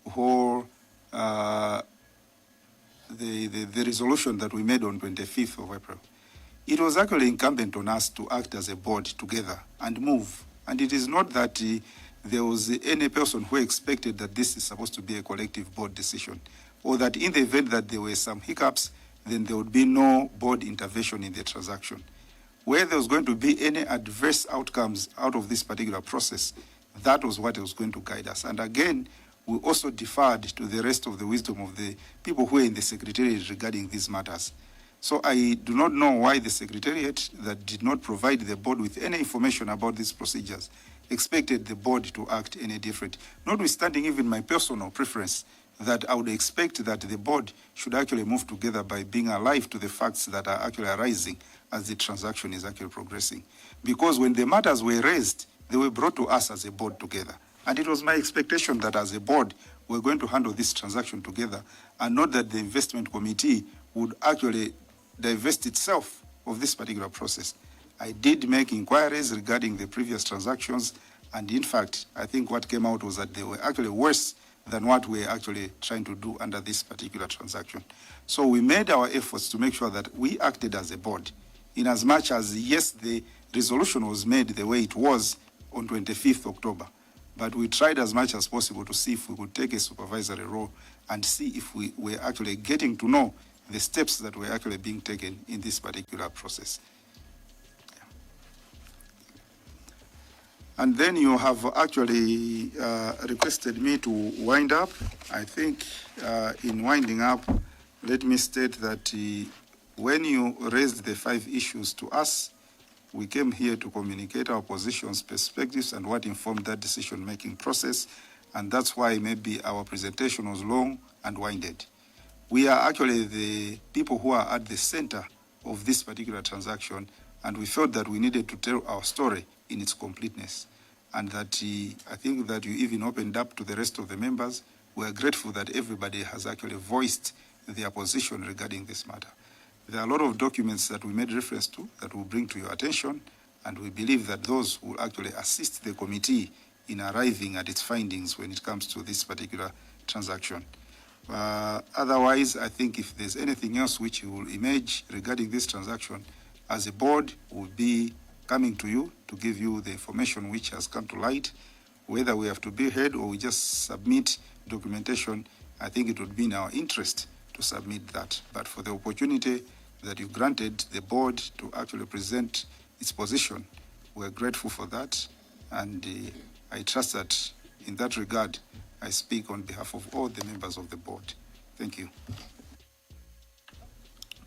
whole, the resolution that we made on 25th of April, it was actually incumbent on us to act as a board together and move. And it is not that there was any person who expected that this is supposed to be a collective board decision, or that in the event that there were some hiccups, then there would be no board intervention in the transaction. Where there was going to be any adverse outcomes out of this particular process, that was what was going to guide us. And again, we also deferred to the rest of the wisdom of the people who are in the Secretariat regarding these matters. So I do not know why the Secretariat that did not provide the board with any information about these procedures expected the board to act any different, notwithstanding even my personal preference that I would expect that the board should actually move together by being alive to the facts that are actually arising as the transaction is actually progressing. Because when the matters were raised, they were brought to us as a board together. And it was my expectation that as a board, we're going to handle this transaction together, and not that the investment committee would actually divest itself of this particular process. I did make inquiries regarding the previous transactions, and in fact, I think what came out was that they were actually worse than what we're actually trying to do under this particular transaction. So we made our efforts to make sure that we acted as a board, in as much as, yes, the resolution was made the way it was on 25th October, but we tried as much as possible to see if we could take a supervisory role and see if we were actually getting to know the steps that were actually being taken in this particular process. And then you have actually requested me to wind up. I think in winding up, let me state that when you raised the 5 issues to us, we came here to communicate our positions, perspectives, and what informed that decision-making process. And that's why maybe our presentation was long and winded. We are actually the people who are at the center of this particular transaction, and we felt that we needed to tell our story in its completeness. And that I think that you even opened up to the rest of the members. We are grateful that everybody has actually voiced their position regarding this matter. There are a lot of documents that we made reference to that we'll bring to your attention, and we believe that those will actually assist the committee in arriving at its findings when it comes to this particular transaction. Otherwise, I think if there's anything else which you will emerge regarding this transaction, as a board, we'll be coming to you to give you the information which has come to light. Whether we have to be heard or we just submit documentation, I think it would be in our interest to submit that. But for the opportunity that you granted the board to actually present its position, we're grateful for that. And I trust that in that regard, I speak on behalf of all the members of the board. Thank you.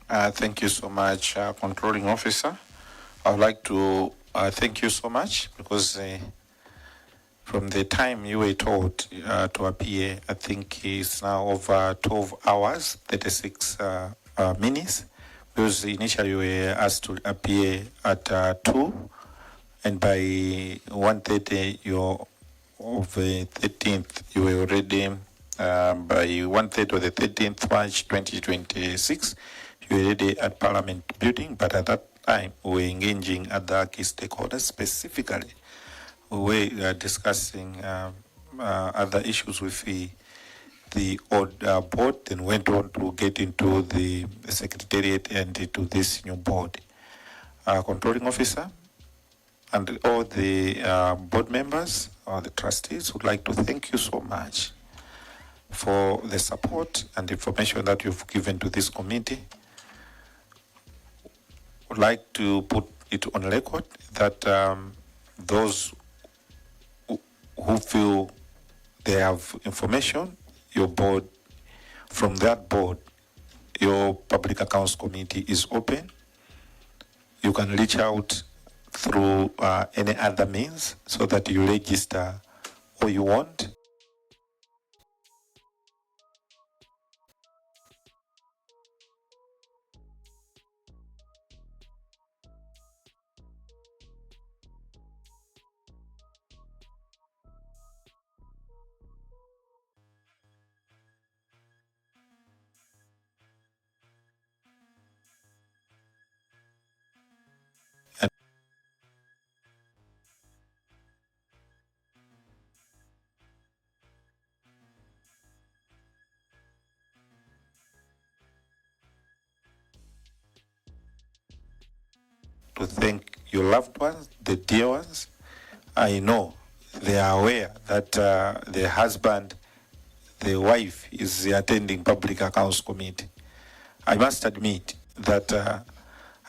Thank you so much, Controlling Officer. I would like to thank you so much because from the time you were told to appear, I think it's now over 12 hours, 36 minutes, because initially you were asked to appear at 2, and by 1:30 you're of the 13th, you were already, by 1:30 of the 13th March 2026, you were already at Parliament building, but at that time we were engaging other key stakeholders. Specifically, we were discussing other issues with the old board, and went on to get into the secretariat and into this new board. Controlling Officer and all the board members, the trustees, would like to thank you so much for the support and information that you've given to this committee. Would like to put it on record that those who feel they have information, your board, from that board, your Public Accounts Committee is open. You can reach out through any other means so that you register all you want. To thank your loved ones, the dear ones. I know they are aware that the husband, the wife is attending Public Accounts Committee. I must admit that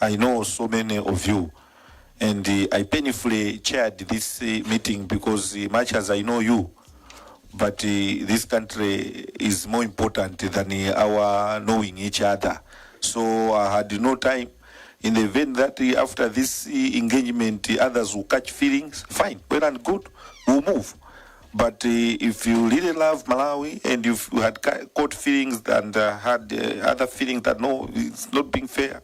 I know so many of you, and I painfully chaired this meeting because much as I know you, but this country is more important than our knowing each other. So I had no time. In the event that after this engagement, others will catch feelings, fine, well and good, we'll move. But if you really love Malawi and if you had caught feelings and had other feelings that no, it's not being fair,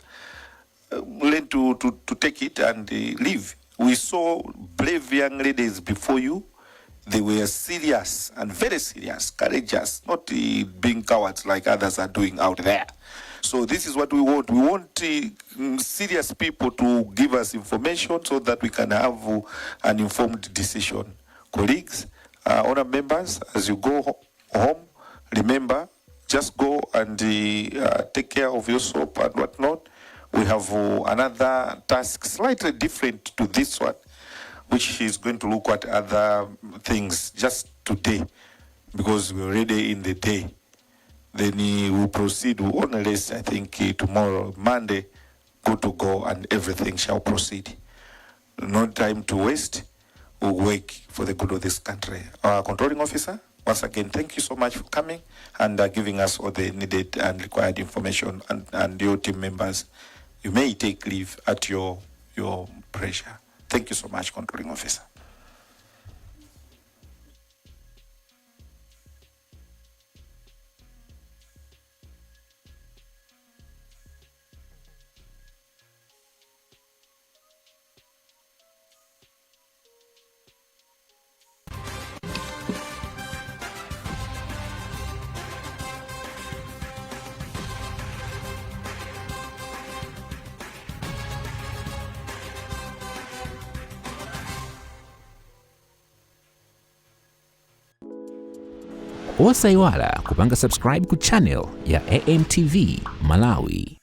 learn to take it and leave. We saw brave young ladies before you, they were serious and very serious, courageous, not being cowards like others are doing out there. So this is what we want. We want serious people to give us information so that we can have an informed decision. Colleagues, honored members, as you go home, remember, just go and take care of your soap and whatnot. We have another task slightly different to this one, which is going to look at other things just today, because we're already in the day. Then we'll proceed on the list, I think tomorrow, Monday, good to go, and everything shall proceed. No time to waste. We'll work for the good of this country. Our controlling officer, once again, thank you so much for coming and giving us all the needed and required information, and your team members. You may take leave at your pressure. Thank you so much, controlling officer. Osaiwala kupanga subscribe ku channel ya AMTV Malawi.